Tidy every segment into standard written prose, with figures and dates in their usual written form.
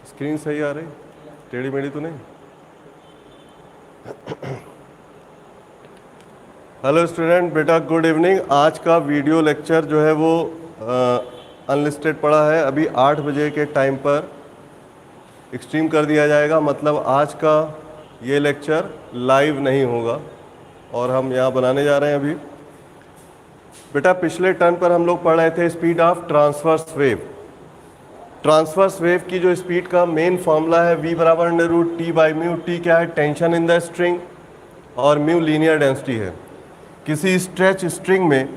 Screen सही आ रही, टेढ़ी मेढ़ी तो नहीं? हेलो स्टूडेंट, बेटा गुड इवनिंग। आज का वीडियो लेक्चर जो है वो अनलिस्टेड पड़ा है। अभी 8 बजे के टाइम पर स्ट्रीम कर दिया जाएगा, मतलब आज का ये लेक्चर लाइव नहीं होगा और हम यहाँ बनाने जा रहे हैं अभी। बेटा पिछले टर्न पर हम लोग पढ़ रहे थे speed of transverse wave. Transverse wave की जो स्पीड का मेन फॉर्मूला है v बराबर under root T by mu. T क्या है? टेंशन इन द स्ट्रिंग, और म्यू लीनियर डेंसिटी है। किसी स्ट्रेच स्ट्रिंग में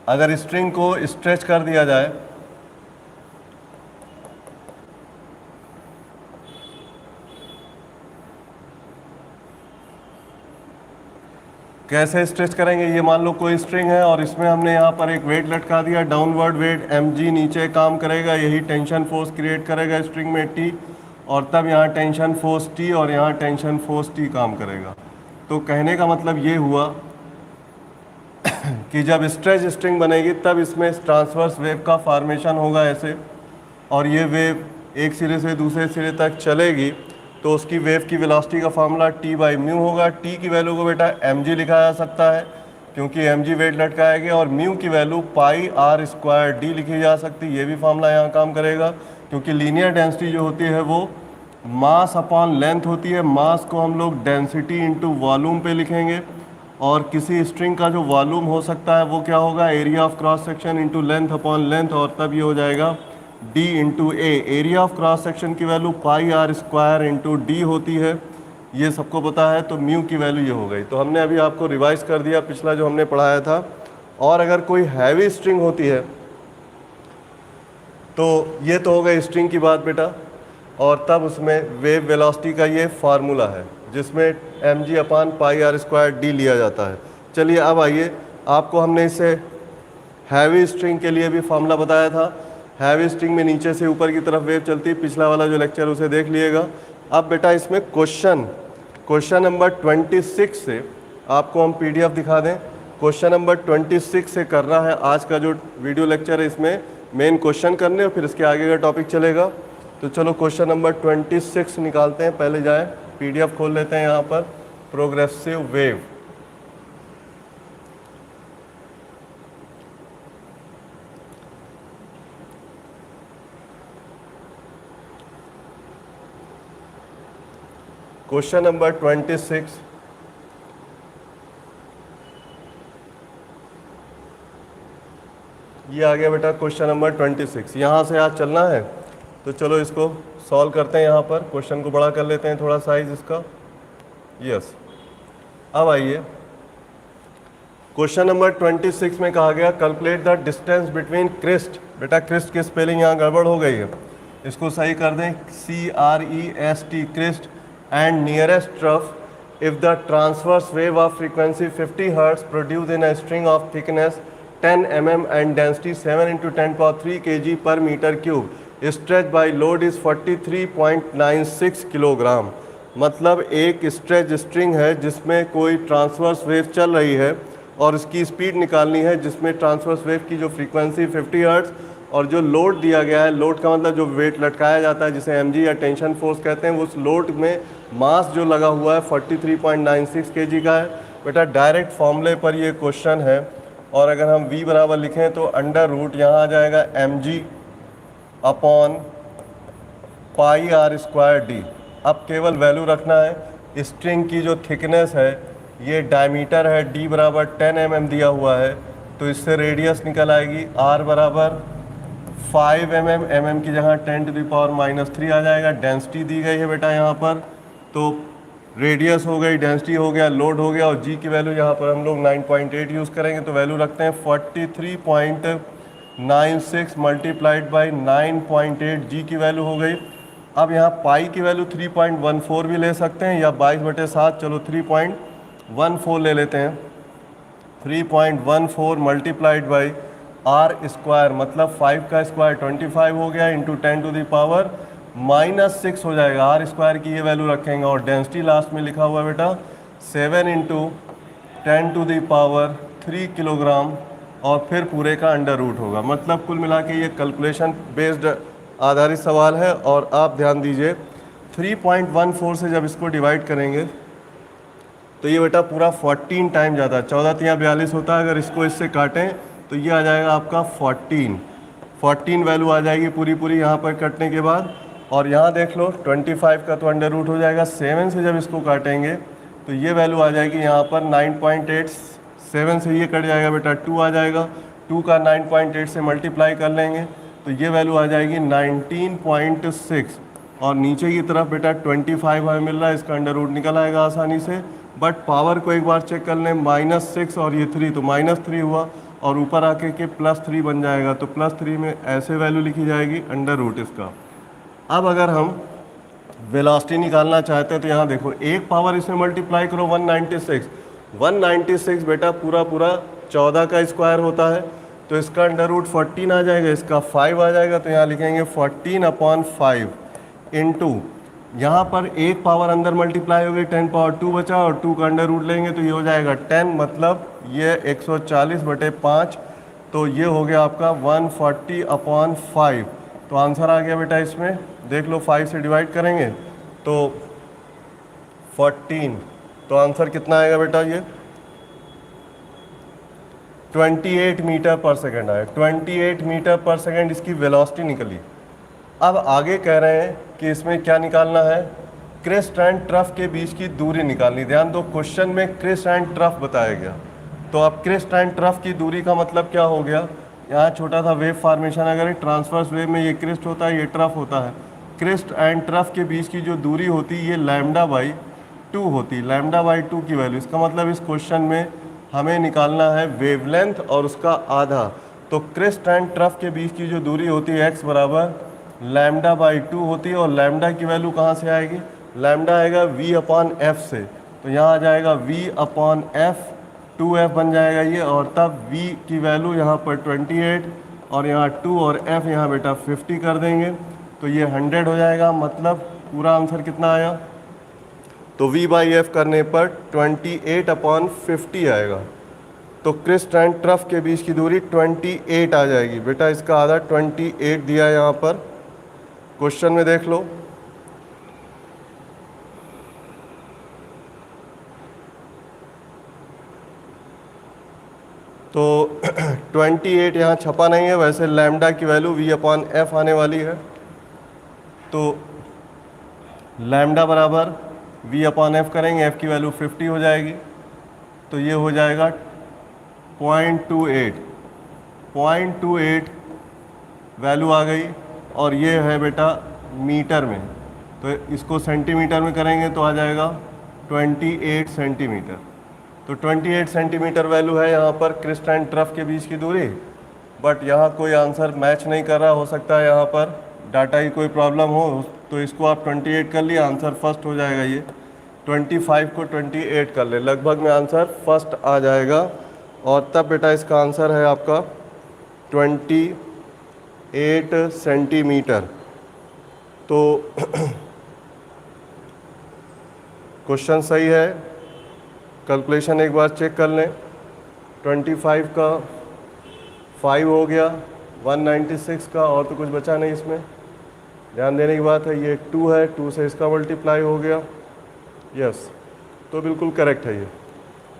अगर स्ट्रिंग को स्ट्रेच कर दिया जाए, कैसे स्ट्रेच करेंगे? ये मान लो कोई स्ट्रिंग है और इसमें हमने यहाँ पर एक वेट लटका दिया, डाउनवर्ड वेट mg नीचे काम करेगा, यही टेंशन फोर्स क्रिएट करेगा स्ट्रिंग में T, और तब यहाँ टेंशन फोर्स T और यहाँ टेंशन फोर्स T काम करेगा। तो कहने का मतलब ये हुआ कि जब स्ट्रेच स्ट्रिंग बनेगी तब इसमें ट्रांसवर्स वेव का फॉर्मेशन होगा ऐसे, और ये वेव एक सिरे से दूसरे सिरे तक चलेगी तो उसकी वेव की वेलोसिटी का फार्मूला t बाई म्यू होगा। t की वैल्यू को बेटा mg लिखा जा सकता है क्योंकि mg वेट लटकाया गया, और म्यू की value pi are square d लिखी जा सकती है। ये भी फार्मूला यहाँ काम करेगा क्योंकि लीनियर डेंसिटी जो होती है वो मास अपॉन लेंथ होती है। मास को हम लोग डेंसिटी इंटू वॉल्यूम पे लिखेंगे, और किसी स्ट्रिंग का जो वॉल्यूम हो सकता है वो क्या होगा? Area of cross section into length upon length, और तब ये हो जाएगा d into A. Area of cross section की value pi are square into D होती है, ये सबको पता है। तो म्यू की वैल्यू ये हो गई। तो हमने अभी आपको रिवाइज कर दिया पिछला जो हमने पढ़ाया था। और अगर कोई हैवी स्ट्रिंग होती है तो ये तो हो गई स्ट्रिंग की बात बेटा, और तब उसमें वेव वेलोसिटी का ये फार्मूला है जिसमें mg upon pi are square d लिया जाता है। चलिए अब आइए, आपको हमने इसे हैवी स्ट्रिंग के लिए भी फार्मूला बताया था। हैवी स्ट्रिंग में नीचे से ऊपर की तरफ वेव चलती है, पिछला वाला जो लेक्चर उसे देख लीजिएगा। अब बेटा इसमें क्वेश्चन नंबर 26 से आपको हम पीडीएफ दिखा दें। क्वेश्चन नंबर 26 से करना है आज का जो वीडियो लेक्चर है, इसमें मेन क्वेश्चन करने और फिर इसके आगे का टॉपिक चलेगा। तो चलो क्वेश्चन नंबर 26 निकालते हैं। पहले जाए पीडीएफ खोल लेते हैं यहाँ पर, प्रोग्रेसिव वेव। क्वेश्चन नंबर 26, ये आ गया बेटा क्वेश्चन नंबर 26। यहाँ से आज चलना है तो चलो इसको सॉल्व करते हैं। यहाँ पर क्वेश्चन को बड़ा कर लेते हैं थोड़ा साइज इसका। यस, अब आइए क्वेश्चन नंबर 26 में कहा गया calculate the distance between crest. बेटा क्रिस्ट की स्पेलिंग यहाँ गड़बड़ हो गई है, इसको सही कर दें, CREST crest, and nearest trough if the transverse wave of frequency 50 Hz produced in a string of thickness 10 mm and density 7 into 10 power 3 kg per meter cube stretched by load is 43.96 kilogram. मतलब एक stretch string है जिसमें कोई transverse wave चल रही है और इसकी स्पीड निकालनी है, जिसमें ट्रांसवर्स वेव की जो फ्रीक्वेंसी 50 हर्ट्ज और जो लोड दिया गया है, लोड का मतलब जो वेट लटकाया जाता है जिसे mg या टेंशन फोर्स कहते हैं, उस लोड में मास जो लगा हुआ है 43.96 kg का है। बेटा डायरेक्ट फॉर्मूले पर ये क्वेश्चन है, और अगर हम v बराबर लिखें तो अंडर रूट यहाँ आ जाएगा mg upon pi are square d. अब केवल वैल्यू रखना है। स्ट्रिंग की जो थिकनेस है ये डायमीटर है, d बराबर 10 mm दिया हुआ है, तो इससे रेडियस निकल आएगी r बराबर 5 mm, mm की जगह 10 टू द पावर -3 आ जाएगा। डेंसिटी दी गई है बेटा यहाँ पर, तो रेडियस हो गई, डेंसिटी हो गया, लोड हो गया, और g की वैल्यू यहाँ पर हम लोग 9.8 यूज़ करेंगे, तो वैल्यू रखते हैं 43.96 मल्टीप्लाइड बाई 9.8, g की वैल्यू हो गई। अब यहाँ पाई की वैल्यू 3.14 भी ले सकते हैं या 22/7, चलो 3.14 ले लेते हैं। 3.14 मल्टीप्लाइड बाई आर स्क्वायर, मतलब 5 का स्क्वायर 25 हो गया, इंटू 10 टू द पावर -6 हो जाएगा। आर स्क्वायर की ये वैल्यू रखेंगे, और डेंसिटी लास्ट में लिखा हुआ है बेटा 7 into 10 to the power 3 kilogram, और फिर पूरे का अंडर रूट होगा। मतलब कुल मिला के ये कैलकुलेशन बेस्ड आधारित सवाल है। और आप ध्यान दीजिए 3.14 से जब इसको डिवाइड करेंगे तो ये बेटा पूरा 14 टाइम जाता है। 14 × 42 होता है, अगर इसको इससे काटें तो ये आ जाएगा आपका 14 वैल्यू आ जाएगी पूरी पूरी यहाँ पर कटने के बाद। और यहाँ देख लो 25 का तो अंडर रूट हो जाएगा, 7 से जब इसको काटेंगे तो ये वैल्यू आ जाएगी यहाँ पर 9.8, 7 से ये कट जाएगा बेटा 2 आ जाएगा, 2 का 9.8 से मल्टीप्लाई कर लेंगे तो ये वैल्यू आ जाएगी 19.6। और नीचे की तरफ बेटा 25 हमें मिल रहा है, इसका अंडर रूट निकल आएगा आसानी से। बट पावर को एक बार चेक कर लें, -6 और ये 3 तो -3 हुआ, और ऊपर आके के +3 बन जाएगा, तो +3 में ऐसे वैल्यू लिखी जाएगी अंडर रूट इसका। अब अगर हम वेलोसिटी निकालना चाहते हैं तो यहाँ देखो एक पावर इसमें मल्टीप्लाई करो 196 बेटा पूरा पूरा 14 का स्क्वायर होता है, तो इसका अंडर रूट 14 आ जाएगा, इसका 5 आ जाएगा, तो यहाँ लिखेंगे 14/5 इंटू यहाँ पर एक पावर अंदर मल्टीप्लाई हो गई 10⁻2 बचा, और 2 का अंडर रूट लेंगे तो ये हो जाएगा 10, मतलब ये 140/5, तो ये हो गया आपका 140/5। तो आंसर आ गया बेटा इसमें, देख लो 5 से डिवाइड करेंगे तो 14, तो आंसर कितना आएगा बेटा ये 28 मीटर पर सेकेंड आया। 28 मीटर पर सेकेंड इसकी वेलोसिटी निकली। अब आगे कह रहे हैं कि इसमें क्या निकालना है, क्रेस्ट एंड ट्रफ के बीच की दूरी निकालनी। ध्यान दो क्वेश्चन में क्रेस्ट एंड ट्रफ बताया गया, तो अब क्रेस्ट एंड ट्रफ की दूरी का मतलब क्या हो गया, यहाँ छोटा सा वेव फॉर्मेशन, अगर एक ट्रांसवर्स वेव में ये क्रेस्ट होता है ये ट्रफ होता है, क्रेस्ट एंड ट्रफ के बीच की जो दूरी होती है ये λ/2 होती है, λ/2 की वैल्यू। इसका मतलब इस क्वेश्चन में हमें निकालना है वेवलेंथ और उसका आधा। तो क्रेस्ट एंड ट्रफ के बीच की जो दूरी होती है x बराबर λ/2 होती है, और लैम्डा की वैल्यू कहाँ से आएगी, लैम्डा आएगा v/f से, तो यहाँ आ जाएगा v/f, 2f बन जाएगा ये, और तब v की वैल्यू यहाँ पर 28 और यहाँ 2 और f यहाँ बेटा 50 कर देंगे तो ये 100 हो जाएगा। मतलब पूरा आंसर कितना आया, तो v/f करने पर 28/50 आएगा। तो क्रेस्ट एंड ट्रफ के बीच की दूरी 28 आ जाएगी बेटा, इसका आधा 28 दिया है यहाँ पर क्वेश्चन में, देख लो। तो 28 यहाँ छपा नहीं है, वैसे लैम्डा की वैल्यू v/f आने वाली है, तो लैम्डा बराबर v/f करेंगे, f की वैल्यू 50 हो जाएगी, तो ये हो जाएगा 0.28 वैल्यू आ गई। और ये है बेटा मीटर में, तो इसको सेंटीमीटर में करेंगे तो आ जाएगा 28 सेंटीमीटर। तो 28 सेंटीमीटर वैल्यू है यहाँ पर क्रेस्ट एंड ट्रफ के बीच की दूरी। बट यहाँ कोई आंसर मैच नहीं कर रहा, हो सकता है यहाँ पर डाटा की कोई प्रॉब्लम हो, तो इसको आप 28 कर लिए, आंसर फर्स्ट हो जाएगा। ये 25 को 28 कर ले, लगभग में आंसर फर्स्ट आ जाएगा। और तब बेटा इसका आंसर है आपका 28 सेंटीमीटर। तो क्वेश्चन सही है, कैलकुलेशन एक बार चेक कर लें। 25 का 5 हो गया, 196 का और तो कुछ बचा नहीं इसमें, ध्यान देने की बात है। ये 2 है, 2 से इसका मल्टीप्लाई हो गया, यस, तो बिल्कुल करेक्ट है ये।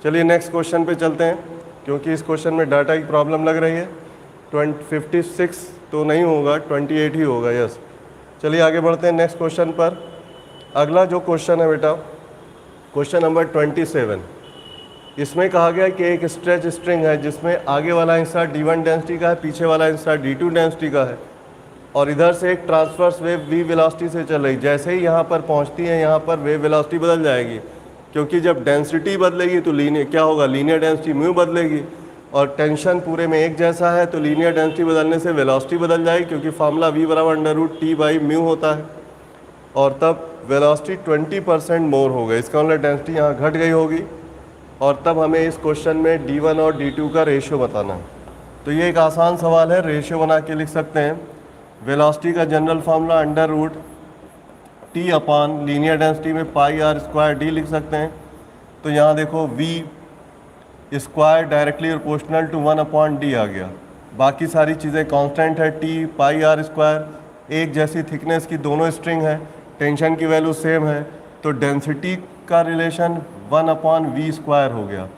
चलिए नेक्स्ट क्वेश्चन पे चलते हैं, क्योंकि इस क्वेश्चन में डाटा की प्रॉब्लम लग रही है। 56 तो नहीं होगा, 28 ही होगा, यस। चलिए आगे बढ़ते हैं नेक्स्ट क्वेश्चन पर। अगला जो क्वेश्चन है बेटा, क्वेश्चन नंबर 27, इसमें कहा गया कि एक स्ट्रेच स्ट्रिंग है जिसमें आगे वाला हिस्सा d1 डेंसिटी का है, पीछे वाला हिस्सा d2 डेंसिटी का है, और इधर से एक ट्रांसवर्स वेव v वेलोसिटी से चल रही। जैसे ही यहाँ पर पहुँचती है, यहाँ पर वेव वेलोसिटी बदल जाएगी, क्योंकि जब डेंसिटी बदलेगी तो लीनियर क्या होगा, लीनियर डेंसिटी म्यू बदलेगी, और टेंशन पूरे में एक जैसा है तो लीनियर डेंसिटी बदलने से वेलोसिटी बदल जाएगी, क्योंकि फार्मूला v बराबर √T/μ होता है। और तब वेलोसिटी 20% मोर हो गई, इसका मतलब डेंसिटी यहाँ घट गई होगी। और तब हमें इस क्वेश्चन में d1 और d2 का रेशियो बताना है। तो ये एक आसान सवाल है, रेशियो बना के लिख सकते हैं। वेलोसिटी का general formula √T/ linear density में πr² लिख सकते हैं। तो यहाँ देखो v square directly proportional to 1/d आ गया, बाकी सारी चीज़ें कांस्टेंट है, t πr², एक जैसी थिकनेस की दोनों स्ट्रिंग है, टेंशन की वैल्यू सेम है, तो डेंसिटी का रिलेशन 1/v² हो गया।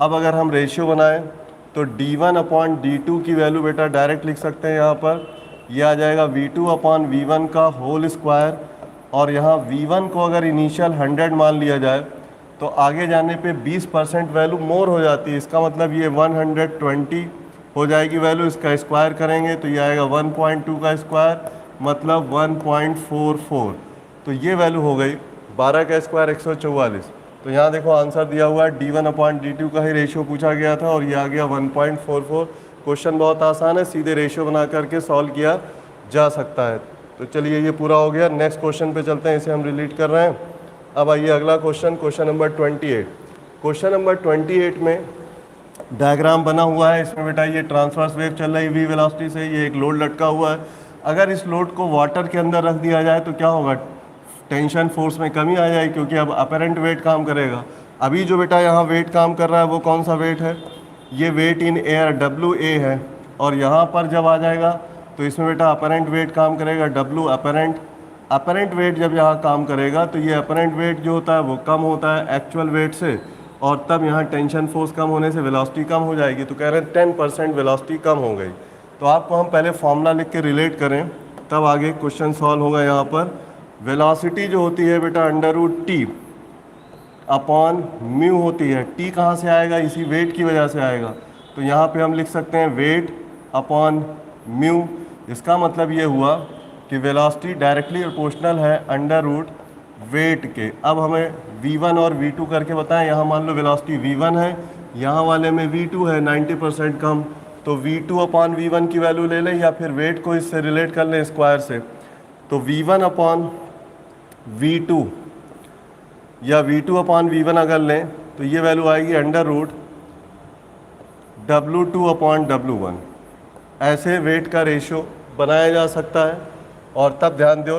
अब अगर हम रेशियो बनाएं तो d1/d2 की वैल्यू बेटा डायरेक्ट लिख सकते हैं यहाँ पर, ये आ जाएगा v2/v1 का होल स्क्वायर, और यहाँ v1 को अगर इनिशियल 100 मान लिया जाए तो आगे जाने पे 20% वैल्यू मोर हो जाती है। इसका मतलब ये 120 हो जाएगी वैल्यू, इसका स्क्वायर करेंगे तो ये आएगा 1.2 का स्क्वायर मतलब 1.44। तो ये वैल्यू हो गई 12 का स्क्वायर 144। तो यहाँ देखो आंसर दिया हुआ है d1/d2 का ही रेशियो पूछा गया था और ये आ गया 1.44। क्वेश्चन बहुत आसान है, सीधे रेशियो बना करके सॉल्व किया जा सकता है। तो चलिए ये पूरा हो गया। नेक्स्ट क्वेश्चन पे चलते हैं, इसे हम रिलेट कर रहे हैं। अब आइए अगला question, question number 28। Question number 28 में डायग्राम बना हुआ है। इसमें बेटा ये ट्रांसवर्स वेव चल रही है v वेलोसिटी से, ये एक लोड लटका हुआ है। अगर इस लोड को वाटर के अंदर रख दिया जाए तो क्या होगा, टेंशन फोर्स में कमी आ जाएगी क्योंकि अब अपेरेंट वेट काम करेगा। अभी जो बेटा यहाँ वेट काम कर रहा है वो कौन सा वेट है, ये वेट इन एयर WA है, और यहाँ पर जब आ जाएगा तो इसमें बेटा अपेरेंट वेट काम करेगा W अपेरेंट। अपेरेंट वेट जब यहाँ काम करेगा तो ये अपेरेंट वेट जो होता है वो कम होता है एक्चुअल वेट से, और तब यहाँ टेंशन फोर्स कम होने से वेलोसिटी कम हो जाएगी। तो कह रहे हैं 10% वेलोसिटी कम हो गई। तो आपको हम पहले फॉर्मूला लिख के रिलेट करें तब आगे क्वेश्चन सॉल्व होगा। यहाँ पर वेलोसिटी जो होती है बेटा √T अपॉन म्यू होती है। T कहाँ से आएगा, इसी वेट की वजह से आएगा। तो यहाँ पे हम लिख सकते हैं वेट अपॉन म्यू। इसका मतलब ये हुआ कि वेलोसिटी डायरेक्टली प्रोपोर्शनल है √ वेट के। अब हमें v1 और v2 करके बताएं। यहाँ मान लो वेलोसिटी v1 है, यहाँ वाले में v2 है 90% कम, तो v2/v1 की वैल्यू ले लें या फिर वेट को इससे रिलेट कर लें स्क्वायर से। तो v1/v2 या v2/v1 अगर लें तो ये वैल्यू आएगी √ W2/W1। ऐसे वेट का रेशियो बनाया जा सकता है। और तब ध्यान दो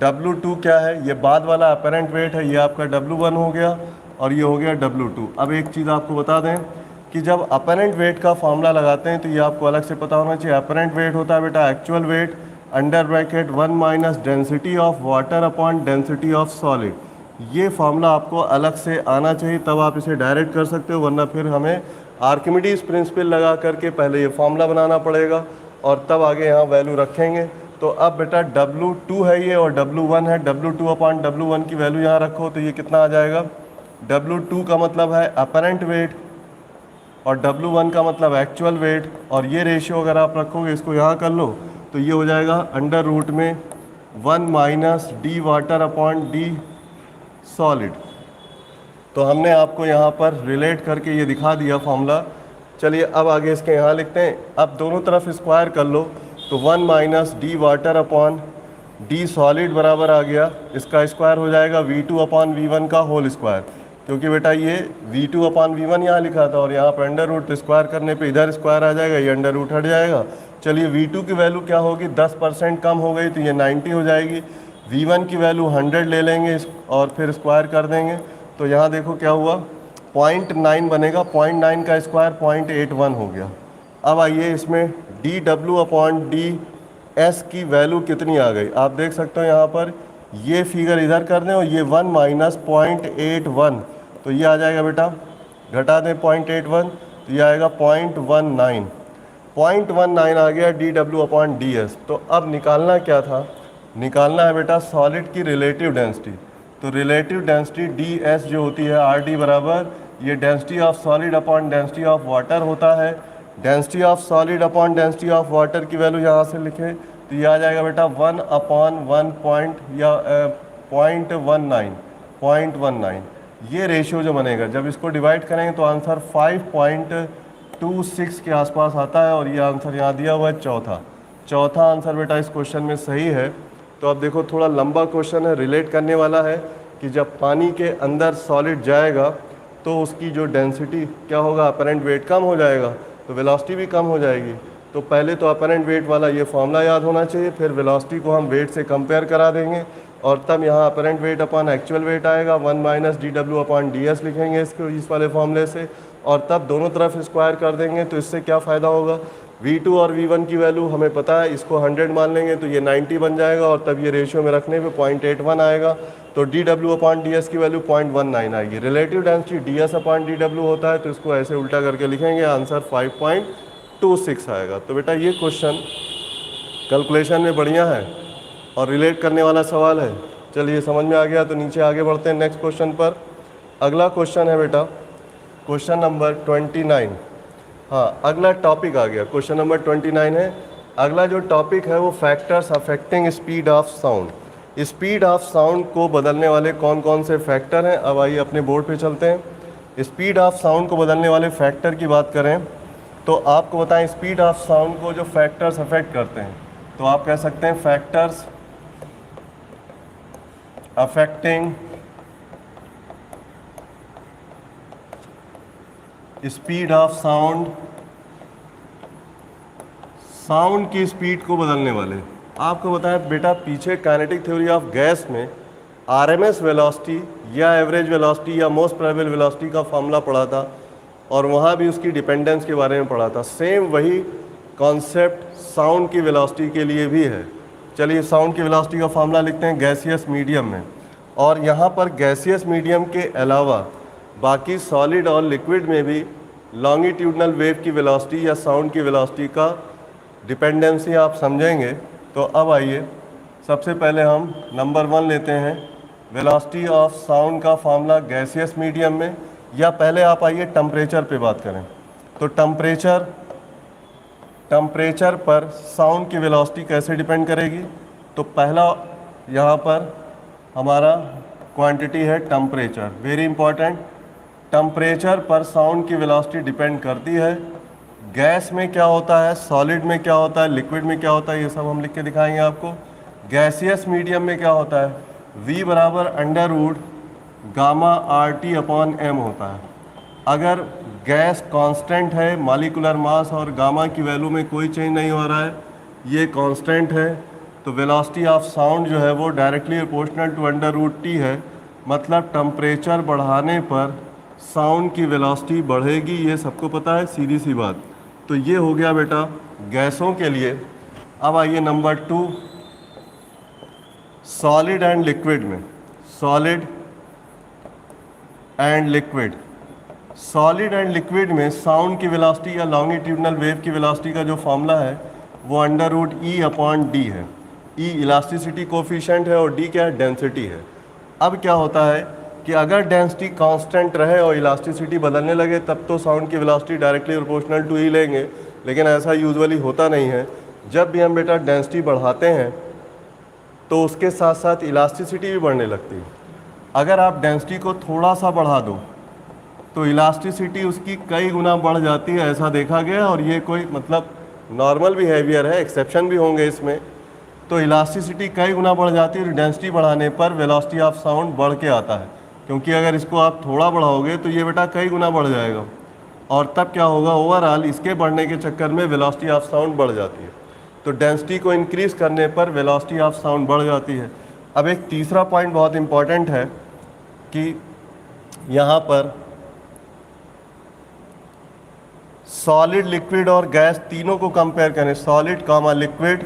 W2 क्या है, ये बाद वाला अपेरेंट वेट है, ये आपका W1 हो गया और ये हो गया W2। अब एक चीज़ आपको बता दें कि जब अपेरेंट वेट का फॉर्मूला लगाते हैं तो ये आपको अलग से पता होना चाहिए। अपेरेंट वेट होता है बेटा actual wait (1 - density of water upon density of solid. ये फार्मूला आपको अलग से आना चाहिए, तब आप इसे डायरेक्ट कर सकते हो, वरना फिर हमें आर्किमिडीज प्रिंसिपल लगा करके पहले ये फार्मूला बनाना पड़ेगा और तब आगे यहाँ वैल्यू रखेंगे। तो अब बेटा W2 है ये और W1 है, W2/W1 की वैल्यू यहाँ रखो तो ये कितना आ जाएगा, W2 का मतलब है अपेरेंट वेट और W1 का मतलब एक्चुअल वेट, और ये रेशियो अगर आप रखोगे इसको यहाँ कर लो तो ये हो जाएगा √1 - d water upon d solid. तो हमने आपको यहाँ पर रिलेट करके ये दिखा दिया फॉर्मूला। चलिए अब आगे इसके यहाँ लिखते हैं। अब दोनों तरफ स्क्वायर कर लो तो 1 - d water upon d solid बराबर आ गया, इसका स्क्वायर हो जाएगा v2/v1 का होल स्क्वायर, क्योंकि बेटा ये v2/v1 यहाँ लिखा था और यहाँ पर √ तो स्क्वायर करने पे इधर स्क्वायर आ जाएगा, ये √ हट जाएगा। चलिए v2 की वैल्यू क्या होगी, 10% कम हो गई तो ये 90 हो जाएगी। v1 की वैल्यू 100 ले लेंगे और फिर स्क्वायर कर देंगे तो यहाँ देखो क्या हुआ, 0.9 बनेगा, 0.9 का स्क्वायर 0.81 हो गया। अब आइए इसमें dW/ds की वैल्यू कितनी आ गई, आप देख सकते हो यहाँ पर, ये फिगर इधर कर दें और ये 1 - 0.81 तो ये आ जाएगा बेटा, घटा दें 0.81 तो ये आएगा 0.19। 0.19 आ गया dW/ds। तो अब निकालना क्या था, निकालना है बेटा सॉलिड की रिलेटिव डेंसिटी। तो रिलेटिव डेंसिटी ds जो होती है RD बराबर ये density of solid upon density of water होता है। Density of solid upon density of water की वैल्यू यहाँ से लिखें तो ये आ जाएगा बेटा 0.19। ये रेशियो जो बनेगा जब इसको डिवाइड करेंगे तो आंसर 5.26 के आसपास आता है और ये आंसर यहाँ दिया हुआ है चौथा आंसर बेटा इस क्वेश्चन में सही है। तो अब देखो थोड़ा लंबा क्वेश्चन है, रिलेट करने वाला है कि जब पानी के अंदर सॉलिड जाएगा तो उसकी जो डेंसिटी क्या होगा, अपेरेंट वेट कम हो जाएगा तो वेलोसिटी भी कम हो जाएगी। तो पहले तो अपेरेंट वेट वाला ये फॉर्मूला याद होना चाहिए, फिर वेलोसिटी को हम वेट से कंपेयर करा देंगे और तब यहाँ apparent weight upon actual wait आएगा, 1 - dW/ds लिखेंगे इसको इस वाले फॉर्मूले से, और तब दोनों तरफ स्क्वायर कर देंगे। तो इससे क्या फ़ायदा होगा, V2 और V1 की वैल्यू हमें पता है, इसको 100 मान लेंगे तो ये 90 बन जाएगा और तब ये रेशियो में रखने पे 0.81 आएगा। तो dW/ds की वैल्यू 0.19 आएगी। रिलेटिव डेंसिटी ds/dW होता है, तो इसको ऐसे उल्टा करके लिखेंगे, आंसर 5.26 आएगा। तो बेटा ये क्वेश्चन कैलकुलेशन में बढ़िया है और रिलेट करने वाला सवाल है। चलिए समझ में आ गया, तो नीचे आगे बढ़ते हैं नेक्स्ट क्वेश्चन पर। अगला क्वेश्चन है बेटा क्वेश्चन नंबर 29। हाँ, अगला टॉपिक आ गया, क्वेश्चन नंबर 29 है। अगला जो टॉपिक है वो factors affecting speed of sound. Speed of sound को बदलने वाले कौन कौन से फैक्टर हैं। अब आइए अपने बोर्ड पे चलते हैं। स्पीड ऑफ साउंड को बदलने वाले फैक्टर की बात करें तो आपको बताएं स्पीड ऑफ साउंड को जो फैक्टर्स अफेक्ट करते हैं, तो आप कह सकते हैं factors affecting speed of sound, sound की स्पीड को बदलने वाले। आपको बताया बेटा पीछे काइनेटिक थ्योरी ऑफ गैस में आरएमएस वेलोसिटी या एवरेज वेलोसिटी या मोस्ट प्रोबेबल वेलोसिटी का फॉर्मूला पढ़ा था और वहाँ भी उसकी डिपेंडेंस के बारे में पढ़ा था। सेम वही कॉन्सेप्ट साउंड की वेलोसिटी के लिए भी है। चलिए साउंड की वेलोसिटी का फॉर्मूला लिखते हैं गैसियस मीडियम में, और यहाँ पर गैसियस मीडियम के अलावा बाकी सॉलिड और लिक्विड में भी लॉन्गिट्यूडनल वेव की वेलोसिटी या साउंड की वेलोसिटी का डिपेंडेंसी आप समझेंगे। तो अब आइए सबसे पहले हम नंबर 1 लेते हैं, वेलोसिटी ऑफ साउंड का फॉर्मूला गैसियस मीडियम में। या पहले आप आइए टेम्परेचर पे बात करें, तो टेम्परेचर पर साउंड की वेलोसिटी कैसे डिपेंड करेगी। तो पहला यहाँ पर हमारा क्वांटिटी है टेम्परेचर, वेरी इंपॉर्टेंट। टेम्परेचर पर साउंड की वेलोसिटी डिपेंड करती है। गैस में क्या होता है, सॉलिड में क्या होता है, लिक्विड में क्या होता है, ये सब हम लिख के दिखाएंगे आपको। गैसियस मीडियम में क्या होता है, V बराबर अंडर रूट गामा RT/m होता है। अगर गैस कांस्टेंट है, मॉलिक्यूलर मास और गामा की वैल्यू में कोई चेंज नहीं हो रहा है, ये कांस्टेंट है, तो वेलोसिटी ऑफ साउंड जो है वो directly proportional to under root T है। मतलब टेम्परेचर बढ़ाने पर साउंड की वेलोसिटी बढ़ेगी, ये सबको पता है, सीधी सी बात। तो ये हो गया बेटा गैसों के लिए। अब आइए नंबर 2, सॉलिड एंड लिक्विड में। Solid and liquid, solid and liquid में साउंड की वेलोसिटी या लॉन्गिट्यूडनल वेव की वेलोसिटी का जो फॉर्मूला है वो अंडर रूट E/d है। E इलास्टिसिटी कोफिशिएंट है और d क्या है, डेंसिटी है। अब क्या होता है कि अगर डेंसिटी कांस्टेंट रहे और इलास्टिसिटी बदलने लगे तब तो साउंड की velocity directly proportional to E लेंगे, लेकिन ऐसा यूजुअली होता नहीं है। जब भी हम बेटा डेंसिटी बढ़ाते हैं तो उसके साथ साथ इलास्टिसिटी भी बढ़ने लगती है। अगर आप डेंसिटी को थोड़ा सा बढ़ा दो तो इलास्टिसिटी उसकी कई गुना बढ़ जाती है, ऐसा देखा गया। और ये कोई मतलब नॉर्मल बिहेवियर है, एक्सेप्शन भी होंगे इसमें। तो इलास्टिसिटी कई गुना बढ़ जाती है और डेंसिटी बढ़ाने पर वेलोसिटी ऑफ साउंड बढ़ के आता है, क्योंकि अगर इसको आप थोड़ा बढ़ाओगे तो ये बेटा कई गुना बढ़ जाएगा और तब क्या होगा, ओवरऑल इसके बढ़ने के चक्कर में वेलोसिटी ऑफ साउंड बढ़ जाती है। तो डेंसिटी को इंक्रीज़ करने पर वेलोसिटी ऑफ साउंड बढ़ जाती है। अब एक तीसरा पॉइंट बहुत इम्पॉर्टेंट है कि यहाँ पर सॉलिड, लिक्विड और गैस तीनों को कंपेयर करें, solid comma liquid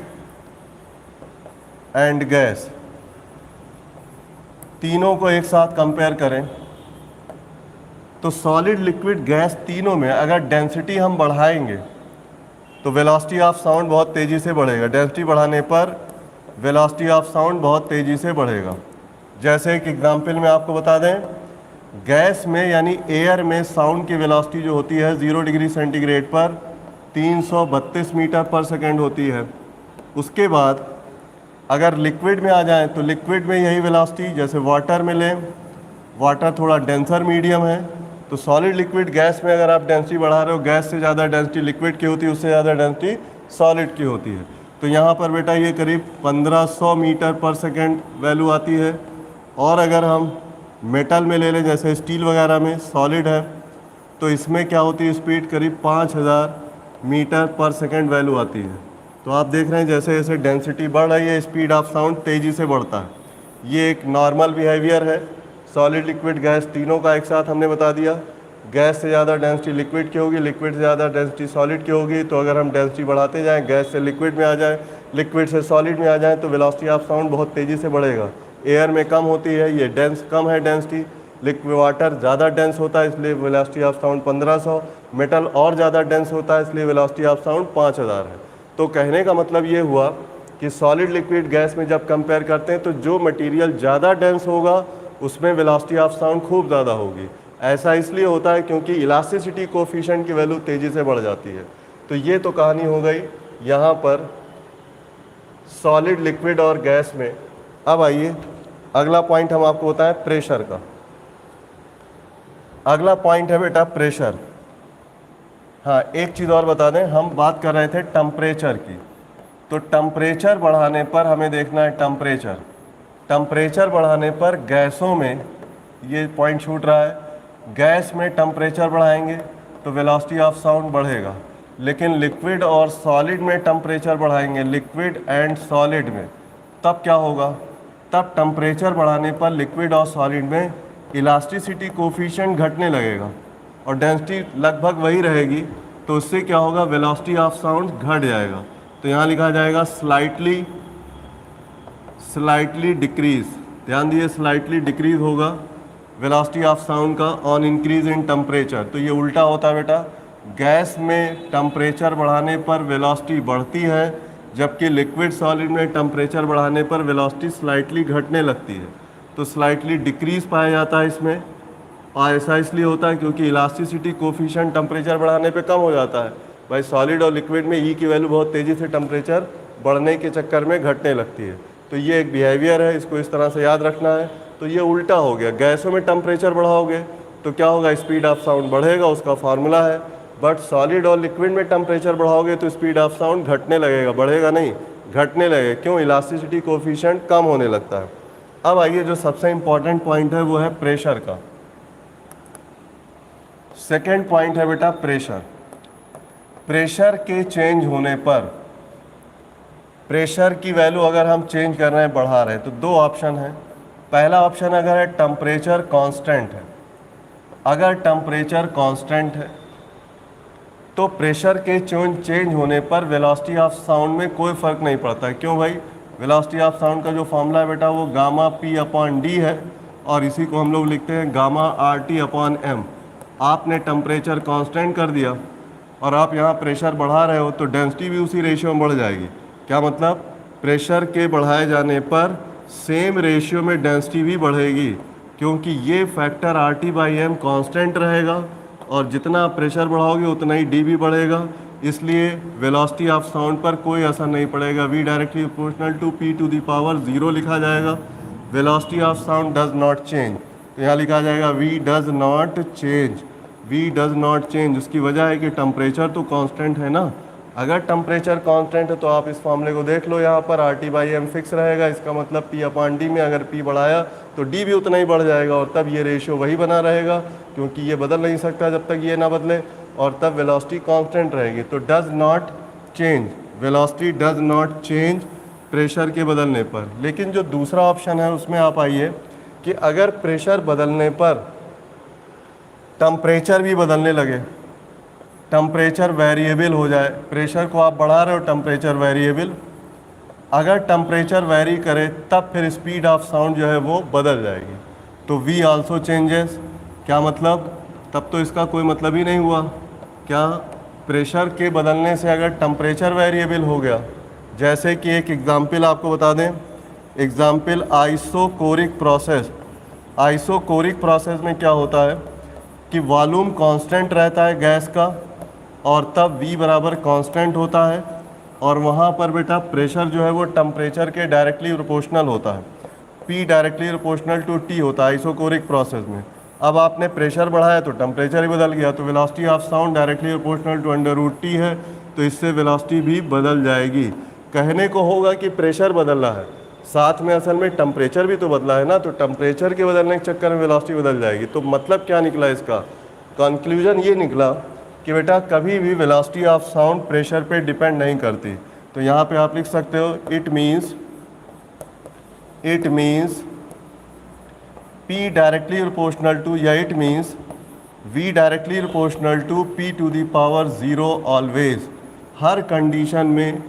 and gas, तीनों को एक साथ कंपेयर करें तो सॉलिड, लिक्विड, गैस तीनों में अगर डेंसिटी हम बढ़ाएंगे तो वेलोसिटी ऑफ साउंड बहुत तेज़ी से बढ़ेगा। डेंसिटी बढ़ाने पर वेलोसिटी ऑफ साउंड बहुत तेज़ी से बढ़ेगा। जैसे एक एग्जांपल में आपको बता दें, गैस में यानी एयर में साउंड की वेलोसिटी जो होती है 0 डिग्री सेंटीग्रेड पर 332 मीटर पर सेकेंड होती है। उसके बाद अगर लिक्विड में आ जाएं तो लिक्विड में यही वेलोसिटी, जैसे वाटर में लें, वाटर थोड़ा डेंसर मीडियम है, तो सॉलिड, लिक्विड, गैस में अगर आप डेंसिटी बढ़ा रहे हो, गैस से ज़्यादा डेंसिटी लिक्विड की होती है, उससे ज़्यादा डेंसिटी सॉलिड की होती है। तो यहाँ पर बेटा ये करीब 1500 मीटर पर सेकेंड वैल्यू आती है। और अगर हम मेटल में ले लें, जैसे स्टील वगैरह में सॉलिड है, तो इसमें क्या होती है स्पीड, करीब 5000 मीटर पर सेकेंड वैल्यू आती है। तो आप देख रहे हैं जैसे जैसे डेंसिटी बढ़ रही है स्पीड ऑफ साउंड तेज़ी से बढ़ता है। ये एक नॉर्मल बिहेवियर है, सॉलिड, लिक्विड, गैस तीनों का एक साथ हमने बता दिया। गैस से ज़्यादा डेंसिटी लिक्विड की होगी, लिक्विड से ज़्यादा डेंसिटी सॉलिड की होगी। तो अगर हम डेंसिटी बढ़ाते जाएं, गैस से लिक्विड में आ जाए, लिक्विड से सॉलिड में आ जाए, तो वेलोसिटी ऑफ साउंड बहुत तेज़ी से बढ़ेगा। एयर में कम होती है, ये डेंस कम है डेंसिटी, लिक्विड वाटर ज़्यादा डेंस होता है इसलिए वेलोसिटी ऑफ साउंड 1500, मेटल और ज़्यादा डेंस होता है इसलिए वेलोसिटी ऑफ साउंड 5000 है। तो कहने का मतलब ये हुआ कि सॉलिड लिक्विड गैस में जब कंपेयर करते हैं तो जो मटेरियल ज़्यादा डेंस होगा उसमें वेलोसिटी ऑफ साउंड खूब ज़्यादा होगी। ऐसा इसलिए होता है क्योंकि इलास्टिसिटी कोफिशिएंट की वैल्यू तेज़ी से बढ़ जाती है। तो ये तो कहानी हो गई यहाँ पर सॉलिड, लिक्विड और गैस में। अब आइए अगला पॉइंट हम आपको बताएं प्रेशर का। अगला पॉइंट है बेटा प्रेशर। हाँ, एक चीज़ और बता दें, हम बात कर रहे थे टेम्परेचर की। तो टेम्परेचर बढ़ाने पर हमें देखना है टेम्परेचर बढ़ाने पर गैसों में, ये पॉइंट छूट रहा है, गैस में टेम्परेचर बढ़ाएंगे तो वेलोसिटी ऑफ साउंड बढ़ेगा, लेकिन लिक्विड और सॉलिड में टेम्परेचर बढ़ाएंगे, लिक्विड एंड सॉलिड में, तब क्या होगा? तब टेम्परेचर बढ़ाने पर लिक्विड और सॉलिड में इलास्टिसिटी कोफिशिएंट घटने लगेगा और डेंसिटी लगभग वही रहेगी। तो उससे क्या होगा? वेलोसिटी ऑफ साउंड घट जाएगा। तो यहाँ लिखा जाएगा स्लाइटली डिक्रीज। ध्यान दिए, स्लाइटली डिक्रीज होगा वेलोसिटी ऑफ साउंड का ऑन इंक्रीज इन टेम्परेचर। तो ये उल्टा होता है बेटा, गैस में टेम्परेचर बढ़ाने पर वेलोसिटी बढ़ती है, जबकि लिक्विड सॉलिड में टेम्परेचर बढ़ाने पर वेलोसिटी स्लाइटली घटने लगती है। तो स्लाइटली डिक्रीज पाया जाता है इसमें, और ऐसा इसलिए होता है क्योंकि इलास्टिसिटी कोफिशिएंट टेम्परेचर बढ़ाने पे कम हो जाता है। भाई सॉलिड और लिक्विड में ई की वैल्यू बहुत तेज़ी से टेम्परेचर बढ़ने के चक्कर में घटने लगती है। तो ये एक बिहेवियर है, इसको इस तरह से याद रखना है। तो ये उल्टा हो गया, गैसों में टेम्परेचर बढ़ाओगे तो क्या होगा? स्पीड ऑफ साउंड बढ़ेगा, उसका फार्मूला है। बट सॉलिड और लिक्विड में टेम्परेचर बढ़ाओगे तो स्पीड ऑफ साउंड घटने लगेगा, बढ़ेगा नहीं, घटने लगेगा। क्यों? इलास्टिसिटी कोफिशिएंट कम होने लगता है। अब आइए जो सबसे इंपॉर्टेंट पॉइंट है वो है प्रेशर का। सेकेंड पॉइंट है बेटा प्रेशर। प्रेशर के चेंज होने पर, प्रेशर की वैल्यू अगर हम चेंज कर रहे हैं, बढ़ा रहे हैं, तो दो ऑप्शन है। पहला ऑप्शन अगर है टेम्परेचर कांस्टेंट है, अगर टेम्परेचर कांस्टेंट है तो प्रेशर के चेंज होने पर वेलोसिटी ऑफ साउंड में कोई फ़र्क नहीं पड़ता है। क्यों भाई? वेलोसिटी ऑफ साउंड का जो फॉर्मूला है बेटा वो गामा पी अपॉन डी है, और इसी को हम लोग लिखते हैं gamma R T upon M. आपने टेम्परेचर कांस्टेंट कर दिया और आप यहाँ प्रेशर बढ़ा रहे हो तो डेंसिटी भी उसी रेशियो में बढ़ जाएगी। क्या मतलब? प्रेशर के बढ़ाए जाने पर सेम रेशियो में डेंसिटी भी बढ़ेगी, क्योंकि ये factor R T by M constant रहेगा और जितना आप प्रेशर बढ़ाओगे उतना ही डी भी बढ़ेगा। इसलिए वेलोसिटी ऑफ साउंड पर कोई असर नहीं पड़ेगा। V directly proportional to P to the power 0 लिखा जाएगा। Velocity of sound does not change, तो यहाँ लिखा जाएगा V does not change. V does not change, उसकी वजह है कि टेम्परेचर तो कांस्टेंट है ना। अगर टेम्परेचर कांस्टेंट है तो आप इस फॉर्मूले को देख लो, यहाँ पर R T by M fix रहेगा। इसका मतलब पी अपॉन डी में अगर पी बढ़ाया तो डी भी उतना ही बढ़ जाएगा, और तब ये रेशियो वही बना रहेगा, क्योंकि ये बदल नहीं सकता जब तक ये ना बदले, और तब वेलोसिटी कांस्टेंट रहेगी। तो does not change, velocity does not change pressure के बदलने पर। लेकिन जो दूसरा ऑप्शन है उसमें आप आइए कि अगर प्रेशर बदलने पर टेम्परेचर भी बदलने लगे, टेम्परेचर वेरिएबल हो जाए, प्रेशर को आप बढ़ा रहे हो, टेम्परेचर वेरिएबल, अगर टेम्परेचर वेरी करे तब फिर स्पीड ऑफ साउंड जो है वो बदल जाएगी। तो वी आल्सो चेंजेस। क्या मतलब? तब तो इसका कोई मतलब ही नहीं हुआ। क्या? प्रेशर के बदलने से अगर टेम्परेचर वेरिएबल हो गया, जैसे कि एक एग्जाम्पल आपको बता दें, example isochoric process. Isochoric process में क्या होता है कि वॉल्यूम कांस्टेंट रहता है गैस का, और तब V बराबर कांस्टेंट होता है, और वहाँ पर बेटा प्रेशर जो है वो टेम्परेचर के डायरेक्टली प्रोपोर्शनल होता है। P directly proportional to T होता है आइसोकोरिक प्रोसेस में। अब आपने प्रेशर बढ़ाया तो टेम्परेचर ही बदल गया, तो velocity of sound directly proportional to under root T है, तो इससे वेलोसिटी भी बदल जाएगी। कहने को होगा कि प्रेशर बदल रहा है, साथ में असल में टेम्परेचर भी तो बदला है ना, तो टेम्परेचर के बदलने के चक्कर में वेलोसिटी बदल जाएगी। तो मतलब क्या निकला इसका? कंक्लूजन ये निकला कि बेटा कभी भी वेलोसिटी ऑफ साउंड प्रेशर पे डिपेंड नहीं करती। तो यहाँ पे आप लिख सकते हो it means P directly proportional to, या it means V directly proportional to P to the power 0 always. हर कंडीशन में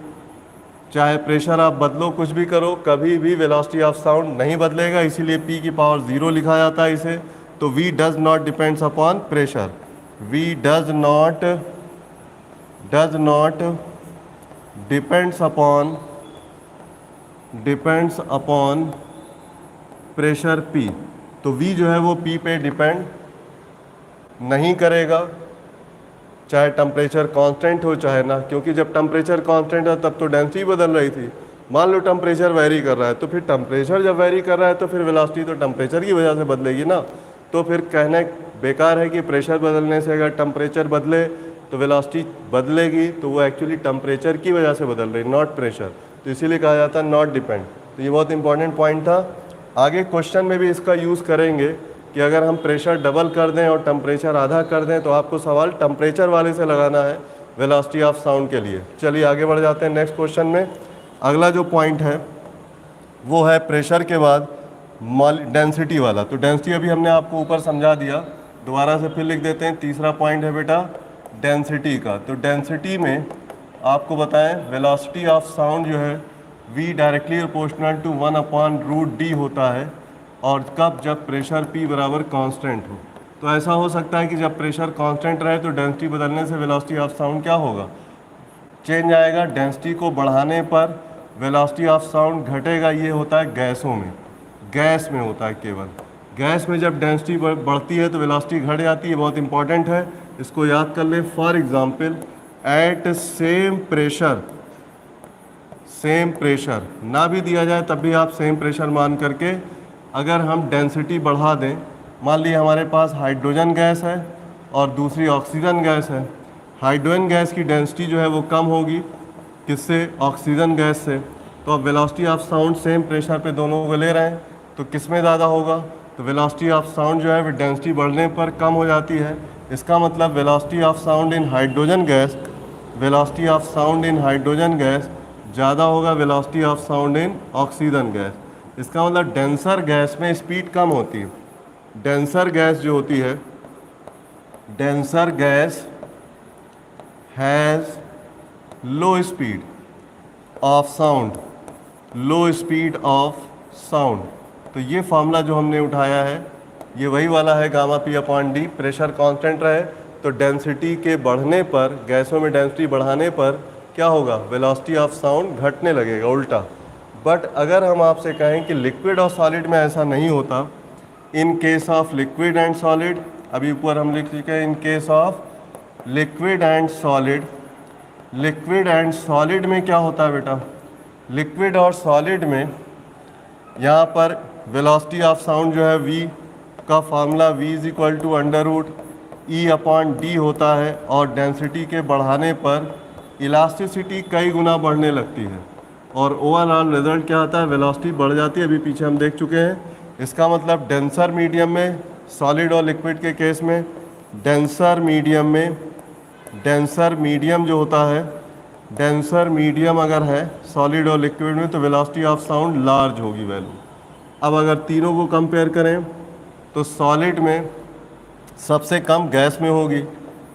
चाहे प्रेशर आप बदलो कुछ भी करो, कभी भी वेलोसिटी ऑफ साउंड नहीं बदलेगा, इसीलिए P की पावर 0 लिखा जाता है इसे। तो V does not depends upon pressure, V does not depends upon pressure P। तो V जो है वो P पे डिपेंड नहीं करेगा, चाहे टेम्परेचर कांस्टेंट हो चाहे ना, क्योंकि जब टेम्परेचर कांस्टेंट है तब तो डेंसिटी बदल रही थी। मान लो टेम्परेचर वेरी कर रहा है, तो फिर टेम्परेचर जब वेरी कर रहा है तो फिर वेलोसिटी तो टेम्परेचर की वजह से बदलेगी ना। तो फिर कहने बेकार है कि प्रेशर बदलने से अगर टेम्परेचर बदले तो वेलोसिटी बदलेगी, तो वो एक्चुअली टेम्परेचर की वजह से बदल रही, नॉट प्रेशर। तो इसीलिए कहा जाता है नॉट डिपेंड। तो ये बहुत इंपॉर्टेंट पॉइंट था। आगे क्वेश्चन में भी इसका यूज़ करेंगे कि अगर हम प्रेशर डबल कर दें और टेम्परेचर आधा कर दें तो आपको सवाल टेम्परेचर वाले से लगाना है वेलोसिटी ऑफ साउंड के लिए। चलिए आगे बढ़ जाते हैं नेक्स्ट क्वेश्चन में। अगला जो पॉइंट है वो है प्रेशर के बाद डेंसिटी वाला। तो डेंसिटी अभी हमने आपको ऊपर समझा दिया, दोबारा से फिर लिख देते हैं। तीसरा पॉइंट है बेटा डेंसिटी का। तो डेंसिटी में आपको बताएं वेलोसिटी ऑफ साउंड जो है V directly proportional to 1/√d होता है, और कब, जब प्रेशर P बराबर कांस्टेंट हो। तो ऐसा हो सकता है कि जब प्रेशर कांस्टेंट रहे तो डेंसिटी बदलने से वेलोसिटी ऑफ साउंड क्या होगा, चेंज आएगा। डेंसिटी को बढ़ाने पर वेलोसिटी ऑफ साउंड घटेगा। ये होता है गैसों में, गैस में होता है केवल। गैस में जब डेंसिटी बढ़ती है तो वेलोसिटी घट जाती है, बहुत इंपॉर्टेंट है, इसको याद कर लें। For example at same pressure ना भी दिया जाए तब भी आप सेम प्रेशर मान करके अगर हम डेंसिटी बढ़ा दें, मान लीजिए हमारे पास हाइड्रोजन गैस है और दूसरी ऑक्सीजन गैस है। हाइड्रोजन गैस की डेंसिटी जो है वो कम होगी, किससे, ऑक्सीजन गैस से। तो अब velocity of sound same pressure पे दोनों को ले रहे हैं, तो किस में ज़्यादा होगा, तो वेलोसिटी ऑफ साउंड जो है वो डेंसिटी बढ़ने पर कम हो जाती है। इसका मतलब velocity of sound in hydrogen gas, velocity of sound in hydrogen gas ज़्यादा होगा velocity of sound in oxygen gas. इसका मतलब डेंसर गैस में स्पीड कम होती है। डेंसर गैस जो होती है, denser gas has low speed of sound, low speed of sound. तो ये फार्मूला जो हमने उठाया है ये वही वाला है, गामा P/d। प्रेशर कांस्टेंट रहे तो डेंसिटी के बढ़ने पर, गैसों में डेंसिटी बढ़ाने पर क्या होगा, वेलोसिटी ऑफ साउंड घटने लगेगा, उल्टा। बट अगर हम आपसे कहें कि लिक्विड और सॉलिड में ऐसा नहीं होता, in case of liquid and solid, अभी ऊपर हम लिख चुके हैं in case of liquid and solid. Liquid and solid में क्या होता है बेटा, लिक्विड और सॉलिड में यहाँ पर वेलोसिटी ऑफ साउंड जो है V का फार्मूला V = √E/d होता है, और डेंसिटी के बढ़ाने पर इलास्टिसिटी कई गुना बढ़ने लगती है और ओवरऑल रिजल्ट क्या आता है, वेलोसिटी बढ़ जाती है। अभी पीछे हम देख चुके हैं। इसका मतलब डेंसर मीडियम में, सॉलिड और लिक्विड के केस में, डेंसर मीडियम जो होता है, डेंसर मीडियम अगर है सॉलिड और लिक्विड में तो वेलोसिटी ऑफ साउंड लार्ज होगी वैल्यू। अब अगर तीनों को कंपेयर करें तो सॉलिड में सबसे कम गैस में होगी,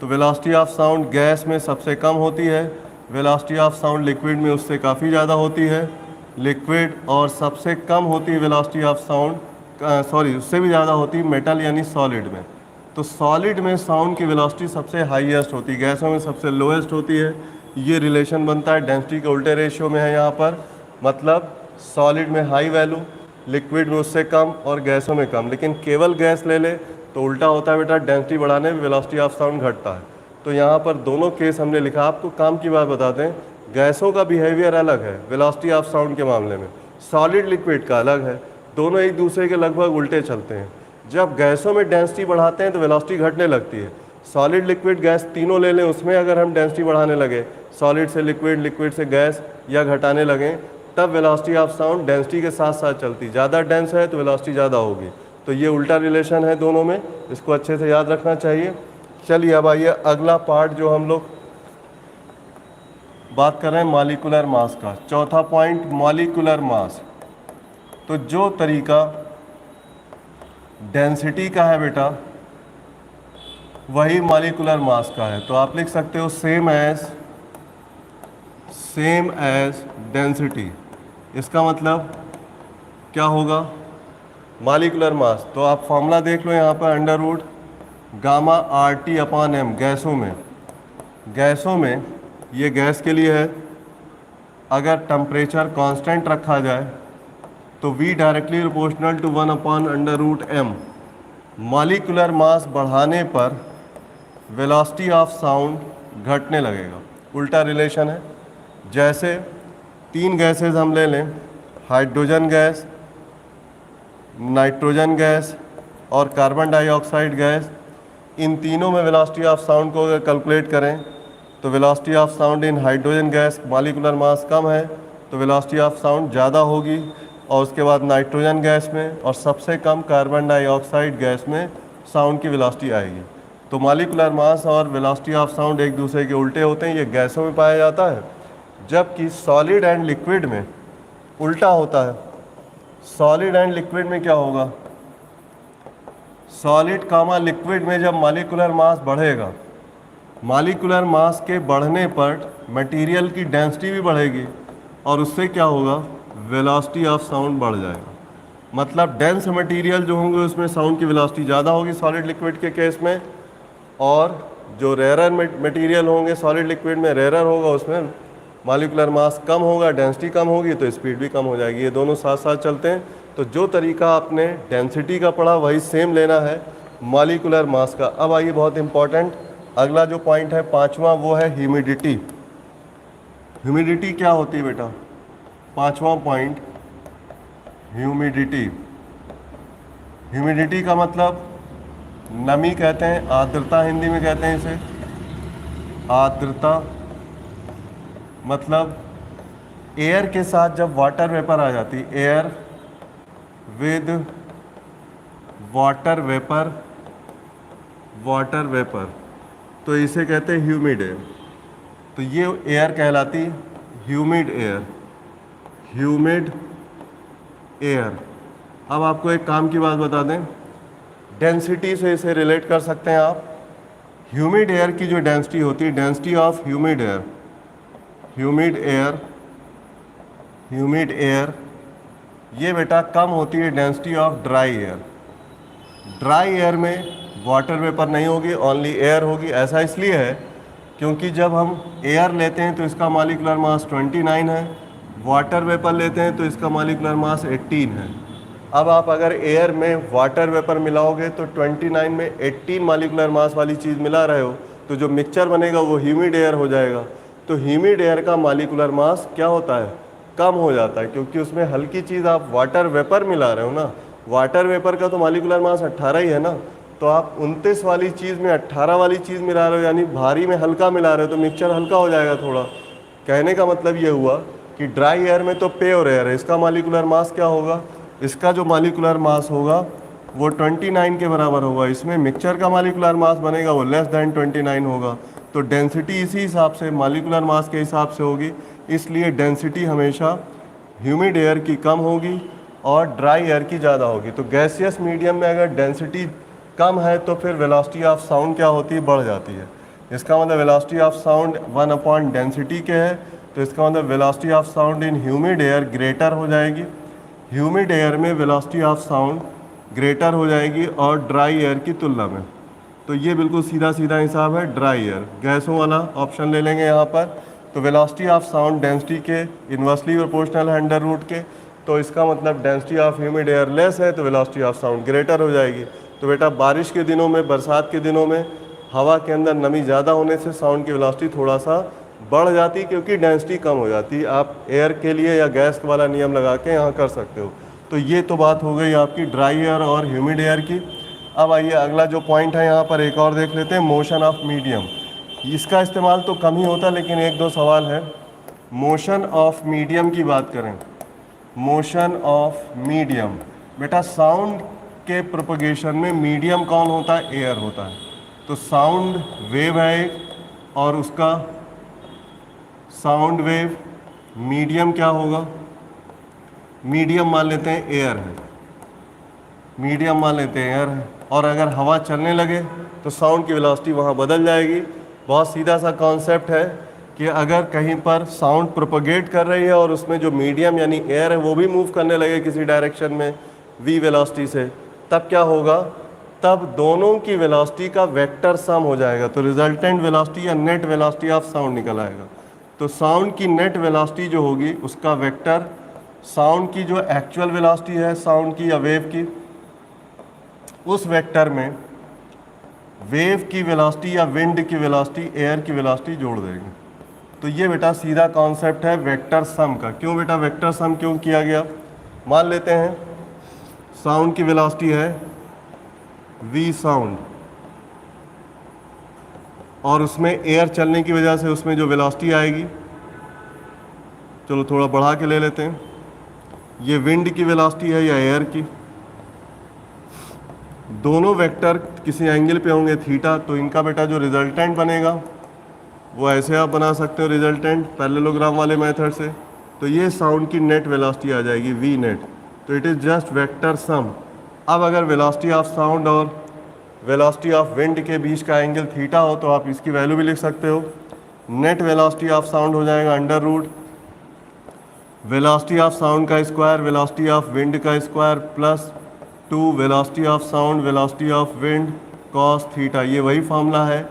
तो वेलोसिटी ऑफ साउंड गैस में सबसे कम होती है। वेलोसिटी ऑफ साउंड लिक्विड में उससे काफ़ी ज़्यादा होती है, लिक्विड, और सबसे कम होती है वेलोसिटी ऑफ साउंड, उससे भी ज़्यादा होती है मेटल यानी सॉलिड में। तो सॉलिड में साउंड की वेलोसिटी सबसे हाईएस्ट होती है, गैसों में सबसे लोएस्ट होती है। ये रिलेशन बनता है, डेंसिटी के उल्टे रेशियो में है यहाँ पर, मतलब सॉलिड में हाई वैल्यू, लिक्विड में उससे कम और गैसों में कम। लेकिन केवल गैस ले ले तो उल्टा होता है बेटा, डेंसिटी बढ़ाने में वेलोसिटी ऑफ साउंड घटता है। तो यहाँ पर दोनों केस हमने लिखा। आपको काम की बात बताते हैं, गैसों का बिहेवियर अलग है वेलोसिटी ऑफ साउंड के मामले में, सॉलिड लिक्विड का अलग है, दोनों एक दूसरे के लगभग उल्टे चलते हैं। जब गैसों में डेंसिटी बढ़ाते हैं तो वेलोसिटी घटने लगती है। सॉलिड लिक्विड गैस तीनों ले लें, उसमें अगर हम डेंसिटी बढ़ाने लगे, सॉलिड से लिक्विड, लिक्विड से गैस, या घटाने लगें, तब वेलोसिटी ऑफ साउंड डेंसिटी के साथ साथ चलती। ज़्यादा डेंस है तो वेलोसिटी ज़्यादा होगी। तो ये उल्टा रिलेशन है दोनों में, इसको अच्छे से याद रखना चाहिए। चलिए अब आइए अगला पार्ट जो हम लोग बात कर रहे हैं मॉलिक्यूलर मास का। चौथा पॉइंट मॉलिक्यूलर मास। तो जो तरीका डेंसिटी का है बेटा, वही मॉलिक्यूलर मास का है। तो आप लिख सकते हो सेम एज डेंसिटी। इसका मतलब क्या होगा, मॉलिक्यूलर मास। तो आप फॉर्मूला देख लो यहाँ पर, under root gamma R T upon M. गैसों में ये गैस के लिए है, अगर टेम्परेचर कांस्टेंट रखा जाए तो V directly proportional to 1 upon under root M. Molecular mass बढ़ाने पर वेलोसिटी ऑफ साउंड घटने लगेगा, उल्टा रिलेशन है। जैसे 3 गैसेज हम ले लें, हाइड्रोजन गैस, नाइट्रोजन गैस और कार्बन डाइऑक्साइड गैस। इन तीनों में वेलोसिटी ऑफ साउंड को अगर कैलकुलेट करें तो velocity of sound in hydrogen gas molecular mass कम है तो वेलोसिटी ऑफ साउंड ज़्यादा होगी, और उसके बाद नाइट्रोजन गैस में और सबसे कम कार्बन डाइऑक्साइड गैस में साउंड की वेलोसिटी आएगी। तो मॉलिक्यूलर मास और वेलोसिटी ऑफ साउंड एक दूसरे के उल्टे होते हैं, ये गैसों में पाया जाता है, जबकि सॉलिड एंड लिक्विड में उल्टा होता है। सॉलिड एंड लिक्विड में क्या होगा, सॉलिड कामा लिक्विड में जब मॉलिक्यूलर मास बढ़ेगा, मॉलिक्यूलर मास के बढ़ने पर मटेरियल की डेंसिटी भी बढ़ेगी और उससे क्या होगा, वेलोसिटी ऑफ साउंड बढ़ जाएगा। मतलब डेंस मटेरियल जो होंगे उसमें साउंड की वेलोसिटी ज़्यादा होगी सॉलिड लिक्विड के केस में, और जो रेयर मटेरियल होंगे सॉलिड लिक्विड में रेयर होगा, उसमें मॉलिक्यूलर मास कम होगा, डेंसिटी कम होगी तो स्पीड भी कम हो जाएगी। ये दोनों साथ साथ चलते हैं। तो जो तरीका आपने डेंसिटी का पढ़ा वही सेम लेना है मॉलिक्यूलर मास का। अब आइए बहुत इंपॉर्टेंट अगला जो पॉइंट है 5वां, वो है ह्यूमिडिटी। ह्यूमिडिटी क्या होती है बेटा, 5वां पॉइंट ह्यूमिडिटी। ह्यूमिडिटी का मतलब नमी कहते हैं, आर्द्रता हिंदी में कहते हैं इसे, आर्द्रता। मतलब एयर के साथ जब वाटर वेपर आ जाती, एयर विद वाटर वेपर, तो इसे कहते हैं ह्यूमिड एयर। तो ये एयर कहलाती ह्यूमिड एयर। अब आपको एक काम की बात बता दें, डेंसिटी से इसे रिलेट कर सकते हैं आप। ह्यूमिड एयर की जो डेंसिटी होती है, डेंसिटी ऑफ ह्यूमिड एयर, ये बेटा कम होती है density of dry air. Dry air में वाटर वेपर नहीं होगी, ओनली एयर होगी। ऐसा इसलिए है क्योंकि जब हम एयर लेते हैं तो इसका मॉलिक्यूलर मास 29 है, वाटर वेपर लेते हैं तो इसका मॉलिक्यूलर मास 18 है। अब आप अगर एयर में वाटर वेपर मिलाओगे तो 29 में 18 मॉलिक्यूलर मास वाली चीज़ मिला रहे हो, तो जो मिक्सचर बनेगा वो ह्यूमिड एयर हो जाएगा। तो ह्यूमिड एयर का मॉलिक्यूलर मास क्या होता है, कम हो जाता है, क्योंकि उसमें हल्की चीज़ आप वाटर वेपर मिला रहे हो ना। वाटर वेपर का तो मॉलिक्यूलर मास 18 ही है ना, तो आप 29 वाली चीज़ में 18 वाली चीज़ मिला रहे हो, यानी भारी में हल्का मिला रहे हो, तो मिक्सचर हल्का हो जाएगा थोड़ा। कहने का मतलब ये हुआ कि ड्राई एयर में तो प्योर एयर है, इसका मॉलिक्यूलर मास क्या होगा, इसका जो मॉलिक्यूलर मास होगा वो 29 के बराबर होगा। इसमें मिक्सचर का मॉलिक्यूलर मास बनेगा वो लेस दैन 29 होगा। तो डेंसिटी इसी हिसाब से मॉलिक्यूलर मास के हिसाब से होगी, इसलिए डेंसिटी हमेशा ह्यूमिड एयर की कम होगी और ड्राई एयर की ज़्यादा होगी। तो गैसियस मीडियम में अगर डेंसिटी कम है तो फिर वेलोसिटी ऑफ साउंड क्या होती है, बढ़ जाती है। इसका मतलब velocity of sound 1 upon density के है, तो इसका मतलब velocity of sound in humid air greater हो जाएगी। ह्यूमिड एयर में वेलोसिटी ऑफ साउंड ग्रेटर हो जाएगी और ड्राई एयर की तुलना में। तो ये बिल्कुल सीधा सीधा हिसाब है ड्राई एयर। गैसों वाला ऑप्शन ले लेंगे यहाँ पर। तो वेलोसिटी ऑफ साउंड डेंसिटी के इन्वर्सली प्रोपोर्शनल है अंडर रूट के, तो इसका मतलब density of humid air less है तो वेलोसिटी ऑफ साउंड ग्रेटर हो जाएगी। तो बेटा बारिश के दिनों में, बरसात के दिनों में हवा के अंदर नमी ज़्यादा होने से साउंड की वेलोसिटी थोड़ा सा बढ़ जाती, क्योंकि डेंसिटी कम हो जाती। आप एयर के लिए या गैस वाला नियम लगा के यहाँ कर सकते हो। तो ये तो बात हो गई आपकी ड्राई एयर और ह्यूमिड एयर की। अब आइए अगला जो पॉइंट है यहाँ पर एक और देख लेते हैं, मोशन ऑफ मीडियम। इसका इस्तेमाल तो कम ही होता, लेकिन एक दो सवाल है। मोशन ऑफ मीडियम की बात करें, मोशन ऑफ मीडियम, बेटा साउंड के प्रोपगेशन में मीडियम कौन होता है, एयर होता है। तो साउंड वेव है एक, और उसका साउंड वेव मीडियम क्या होगा, मीडियम मान लेते हैं एयर है, मीडियम मान लेते हैं एयर है। और अगर हवा चलने लगे तो साउंड की वेलोसिटी वहाँ बदल जाएगी। बहुत सीधा सा कॉन्सेप्ट है कि अगर कहीं पर साउंड प्रोपगेट कर रही है और उसमें जो मीडियम यानी एयर है वो भी मूव करने लगे किसी डायरेक्शन में v वेलोसिटी से, तब क्या होगा, तब दोनों की वेलोसिटी का वेक्टर सम हो जाएगा। तो रिजल्टेंट वेलोसिटी या नेट वेलोसिटी ऑफ साउंड निकल आएगा। तो साउंड की नेट वेलोसिटी जो होगी उसका वेक्टर साउंड की जो एक्चुअल वेलोसिटी है साउंड की या वेव की, उस वेक्टर में वेव की वेलोसिटी या विंड की वेलोसिटी, एयर की वेलोसिटी जोड़ देंगे। तो ये बेटा सीधा कॉन्सेप्ट है वेक्टर सम का। क्यों बेटा वेक्टर सम क्यों किया गया? मान लेते हैं साउंड की वेलोसिटी है v साउंड और उसमें एयर चलने की वजह से उसमें जो वेलोसिटी आएगी, चलो थोड़ा बढ़ा के ले लेते हैं, ये विंड की वेलोसिटी है या एयर की। दोनों वेक्टर किसी एंगल पे होंगे थीटा, तो इनका बेटा जो रिजल्टेंट बनेगा वो ऐसे आप बना सकते हो रिजल्टेंट पैरेललोग्राम वाले मेथड से। तो ये साउंड की नेट वेलोसिटी आ जाएगी v नेट। तो it is just vector sum. अब अगर वेलोसिटी ऑफ साउंड और वेलोसिटी ऑफ विंड के बीच का एंगल थीटा हो तो आप इसकी वैल्यू भी लिख सकते हो। नेट वेलोसिटी ऑफ साउंड हो जाएगा under root velocity of sound का स्क्वायर वेलोसिटी ऑफ विंड का square plus 2 velocity of sound velocity of wind cos theta. ये वही फॉर्मूला है,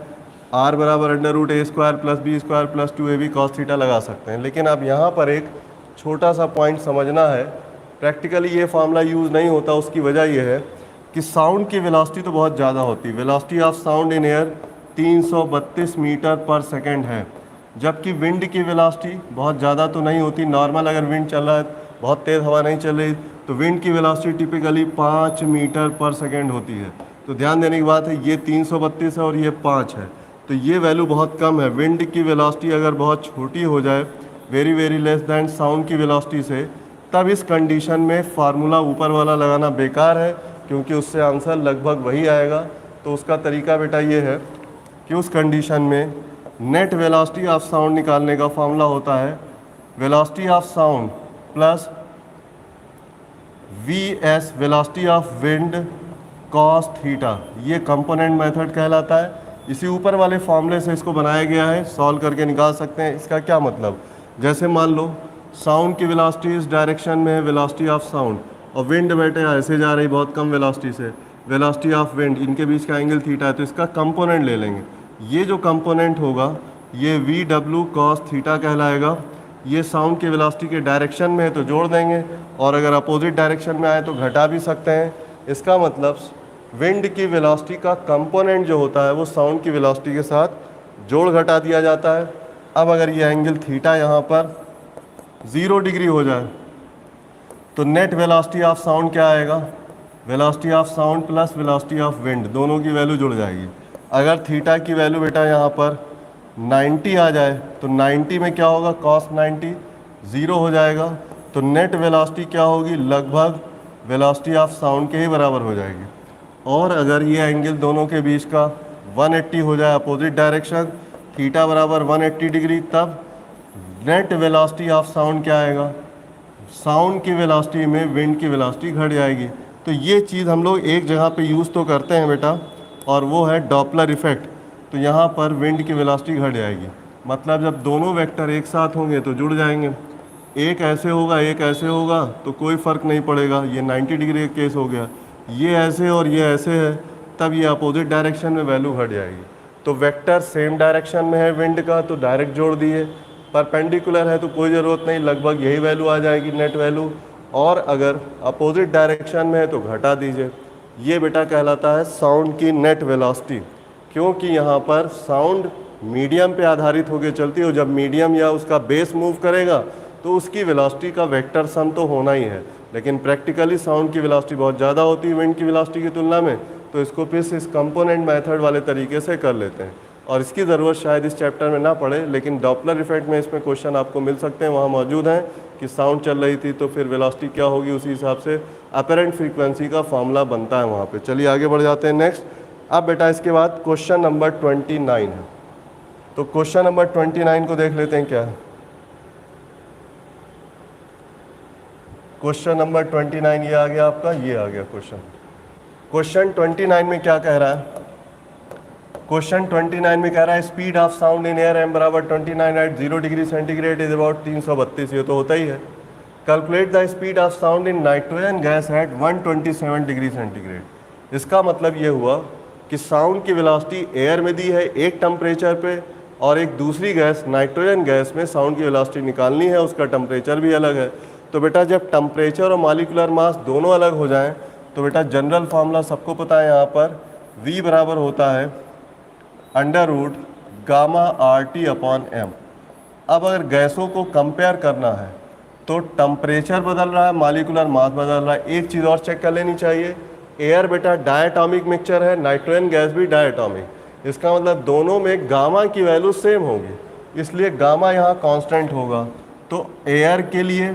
r बराबर under root a square plus B square plus 2ab cos theta लगा सकते हैं। लेकिन अब यहाँ पर एक छोटा सा पॉइंट समझना है, प्रैक्टिकली ये फार्मूला यूज़ नहीं होता। उसकी वजह यह है कि साउंड की वेलोसिटी तो बहुत ज़्यादा होती है। Velocity of sound in air 332 metre per second है, जबकि विंड की वेलोसिटी बहुत ज़्यादा तो नहीं होती। नॉर्मल अगर विंड चल रहा है, बहुत तेज़ हवा नहीं चल रही, तो विंड की velocity typically 5 metre per second होती है। तो ध्यान देने की बात है, ये 332 है और ये 5 है, तो ये वैल्यू बहुत कम है। विंड की वेलोसिटी अगर बहुत छोटी हो जाए, very very less than sound की वेलोसिटी से, तब इस कंडीशन में फार्मूला ऊपर वाला लगाना बेकार है, क्योंकि उससे आंसर लगभग वही आएगा। तो उसका तरीका बेटा ये है कि उस कंडीशन में नेट वेलोसिटी ऑफ साउंड निकालने का फार्मूला होता है velocity of sound plus vs velocity of wind cos theta. ये कंपोनेंट मेथड कहलाता है। इसी ऊपर वाले फॉर्मूले से इसको बनाया गया है, सॉल्व करके निकाल सकते हैं। इसका क्या मतलब, जैसे मान लो साउंड की वेलोसिटी इस डायरेक्शन में है वेलोसिटी ऑफ साउंड, और विंड बेटे ऐसे जा रही बहुत कम वेलोसिटी से, वेलोसिटी ऑफ विंड, इनके बीच का एंगल थीटा है। तो इसका कंपोनेंट ले लेंगे। ये जो कंपोनेंट होगा ये वी डब्ल्यू कॉस थीटा कहलाएगा। ये साउंड की वेलोसिटी के डायरेक्शन में है तो जोड़ देंगे, और अगर अपोजिट डायरेक्शन में आए तो घटा भी सकते हैं। इसका मतलब विंड की वेलोसिटी का कंपोनेंट जो होता है वो साउंड की वेलोसिटी के साथ जोड़ घटा दिया जाता है। अब अगर ये एंगल थीटा यहाँ पर 0 डिग्री हो जाए तो नेट वेलोसिटी ऑफ साउंड क्या आएगा, velocity of sound plus velocity of wind, दोनों की वैल्यू जुड़ जाएगी। अगर थीटा की वैल्यू बेटा यहाँ पर 90 आ जाए तो 90 में क्या होगा, कॉस 90 0 हो जाएगा। तो नेट वेलोसिटी क्या होगी, लगभग वेलोसिटी ऑफ साउंड के ही बराबर हो जाएगी। और अगर ये एंगल दोनों के बीच का 180 हो जाए अपोजिट डायरेक्शन, थीटा बराबर 180 डिग्री, तब नेट वेलोसिटी ऑफ साउंड क्या आएगा, साउंड की वेलोसिटी में विंड की वेलोसिटी घट जाएगी। तो ये चीज़ हम लोग एक जगह पे यूज़ तो करते हैं बेटा, और वो है डॉपलर इफेक्ट। तो यहाँ पर विंड की वेलोसिटी घट जाएगी, मतलब जब दोनों वेक्टर एक साथ होंगे तो जुड़ जाएंगे। एक ऐसे होगा एक ऐसे होगा तो कोई फ़र्क नहीं पड़ेगा, ये 90 डिग्री का केस हो गया। ये ऐसे और ये ऐसे है, तब ये अपोजिट डायरेक्शन में वैल्यू घट जाएगी। तो वेक्टर सेम डायरेक्शन में है विंड का तो डायरेक्ट जोड़ दिए, परपेंडिकुलर है तो कोई ज़रूरत नहीं, लगभग यही वैल्यू आ जाएगी नेट वैल्यू। और अगर अपोजिट डायरेक्शन में है तो घटा दीजिए। ये बेटा कहलाता है साउंड की नेट वेलोसिटी, क्योंकि यहाँ पर साउंड मीडियम पे आधारित होकर चलती है। जब मीडियम या उसका बेस मूव करेगा तो उसकी वेलोसिटी का वेक्टर सम तो होना ही है, लेकिन प्रैक्टिकली साउंड की वेलोसिटी बहुत ज़्यादा होती है विंड की वेलोसिटी की तुलना में, तो इसको फिर इस कंपोनेंट मेथड वाले तरीके से कर लेते हैं। और इसकी ज़रूरत शायद इस चैप्टर में ना पड़े, लेकिन डॉपलर इफेक्ट में इसमें क्वेश्चन आपको मिल सकते हैं, वहाँ मौजूद हैं कि साउंड चल रही थी तो फिर वेलोसिटी क्या होगी, उसी हिसाब से अपरेंट फ्रीक्वेंसी का फॉर्मूला बनता है वहाँ पे। चलिए आगे बढ़ जाते हैं नेक्स्ट। अब बेटा इसके बाद क्वेश्चन नंबर 29 है, तो क्वेश्चन नंबर 29 को देख लेते हैं क्या है। क्वेश्चन नंबर 29 ये आ गया आपका, ये आ गया क्वेश्चन। क्वेश्चन 29 में क्या कह रहा है, क्वेश्चन 29 में कह रहा है speed of sound in air M बराबर 29 at 0 degree centigrade is about 332, ये तो होता ही है। Calculate the speed of sound in nitrogen gas at 127 degree centigrade. इसका मतलब ये हुआ कि साउंड की वेलोसिटी एयर में दी है एक टेम्परेचर पे, और एक दूसरी गैस नाइट्रोजन गैस में साउंड की वेलोसिटी निकालनी है, उसका टेम्परेचर भी अलग है। तो बेटा जब टेम्परेचर और मॉलिक्यूलर मास दोनों अलग हो जाएं तो बेटा जनरल फार्मूला सबको पता है, यहाँ पर V बराबर होता है under root gamma RT upon M। अब अगर गैसों को कंपेयर करना है तो टेम्परेचर बदल रहा है, मॉलिक्यूलर मास बदल रहा है। एक चीज़ और चेक कर लेनी चाहिए, एयर बेटा डायटॉमिक मिक्सचर है, नाइट्रोजन गैस भी डायटॉमिक। इसका मतलब दोनों में गामा की वैल्यू सेम होगी, इसलिए गामा यहाँ कांस्टेंट होगा। तो एयर के लिए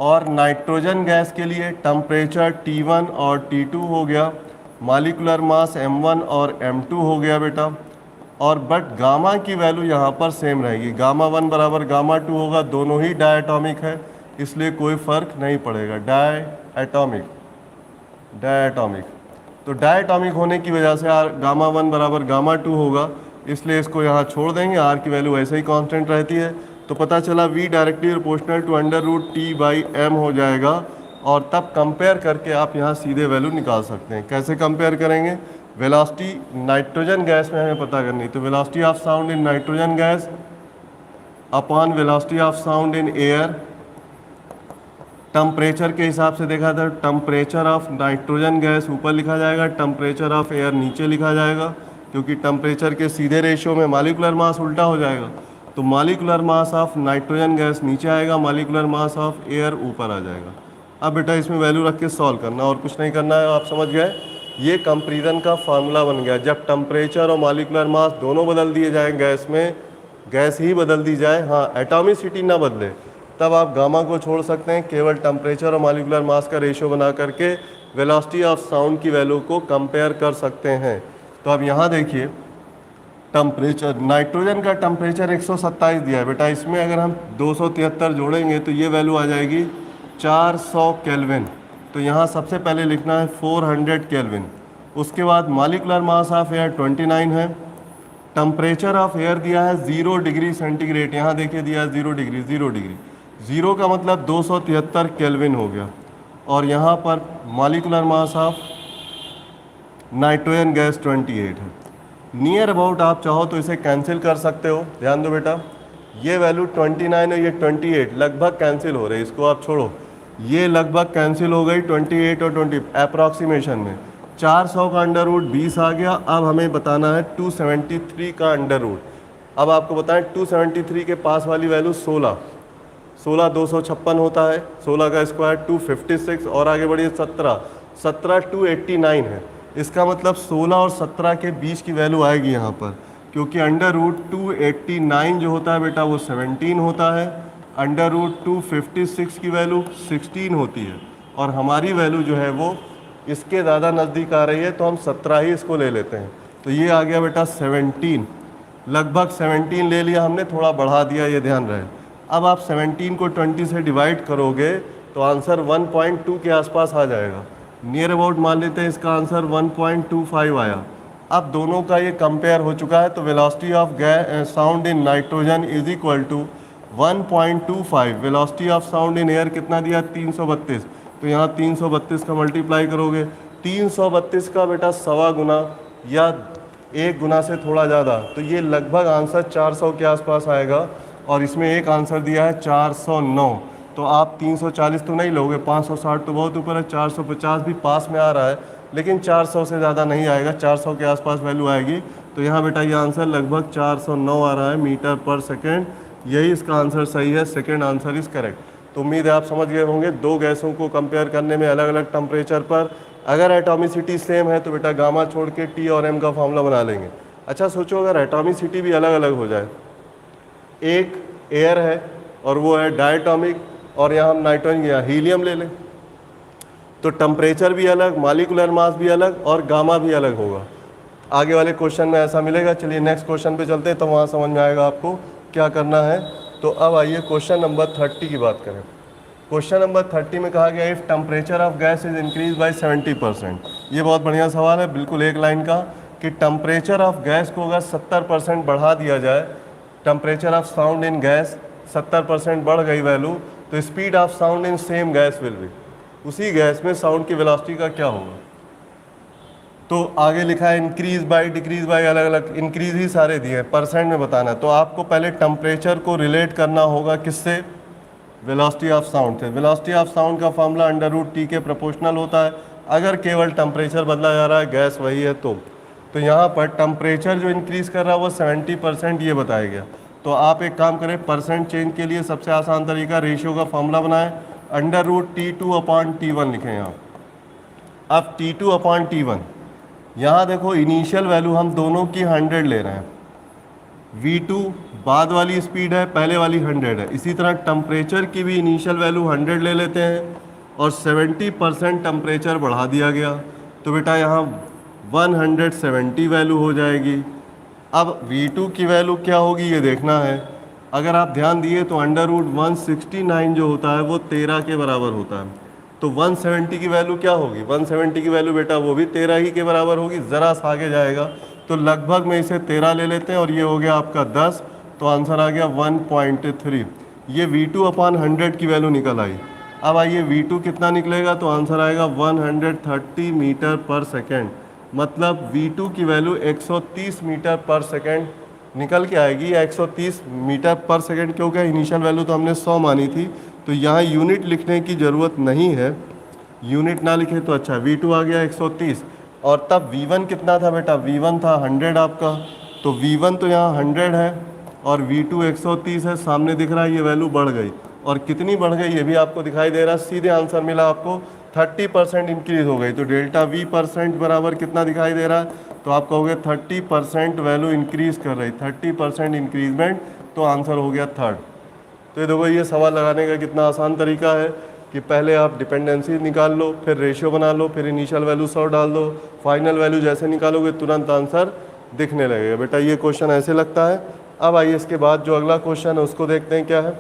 और नाइट्रोजन गैस के लिए टेम्परेचर T1 और T2 हो गया, मॉलिक्यूलर मास M1 और M2 हो गया बेटा। और बट गामा की वैल्यू यहाँ पर सेम रहेगी, गामा 1 बराबर गामा 2 होगा, दोनों ही डायटॉमिक है, इसलिए कोई फ़र्क नहीं पड़ेगा। डायटॉमिक तो डायटॉमिक होने की वजह से गामा 1 बराबर गामा 2 होगा, इसलिए इसको यहाँ छोड़ देंगे, आर की वैल्यू ऐसे ही कांस्टेंट रहती है। तो पता चला V directly proportional to under root T/M हो जाएगा, और तब कंपेयर करके आप यहाँ सीधे वैल्यू निकाल सकते हैं। कैसे कंपेयर करेंगे? वेलोसिटी नाइट्रोजन गैस में हमें पता करनी, तो velocity of sound in nitrogen gas upon velocity of sound in air. Temperature के हिसाब से देखा था, टेम्परेचर ऑफ नाइट्रोजन गैस ऊपर लिखा जाएगा, टेम्परेचर ऑफ एयर नीचे लिखा जाएगा, क्योंकि टेम्परेचर के सीधे रेशियो में मॉलिक्यूलर मास उल्टा हो जाएगा। तो molecular mass of nitrogen gas नीचे आएगा, मॉलिक्यूलर मास ऑफ एयर ऊपर आ जाएगा। अब बेटा इसमें वैल्यू रख के सॉल्व करना, और कुछ नहीं करना है, आप समझ गए। ये कंपैरिजन का फार्मूला बन गया। जब टेम्परेचर और मॉलिक्यूलर मास दोनों बदल दिए जाएँ गैस में, गैस ही बदल दी जाए, हाँ एटॉमिसिटी ना बदले, तब आप गामा को छोड़ सकते हैं, केवल टेम्परेचर और मॉलिक्यूलर मास का रेशियो बना करके वेलोसिटी ऑफ साउंड की वैल्यू को कंपेयर कर सकते हैं। तो अब यहाँ देखिए टेम्परेचर, नाइट्रोजन का टेम्परेचर 127 दिया है बेटा, इसमें अगर हम 273 जोड़ेंगे तो ये वैल्यू आ जाएगी 400 केल्विन। तो यहाँ सबसे पहले लिखना है 400 केल्विन। उसके बाद मॉलिक्यूलर मास ऑफ एयर 29 है, टेम्परेचर ऑफ एयर दिया है 0 डिग्री सेंटीग्रेड, यहाँ देखिए दिया है 0 डिग्री, 0 डिग्री, 0 का मतलब 273 केल्विन हो गया। और यहाँ पर molecular mass of nitrogen gas 28 है। नियर अबाउट आप चाहो तो इसे कैंसिल कर सकते हो। ध्यान दो बेटा, ये वैल्यू 29 और ये 28 लगभग कैंसिल हो रहे हैं, इसको आप छोड़ो, ये लगभग कैंसिल हो गई 28 और 20 अप्रॉक्सीमेशन में। 400 का अंडर रूट 20 आ गया। अब हमें बताना है 273 का अंडर रूट। अब आपको बताएं 273 के पास वाली वैल्यू 16 256 होता है, 16 का स्क्वायर 256, और आगे बढ़िए 17 289 है। इसका मतलब 16 और 17 के बीच की वैल्यू आएगी यहाँ पर, क्योंकि अंडर रूट 289 जो होता है बेटा वो 17 होता है, अंडर रूट 256 की वैल्यू 16 होती है, और हमारी वैल्यू जो है वो इसके ज़्यादा नज़दीक आ रही है, तो हम 17 ही इसको ले लेते हैं। तो ये आ गया बेटा 17, लगभग 17 ले लिया हमने, थोड़ा बढ़ा दिया, ये ध्यान रहे। अब आप 17 को 20 से डिवाइड करोगे तो आंसर 1.2 के आसपास आ जाएगा। नियर अबाउट मान लेते हैं इसका आंसर 1.25 आया। अब दोनों का ये कंपेयर हो चुका है, तो velocity of sound in nitrogen is equal to 1.25। Velocity of sound in air कितना दिया? 332। तो यहाँ 332 का मल्टीप्लाई करोगे, 332 का बेटा 1.25 गुना या 1 गुना से थोड़ा ज़्यादा, तो ये लगभग आंसर 400 के आसपास आएगा। और इसमें एक आंसर दिया है 409, तो आप 340 तो नहीं लोगे, 560 तो बहुत ऊपर है, 450 भी पास में आ रहा है, लेकिन 400 से ज़्यादा नहीं आएगा, 400 के आसपास वैल्यू आएगी। तो यहाँ बेटा ये आंसर लगभग 409 आ रहा है मीटर पर सेकेंड, यही इसका आंसर सही है, सेकेंड आंसर इज़ करेक्ट। तो उम्मीद है आप समझ गए होंगे, दो गैसों को कंपेयर करने में अलग अलग टेम्परेचर पर अगर एटॉमिसिटी सेम है तो बेटा गामा छोड़ के टी और एम का फॉर्मूला बना लेंगे। अच्छा सोचो अगर एटॉमिसिटी भी अलग अलग हो जाए, एक एयर है और वो है डायटॉमिक, और यहाँ हम नाइट्रोजन या हीलियम ले लें, तो टेम्परेचर भी अलग, मॉलिक्यूलर मास भी अलग और गामा भी अलग होगा। आगे वाले क्वेश्चन में ऐसा मिलेगा। चलिए नेक्स्ट क्वेश्चन पे चलते हैं, तो वहाँ समझ में आएगा आपको क्या करना है। तो अब आइए क्वेश्चन नंबर 30 की बात करें। क्वेश्चन नंबर 30 में कहा गया if temperature of gas is increase by 70%। ये बहुत बढ़िया सवाल है, बिल्कुल एक लाइन का। कि टेम्परेचर ऑफ गैस को अगर 70% बढ़ा दिया जाए, temperature of sound in gas 70% बढ़ गई वैल्यू, तो speed of sound in same gas will be, उसी गैस में साउंड की वेलोसिटी का क्या होगा। तो आगे लिखा है इंक्रीज बाय डिक्रीज बाय, अलग अलग इंक्रीज ही सारे दिए हैं, परसेंट में बताना है। तो आपको पहले टेम्परेचर को रिलेट करना होगा किससे, वेलोसिटी ऑफ साउंड से। वेलोसिटी ऑफ साउंड का फॉर्मूला √T के प्रोपोर्शनल होता है, अगर केवल टेम्परेचर बदला जा रहा है, गैस वही है तो यहाँ पर टेम्परेचर जो इंक्रीज़ कर रहा है वो 70% ये बताया गया। तो आप एक काम करें, परसेंट चेंज के लिए सबसे आसान तरीका, रेशियो का फॉर्मूला बनाएं, √T2/T1 लिखें यहाँ। अब T2/T1, यहाँ देखो इनिशियल वैल्यू हम दोनों की 100 ले रहे हैं, V2 बाद वाली स्पीड है, पहले वाली 100 है। इसी तरह टेम्परेचर की भी इनिशियल वैल्यू 100 ले लेते हैं और 70% टेम्परेचर बढ़ा दिया गया, तो बेटा यहाँ 170 वैल्यू हो जाएगी। अब V2 की वैल्यू क्या होगी ये देखना है। अगर आप ध्यान दिए तो √169 जो होता है वो 13 के बराबर होता है, तो 170 की वैल्यू क्या होगी, 170 की वैल्यू बेटा वो भी 13 ही के बराबर होगी। ज़रा सा आगे जाएगा तो लगभग में इसे 13 ले लेते हैं और ये हो गया आपका 10, तो आंसर आ गया 1.3। ये V2/100 की वैल्यू निकल आई। अब आइए V2 कितना निकलेगा, तो आंसर आएगा 130 मीटर पर सेकेंड, मतलब V2 की वैल्यू 130 मीटर पर सेकेंड निकल के आएगी, या 130 मीटर पर सेकेंड, क्योंकि इनिशियल वैल्यू तो हमने 100 मानी थी, तो यहाँ यूनिट लिखने की ज़रूरत नहीं है, यूनिट ना लिखे तो अच्छा। V2 आ गया 130, और तब V1 कितना था बेटा, V1 था 100 आपका, तो V1 तो यहाँ 100 है और V2 130 है, सामने दिख रहा है ये वैल्यू बढ़ गई, और कितनी बढ़ गई ये भी आपको दिखाई दे रहा है। सीधे आंसर मिला आपको 30% इंक्रीज़ हो गई, तो डेल्टा V परसेंट बराबर कितना दिखाई दे रहा है, तो आप कहोगे 30% वैल्यू इंक्रीज़ कर रही, 30% इंक्रीजमेंट, तो आंसर हो गया 3rd। तो ये देखो, ये सवाल लगाने का कितना आसान तरीका है कि पहले आप डिपेंडेंसी निकाल लो, फिर रेशियो बना लो, फिर इनिशियल वैल्यू 100 डाल दो, फाइनल वैल्यू जैसे निकालोगे तुरंत आंसर दिखने लगेगा। बेटा ये क्वेश्चन ऐसे लगता है। अब आइए इसके बाद जो अगला क्वेश्चन है उसको देखते हैं क्या है।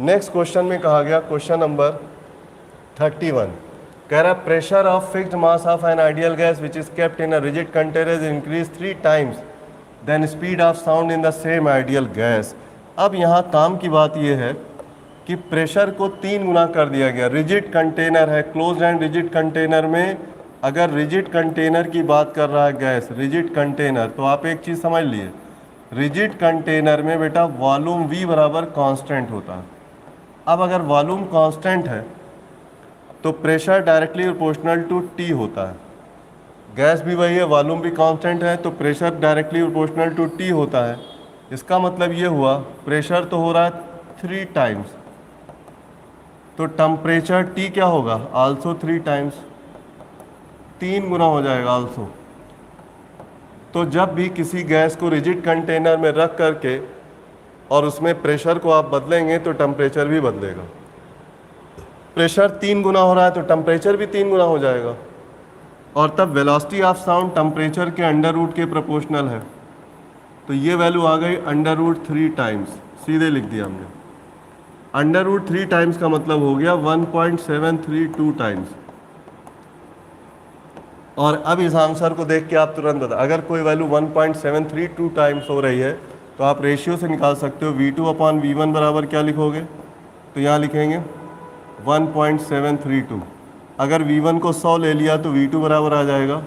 नेक्स्ट क्वेश्चन में कहा गया, क्वेश्चन नंबर 31, कह रहा pressure of fixed mass of an ideal gas which is kept in a rigid container is increase 3 times then speed of sound in the same ideal gas. अब यहाँ काम की बात यह है कि प्रेशर को 3 गुना कर दिया गया। रिजिड कंटेनर है, क्लोज एंड रिजिड कंटेनर में, अगर रिजिड कंटेनर की बात कर रहा है गैस, रिजिड कंटेनर, तो आप एक चीज़ समझ लिए, रिजिड कंटेनर में बेटा वॉल्यूम V बराबर कांस्टेंट होता है। अब अगर वॉल्यूम कांस्टेंट है तो pressure directly proportional to T होता है। गैस भी वही है, वॉल्यूम भी कांस्टेंट है, तो pressure directly proportional to T होता है। इसका मतलब ये हुआ प्रेशर तो हो रहा है 3 टाइम्स, तो टेम्परेचर T क्या होगा, आल्सो 3 टाइम्स, 3 गुना हो जाएगा आल्सो। तो जब भी किसी गैस को रिजिड कंटेनर में रख करके और उसमें प्रेशर को आप बदलेंगे तो टेम्परेचर भी बदलेगा। प्रेशर 3 गुना हो रहा है तो टेम्परेचर भी 3 गुना हो जाएगा, और तब वेलोसिटी ऑफ साउंड टेम्परेचर के अंडर रूट के प्रोपोर्शनल है, तो ये वैल्यू आ गई √3 टाइम्स, सीधे लिख दिया हमने। √3 टाइम्स का मतलब हो गया 1.732 टाइम्स। और अब इस आंसर को देख के आप तुरंत बता, अगर कोई वैल्यू 1.732 टाइम्स हो रही है तो आप रेशियो से निकाल सकते हो। V2/V1 बराबर क्या लिखोगे, तो यहाँ लिखेंगे 1.732। अगर V1 को 100 ले लिया तो V2 बराबर आ जाएगा,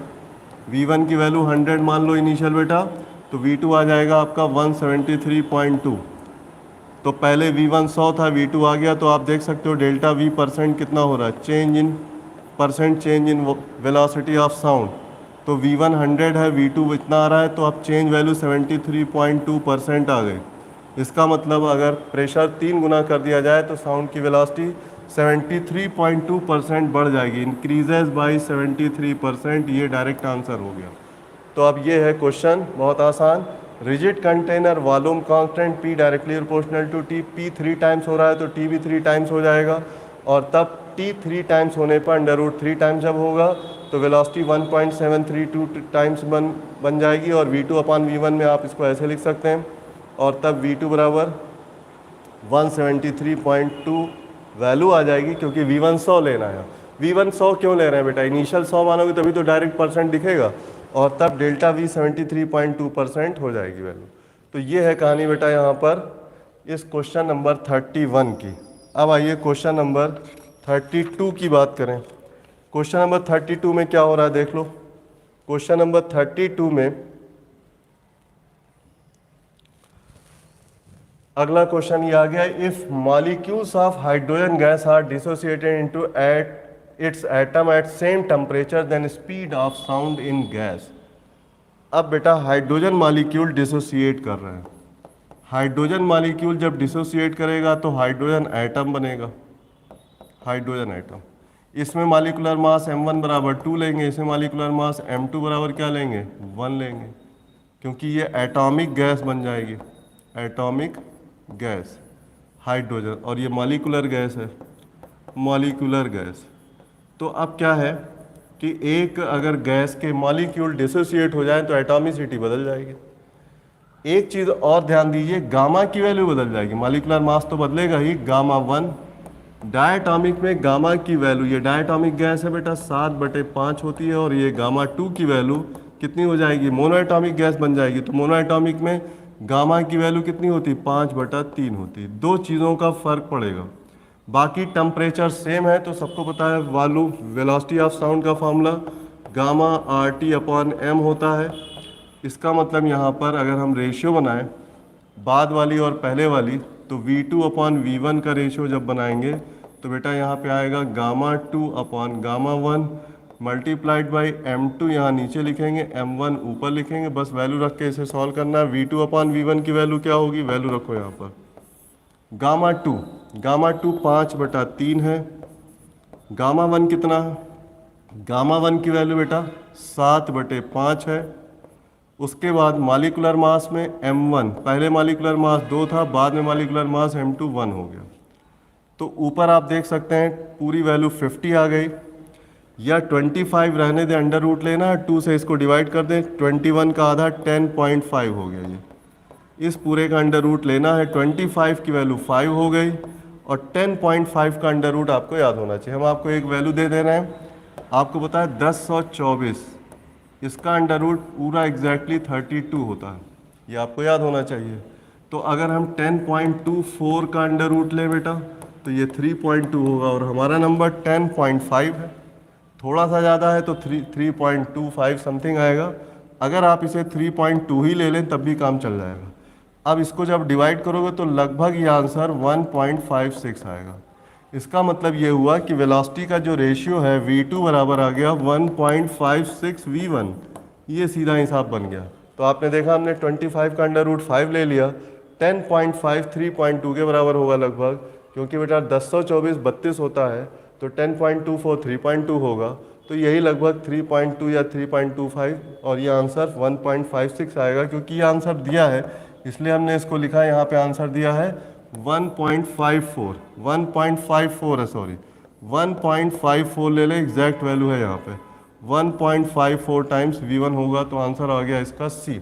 V1 की वैल्यू 100 मान लो इनिशियल बेटा, तो V2 आ जाएगा आपका 173.2। तो पहले V1 100 था, V2 आ गया, तो आप देख सकते हो डेल्टा V परसेंट कितना हो रहा है, change in velocity of sound. तो V1 100 है, V2 इतना आ रहा है, तो अब चेंज वैल्यू 73.2% आ गई। इसका मतलब अगर प्रेशर 3 गुना कर दिया जाए तो साउंड की वेलोसिटी 73.2% बढ़ जाएगी, इंक्रीजेज बाय 73%। ये डायरेक्ट आंसर हो गया। तो अब ये है क्वेश्चन, बहुत आसान। Rigid container, volume constant, P directly proportional to T, P 3 times हो रहा है तो T भी 3 टाइम्स हो जाएगा, और तब T 3 टाइम्स होने पर √3 टाइम्स जब होगा तो वेलोसिटी 1.732 टाइम्स बन जाएगी, और V2/V1 में आप इसको ऐसे लिख सकते हैं, और तब V2 बराबर 173.2 वैल्यू आ जाएगी, क्योंकि V1 100 लेना है। V1 100 क्यों ले रहे हैं बेटा, इनिशियल 100 मानोगे तभी तो डायरेक्ट परसेंट दिखेगा, और तब डेल्टा वी 73.2% हो जाएगी वैल्यू। तो ये है कहानी बेटा यहाँ पर इस क्वेश्चन नंबर 31 की। अब आइए क्वेश्चन नंबर 32 की बात करें। क्वेश्चन नंबर 32 में क्या हो रहा है देख लो। क्वेश्चन नंबर 32 में अगला क्वेश्चन ये आ गया, if molecules of hydrogen gas are dissociated into at its atom at same temperature then speed of sound in gas. अब बेटा हाइड्रोजन मॉलिक्यूल डिसोसिएट कर रहे हैं। हाइड्रोजन मॉलिक्यूल जब डिसोसिएट करेगा तो हाइड्रोजन एटम बनेगा, हाइड्रोजन एटम। इसमें मॉलिक्यूलर मास m1 बराबर 2 लेंगे, इसमें मॉलिक्यूलर मास m2 बराबर क्या लेंगे 1 लेंगे, क्योंकि ये एटॉमिक गैस बन जाएगी, एटॉमिक गैस हाइड्रोजन, और ये मॉलिक्यूलर गैस है, मॉलिक्यूलर गैस। तो अब क्या है कि एक अगर गैस के मॉलिक्यूल डिसोसिएट हो जाए तो एटॉमिसिटी बदल जाएगी। एक चीज़ और ध्यान दीजिए, गामा की वैल्यू बदल जाएगी, मॉलिक्यूलर मास तो बदलेगा ही, गामा 1। डायटॉमिक में गामा की वैल्यू, ये डायटॉमिक गैस है बेटा 7/5 होती है, और ये गामा 2 की वैल्यू कितनी हो जाएगी, मोनोएटॉमिक गैस बन जाएगी। तो मोनोएटॉमिक में गामा की वैल्यू कितनी होती है 5/3 होती है। दो चीज़ों का फर्क पड़ेगा, बाकी टेम्परेचर सेम है। तो सबको पता है वालू वेलोसिटी ऑफ साउंड का फॉर्मूला गामा RT/m होता है। इसका मतलब यहाँ पर अगर हम रेशियो बनाएं बाद वाली और पहले वाली, तो V2/V1 का रेशियो जब बनाएंगे तो बेटा यहाँ पे आएगा गामा 2/गामा 1 मल्टीप्लाइड बाई m2, यहाँ नीचे लिखेंगे, m1 ऊपर लिखेंगे। बस वैल्यू रख के इसे सॉल्व करना है। V2/V1 की वैल्यू क्या होगी, वैल्यू रखो यहाँ पर, गामा 2 5/3 है, गामा 1 कितना है, गामा 1 की वैल्यू बेटा 7/5 है। उसके बाद मॉलिक्यूलर मास में m1, पहले मॉलिक्यूलर मास 2 था, बाद में मॉलिक्यूलर मास m2 1 हो गया। तो ऊपर आप देख सकते हैं पूरी वैल्यू 50 आ गई, या 25 रहने दें, अंडर रूट लेना है, 2 से इसको डिवाइड कर दें, 21 का आधा 10.5 हो गया। ये इस पूरे का अंडर रूट लेना है, 25 की वैल्यू 5 हो गई, और 10.5 का अंडर रूट आपको याद होना चाहिए। हम आपको एक वैल्यू दे दे रहे हैं, आपको पता है 1024, इसका अंडर रूट पूरा एग्जैक्टली 32 होता है, ये आपको याद होना चाहिए। तो अगर हम 10.24 का अंडर रूट लें बेटा तो ये 3.2 होगा, और हमारा नंबर 10.5 है, थोड़ा सा ज़्यादा है तो 3.25 समथिंग आएगा। अगर आप इसे 3.2 ही ले लें तब भी काम चल जाएगा। अब इसको जब डिवाइड करोगे तो लगभग ये आंसर 1.56 आएगा। इसका मतलब ये हुआ कि वेलोसिटी का जो रेशियो है V2 बराबर आ गया 1.56 V1, ये सीधा हिसाब बन गया। तो आपने देखा हमने 25 का अंडर रूट 5 ले लिया, 10.5 3.2 के बराबर होगा लगभग, क्योंकि बेटा 1024 32 होता है, तो 10.24 3.2 होगा, तो यही लगभग 3.2 या 3.25, और ये आंसर 1.56 आएगा। क्योंकि ये आंसर दिया है इसलिए हमने इसको लिखा है, यहाँ पे आंसर दिया है 1.54 है, सॉरी 1.54 ले ले, एग्जैक्ट वैल्यू है यहाँ पे 1.54 टाइम्स V1 होगा, तो आंसर आ गया इसका C।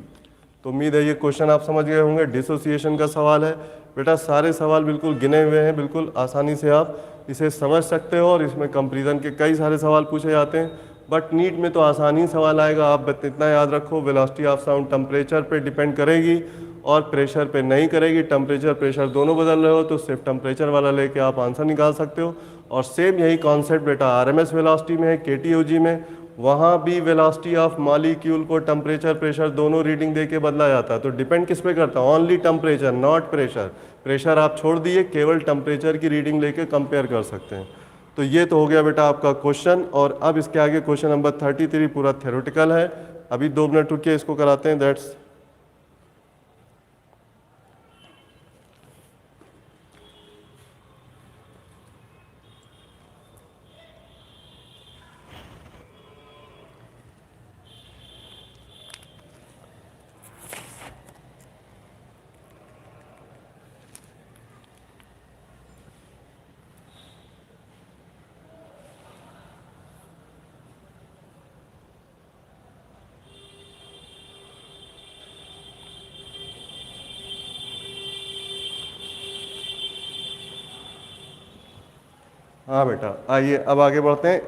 तो उम्मीद है ये क्वेश्चन आप समझ गए होंगे। डिसोसिएशन का सवाल है बेटा, सारे सवाल बिल्कुल गिने हुए हैं, बिल्कुल आसानी से आप इसे समझ सकते हो, और इसमें कंपेरिजन के कई सारे सवाल पूछे जाते हैं, बट नीट में तो आसानी सवाल आएगा। आप बस इतना याद रखो, वेलोसिटी ऑफ साउंड टेम्परेचर पे डिपेंड करेगी और प्रेशर पे नहीं करेगी। टेम्परेचर प्रेशर दोनों बदल रहे हो तो सिर्फ टेम्परेचर वाला लेके आप आंसर निकाल सकते हो। और सेम यही कॉन्सेप्ट बेटा RMS वेलोसिटी में है, KTUG में, वहाँ भी वेलोसिटी ऑफ मॉलिक्यूल को टेम्परेचर प्रेशर दोनों रीडिंग दे के बदला जाता है। तो डिपेंड किस पे करता है, only temperature not pressure. Pressure आप छोड़ दिए, केवल टेम्परेचर की रीडिंग लेके कंपेयर कर सकते हैं। तो ये तो हो गया बेटा आपका क्वेश्चन, और अब इसके आगे क्वेश्चन नंबर 33 पूरा थ्योरेटिकल है। अभी 2 मिनट रुकिए, इसको कराते हैं। दैट्स हाँ बेटा, आइए अब आगे बढ़ते हैं।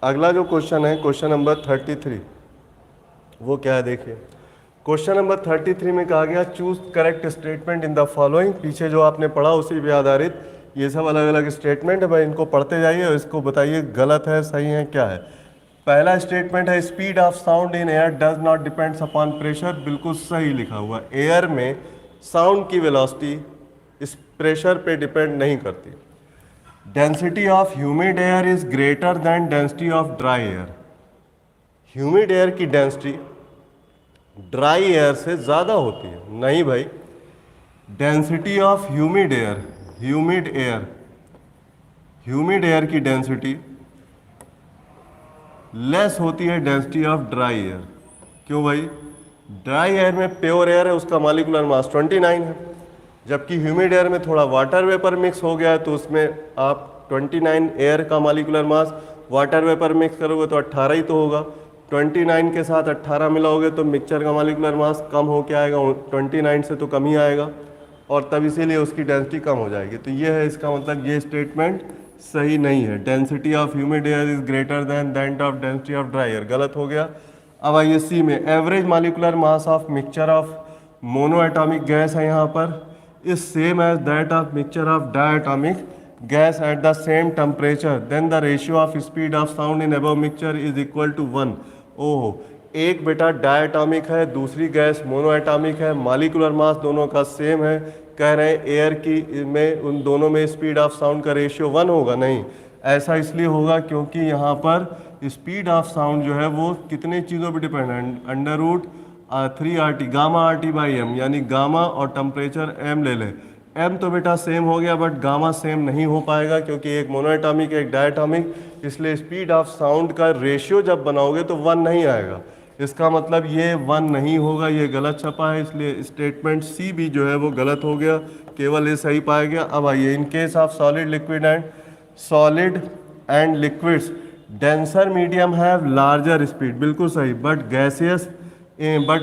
अगला जो क्वेश्चन है क्वेश्चन नंबर 33। वो क्या है देखिए। क्वेश्चन नंबर 33 में कहा गया choose correct statement in the following. पीछे जो आपने पढ़ा उसी पे आधारित ये सब अलग अलग स्टेटमेंट है भाई, इनको पढ़ते जाइए और इसको बताइए गलत है सही है क्या है। पहला स्टेटमेंट है speed of sound in air does not depends upon pressure, बिल्कुल सही लिखा हुआ। एयर में साउंड की वेलोसिटी इस प्रेशर पे डिपेंड नहीं करती। Density of humid air is greater then density of dry air. Humid air की डेंसिटी ड्राई एयर से ज़्यादा होती है। नहीं भाई, density of humid air, humid air की डेंसिटी लेस होती है डेंसिटी ऑफ ड्राई एयर। क्यों भाई? ड्राई एयर में प्योर एयर है, उसका मॉलिक्यूलर मास 29 है, जबकि ह्यूमिड एयर में थोड़ा वाटर वेपर मिक्स हो गया है तो उसमें आप 29 एयर का molecular mass, water vapour mix करोगे तो 18 ही तो होगा। 29 के साथ 18 मिलाओगे तो मिक्सचर का मॉलिक्यूलर मास कम हो के आएगा, 29 से तो कम ही आएगा और तब इसीलिए उसकी डेंसिटी कम हो जाएगी। तो ये है इसका मतलब, ये स्टेटमेंट सही नहीं है। Density of humid air is greater than that of density of dry air, गलत हो गया। अब आइए सी में, average molecular mass of mixture of mono atomic gas है यहाँ पर, is same as that of mixture of diatomic gas at the same temperature, then the ratio of speed of sound in above mixture is equal to 1। ओह, एक बेटा diatomic है, दूसरी gas mono atomic है, molecular mass दोनों का same है, कह रहे हैं एयर की में उन दोनों में स्पीड ऑफ साउंड का रेशियो 1 होगा। नहीं, ऐसा इसलिए होगा क्योंकि यहाँ पर स्पीड ऑफ साउंड जो है वो कितने चीज़ों पे डिपेंड है, under root 3RT gamma RT by M, यानी गामा और टेम्परेचर एम ले लें। एम तो बेटा सेम हो गया बट गामा सेम नहीं हो पाएगा क्योंकि एक मोनोएटॉमिक एक डायटॉमिक, इसलिए स्पीड ऑफ साउंड का रेशियो जब बनाओगे तो 1 नहीं आएगा। इसका मतलब ये 1 नहीं होगा, ये गलत छपा है, इसलिए स्टेटमेंट सी भी जो है वो गलत हो गया, केवल ये सही पाया गया। अब आइए, in case of solid and liquids denser medium have larger speed, बिल्कुल सही, but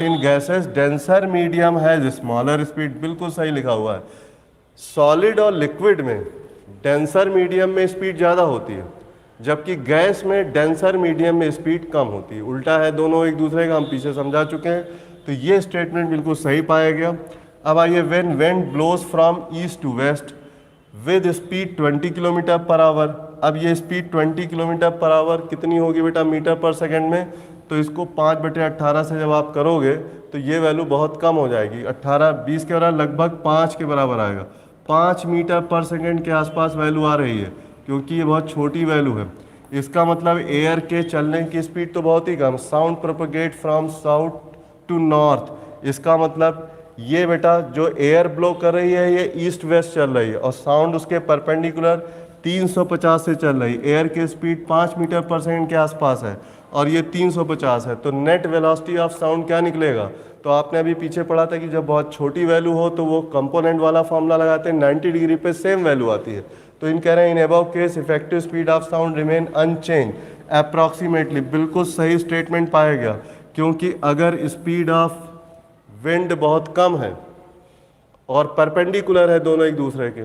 in gases denser medium has smaller speed, बिल्कुल सही लिखा हुआ है। सॉलिड और लिक्विड में डेंसर मीडियम में स्पीड ज़्यादा होती है, जबकि गैस में डेंसर मीडियम में स्पीड कम होती है। उल्टा है दोनों एक दूसरे का, हम पीछे समझा चुके हैं, तो ये स्टेटमेंट बिल्कुल सही पाया गया। अब आइए, when wind blows from east to west with speed 20 kilometre per hour. अब ये स्पीड 20 किलोमीटर पर आवर कितनी होगी बेटा मीटर पर सेकेंड में, तो इसको 5/18 से जब आप करोगे तो ये वैल्यू बहुत कम हो जाएगी, 18 20 के बराबर लगभग 5 के बराबर आएगा। 5 मीटर पर सेकेंड के आसपास वैल्यू आ रही है क्योंकि ये बहुत छोटी वैल्यू है। इसका मतलब एयर के चलने की स्पीड तो बहुत ही कम, sound propagate from south to north, इसका मतलब ये बेटा जो एयर ब्लो कर रही है ये ईस्ट वेस्ट चल रही है और साउंड उसके परपेंडिकुलर 350 से चल रही है। एयर की स्पीड 5 मीटर पर सेकेंड के आसपास है और ये 350 है, तो नेट वेलोसिटी ऑफ साउंड क्या निकलेगा? तो आपने अभी पीछे पढ़ा था कि जब बहुत छोटी वैल्यू हो तो वो कंपोनेंट वाला फॉर्मूला लगाते हैं, 90 डिग्री पे सेम वैल्यू आती है। तो इन कह रहे हैं in above case effective speed of sound remain unchange approximately, बिल्कुल सही स्टेटमेंट पाया गया क्योंकि अगर स्पीड ऑफ विंड बहुत कम है और परपेंडिकुलर है दोनों एक दूसरे के,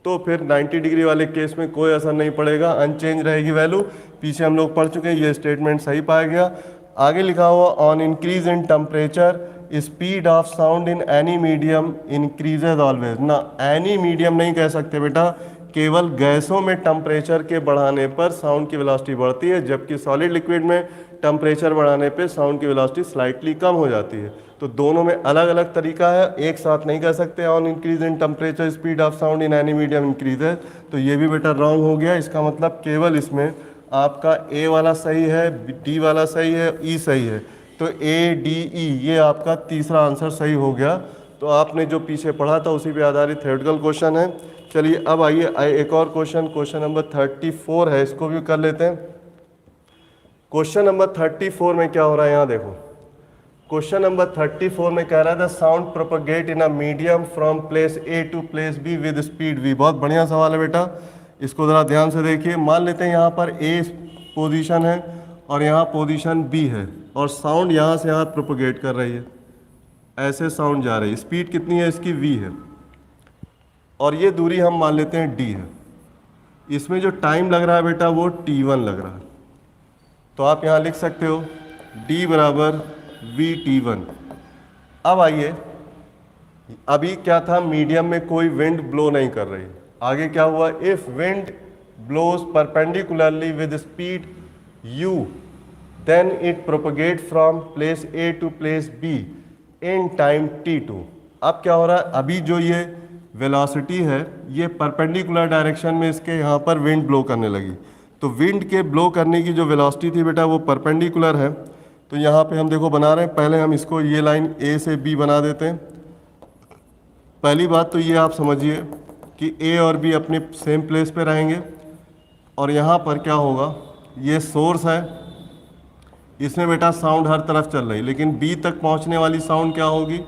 तो फिर 90 डिग्री वाले केस में कोई असर नहीं पड़ेगा, अनचेंज रहेगी वैल्यू। पीछे हम लोग पढ़ चुके हैं, ये स्टेटमेंट सही पाया गया। आगे लिखा हुआ on increase in temperature speed of sound in any medium increases always. ना, एनी मीडियम नहीं कह सकते बेटा, केवल गैसों में टेम्परेचर के बढ़ाने पर साउंड की वेलोसिटी बढ़ती है, जबकि सॉलिड लिक्विड में टेम्परेचर बढ़ाने पे साउंड की वेलोसिटी स्लाइटली कम हो जाती है। तो दोनों में अलग अलग तरीका है, एक साथ नहीं कह सकते on increase in temperature speed of sound in any medium increase है, तो ये भी बेटा रॉन्ग हो गया। इसका मतलब केवल इसमें आपका ए वाला सही है, डी वाला सही है, ई सही है, तो ए डी ई ये आपका तीसरा आंसर सही हो गया। तो आपने जो पीछे पढ़ा था उसी पे आधारित थ्योरेटिकल क्वेश्चन है। चलिए अब आइए एक और क्वेश्चन नंबर 34 है, इसको भी कर लेते हैं। क्वेश्चन नंबर 34 में क्या हो रहा है यहाँ देखो। क्वेश्चन नंबर 34 में कह रहा है the sound propagate in a medium from place A to place B with speed V. बहुत बढ़िया सवाल है बेटा, इसको ज़रा ध्यान से देखिए। मान लेते हैं यहाँ पर ए पोजीशन है और यहाँ पोजीशन बी है और साउंड यहाँ से यहाँ प्रोपगेट कर रही है, ऐसे साउंड जा रही है, स्पीड कितनी है इसकी v है और ये दूरी हम मान लेते हैं d है। इसमें जो टाइम लग रहा है बेटा वो t1 लग रहा है, तो आप यहाँ लिख सकते हो d बराबर VT1। अब आइए, अभी क्या था, मीडियम में कोई विंड ब्लो नहीं कर रही। आगे क्या हुआ, if wind blows perpendicularly with speed u, then it propagate from place A to place B in time t2। अब क्या हो रहा है, अभी जो ये वेलोसिटी है ये परपेंडिकुलर डायरेक्शन में इसके यहाँ पर विंड ब्लो करने लगी। तो विंड के ब्लो करने की जो वेलोसिटी थी बेटा वो परपेंडिकुलर है। तो यहाँ पे हम देखो बना रहे हैं, पहले हम इसको ये लाइन A से B बना देते हैं। पहली बात तो ये आप समझिए कि A और B अपने सेम प्लेस पे रहेंगे और यहाँ पर क्या होगा, ये सोर्स है, इसमें बेटा साउंड हर तरफ चल रही, लेकिन B तक पहुँचने वाली साउंड क्या होगी,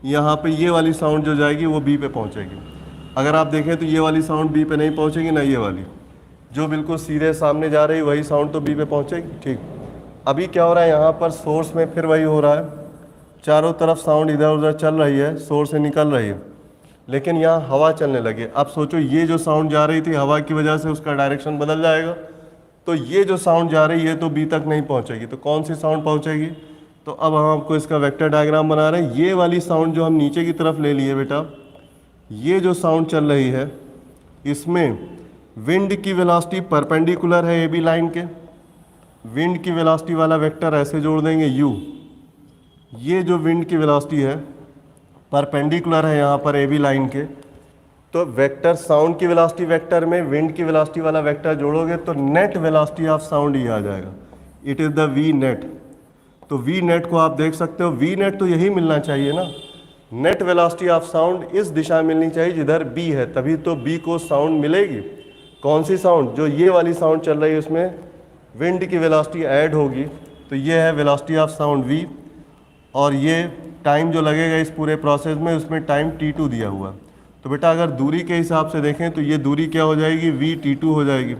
यहाँ पे ये वाली साउंड जो जाएगी वो B पे पहुँचेगी। अगर आप देखें तो ये वाली साउंड B पे नहीं पहुँचेगी, ना ये वाली, जो बिल्कुल सीधे सामने जा रही वही साउंड तो B पे पहुँचेगी। ठीक, अभी क्या हो रहा है, यहाँ पर सोर्स में फिर वही हो रहा है, चारों तरफ साउंड इधर उधर चल रही है, सोर्स से निकल रही है, लेकिन यहाँ हवा चलने लगी। अब सोचो ये जो साउंड जा रही थी हवा की वजह से उसका डायरेक्शन बदल जाएगा, तो ये जो साउंड जा रही है तो B तक नहीं पहुँचेगी, तो कौन सी साउंड पहुँचेगी। तो अब हम आपको इसका वेक्टर डायग्राम बना रहे हैं। ये वाली साउंड जो हम नीचे की तरफ ले लिए बेटा, ये जो साउंड चल रही है इसमें विंड की वेलोसिटी परपेंडिकुलर है AB लाइन के, विंड की वेलोसिटी वाला वेक्टर ऐसे जोड़ देंगे u। ये जो विंड की वेलोसिटी है परपेंडिकुलर है यहाँ पर AB लाइन के, तो वेक्टर साउंड की वेलोसिटी वेक्टर में विंड की वेलोसिटी वाला वेक्टर जोड़ोगे तो नेट वेलोसिटी ऑफ साउंड ये आ जाएगा, it is the V net. तो V नेट को आप देख सकते हो, V नेट तो यही मिलना चाहिए ना, नेट वेलोसिटी ऑफ साउंड इस दिशा में मिलनी चाहिए जिधर B है, तभी तो B को साउंड मिलेगी। कौन सी साउंड, जो ये वाली साउंड चल रही है उसमें विंड की वेलोसिटी ऐड होगी, तो ये है वेलोसिटी ऑफ साउंड V, और ये टाइम जो लगेगा इस पूरे प्रोसेस में उसमें टाइम t2 दिया हुआ। तो बेटा अगर दूरी के हिसाब से देखें तो ये दूरी क्या हो जाएगी, VT2 हो जाएगी,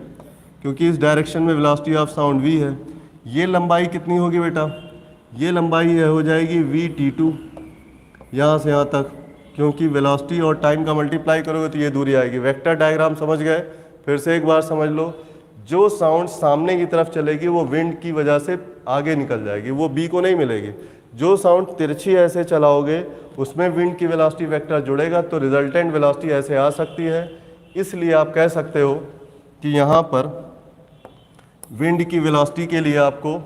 क्योंकि इस डायरेक्शन में वेलोसिटी ऑफ साउंड V है। ये लंबाई कितनी होगी बेटा, ये लंबाई हो जाएगी VT2 यहाँ से यहाँ तक, क्योंकि वेलोसिटी और टाइम का मल्टीप्लाई करोगे तो ये दूरी आएगी। वेक्टर डायग्राम समझ गए, फिर से एक बार समझ लो, जो साउंड सामने की तरफ चलेगी वो विंड की वजह से आगे निकल जाएगी, वो B को नहीं मिलेगी। जो साउंड तिरछी ऐसे चलाओगे उसमें विंड की वेलोसिटी वेक्टर जुड़ेगा, तो रिजल्टेंट वेलोसिटी ऐसे आ सकती है। इसलिए आप कह सकते हो कि यहाँ पर विंड की वेलोसिटी के लिए आपको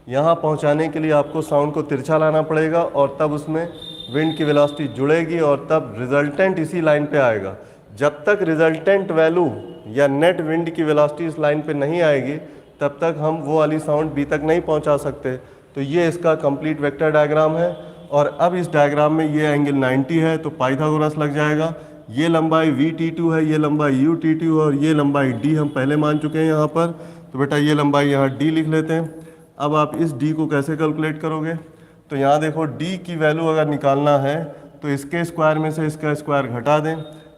यहाँ पहुँचाने के लिए आपको साउंड को तिरछा लाना पड़ेगा, और तब उसमें विंड की वेलोसिटी जुड़ेगी और तब रिजल्टेंट इसी लाइन पे आएगा। जब तक रिजल्टेंट वैल्यू या नेट विंड की वेलोसिटी इस लाइन पे नहीं आएगी तब तक हम वो वाली साउंड B तक नहीं पहुंचा सकते। तो ये इसका कंप्लीट वेक्टर डायग्राम है, और अब इस डायग्राम में ये एंगल 90 है तो पाइथागोरस लग जाएगा। ये लंबाई VT2 है, ये लंबाई UT2 है, और ये लंबाई D हम पहले मान चुके हैं यहाँ पर। तो बेटा ये लंबाई यहाँ D लिख लेते हैं। अब आप इस D को कैसे कैलकुलेट करोगे, तो यहाँ देखो D की वैल्यू अगर निकालना है तो इसके स्क्वायर में से इसका स्क्वायर घटा दें,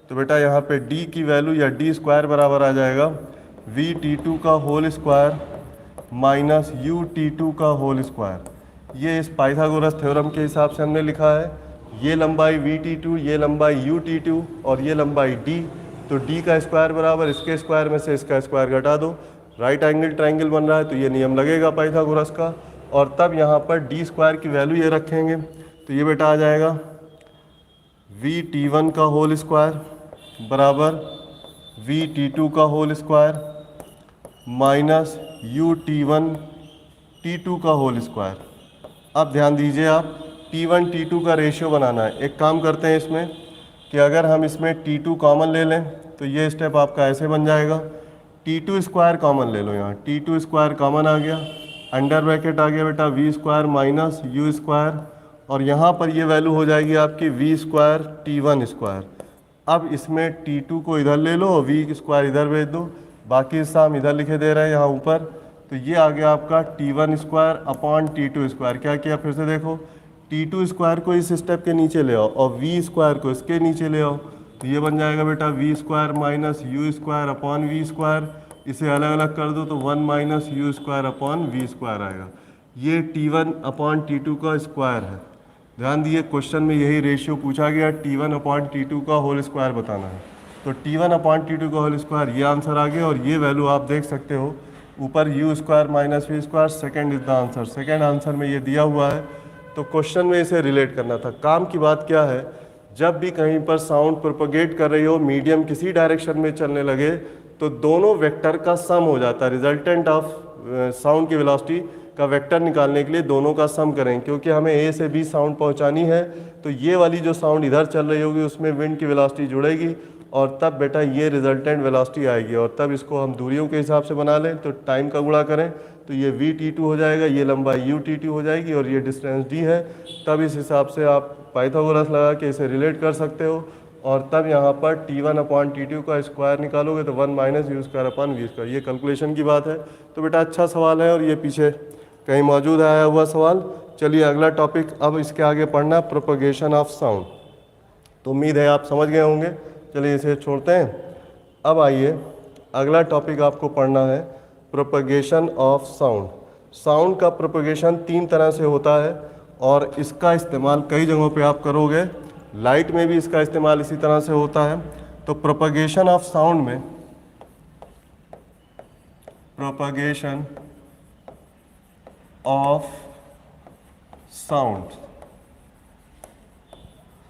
तो बेटा यहाँ पे D की वैल्यू या D स्क्वायर बराबर आ जाएगा VT2 का होल स्क्वायर माइनस UT2 का होल स्क्वायर। ये इस पाइथागोरस थ्योरम के हिसाब से हमने लिखा है। ये लंबाई VT2, ये लंबाई UT2 और ये लंबाई D, तो D का स्क्वायर बराबर इसके स्क्वायर में से इसका स्क्वायर घटा दो, राइट एंगल ट्रायंगल बन रहा है, तो ये नियम लगेगा पाइथागोरस का। और तब यहाँ पर D स्क्वायर की वैल्यू ये रखेंगे, तो ये बेटा आ जाएगा VT1 का होल स्क्वायर बराबर VT2 का whole square minus UT1 T2 का होल स्क्वायर। अब ध्यान दीजिए, आप T1 T2 का रेशियो बनाना है। एक काम करते हैं इसमें कि अगर हम इसमें T2 कॉमन ले लें तो ये स्टेप आपका ऐसे बन जाएगा, T2 स्क्वायर कॉमन ले लो, यहाँ T2 स्क्वायर कॉमन आ गया, अंडर ब्रैकेट आ गया बेटा V square minus U square, और यहाँ पर ये वैल्यू हो जाएगी आपकी V स्क्वायर T1 स्क्वायर। अब इसमें T2 को इधर ले लो और V स्क्वायर इधर भेज दो, बाकी हिस्सा हम इधर लिखे दे रहे हैं यहाँ ऊपर। तो ये आ गया आपका T1 square upon T2 square. क्या किया फिर से देखो, T2 स्क्वायर को इस स्टेप के नीचे ले आओ और V स्क्वायर को इसके नीचे ले आओ, तो ये बन जाएगा बेटा V square minus U square upon V square. इसे अलग अलग कर दो तो 1 minus U square upon V square आएगा। ये T1 अपॉन T2 का स्क्वायर है। ध्यान दिए, क्वेश्चन में यही रेशियो पूछा गया, T1 अपॉन T2 का होल स्क्वायर बताना है। तो T1 अपॉन T2 का होल स्क्वायर, ये आंसर आ गया। और ये वैल्यू आप देख सकते हो ऊपर U square minus V square, second is the answer. Second answer में ये दिया हुआ है तो क्वेश्चन में इसे रिलेट करना था। काम की बात क्या है, जब भी कहीं पर साउंड प्रोपगेट कर रही हो, मीडियम किसी डायरेक्शन में चलने लगे, तो दोनों वेक्टर का सम हो जाता है। रिजल्टेंट ऑफ साउंड की वेलोसिटी का वेक्टर निकालने के लिए दोनों का सम करें, क्योंकि हमें ए से बी साउंड पहुंचानी है। तो ये वाली जो साउंड इधर चल रही होगी उसमें विंड की वेलोसिटी जुड़ेगी और तब बेटा ये रिजल्टेंट वेलोसिटी आएगी, और तब इसको हम दूरियों के हिसाब से बना लें। तो टाइम का गुणा करें तो ये VT2 हो जाएगा, ये लंबाई UT2 हो जाएगी और ये डिस्टेंस D है। तब इस हिसाब से आप पाइथागोरस लगा के इसे रिलेट कर सकते हो, और तब यहाँ पर T1/T2 का स्क्वायर निकालोगे तो 1 - U²/V²। ये कैलकुलेशन की बात है। तो बेटा अच्छा सवाल है और ये पीछे कहीं मौजूद आया हुआ सवाल। चलिए अगला टॉपिक अब इसके आगे पढ़ना, प्रोपगेशन ऑफ साउंड। तो उम्मीद है आप समझ गए होंगे। चलिए इसे छोड़ते हैं। अब आइए अगला टॉपिक आपको पढ़ना है, प्रोपगेशन ऑफ साउंड। साउंड का प्रोपगेशन 3 तरह से होता है और इसका इस्तेमाल कई जगहों पे आप करोगे। लाइट में भी इसका इस्तेमाल इसी तरह से होता है। तो प्रोपगेशन ऑफ साउंड में, propagation of sound,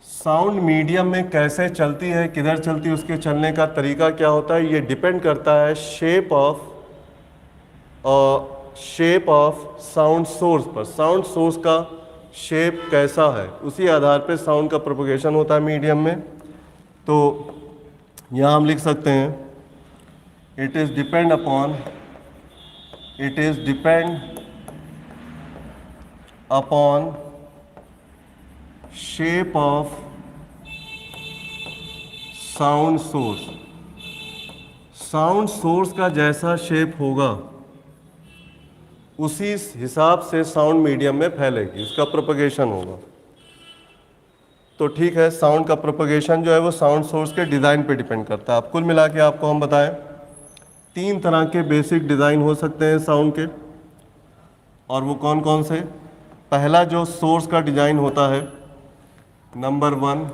sound medium में कैसे चलती है, किधर चलती है, उसके चलने का तरीका क्या होता है, ये डिपेंड करता है शेप ऑफ साउंड सोर्स पर। साउंड सोर्स का शेप कैसा है, उसी आधार पे साउंड का प्रोपगेशन होता है मीडियम में। तो यहाँ हम लिख सकते हैं, it is depend upon shape of sound source. Sound source का जैसा शेप होगा उसी हिसाब से साउंड मीडियम में फैलेगी, उसका प्रोपगेशन होगा। तो ठीक है, साउंड का प्रोपगेशन जो है वो साउंड सोर्स के डिज़ाइन पे डिपेंड करता है। अब कुल मिला के आपको हम बताएं, 3 तरह के बेसिक डिज़ाइन हो सकते हैं साउंड के, और वो कौन कौन से। पहला जो सोर्स का डिज़ाइन होता है, नंबर 1,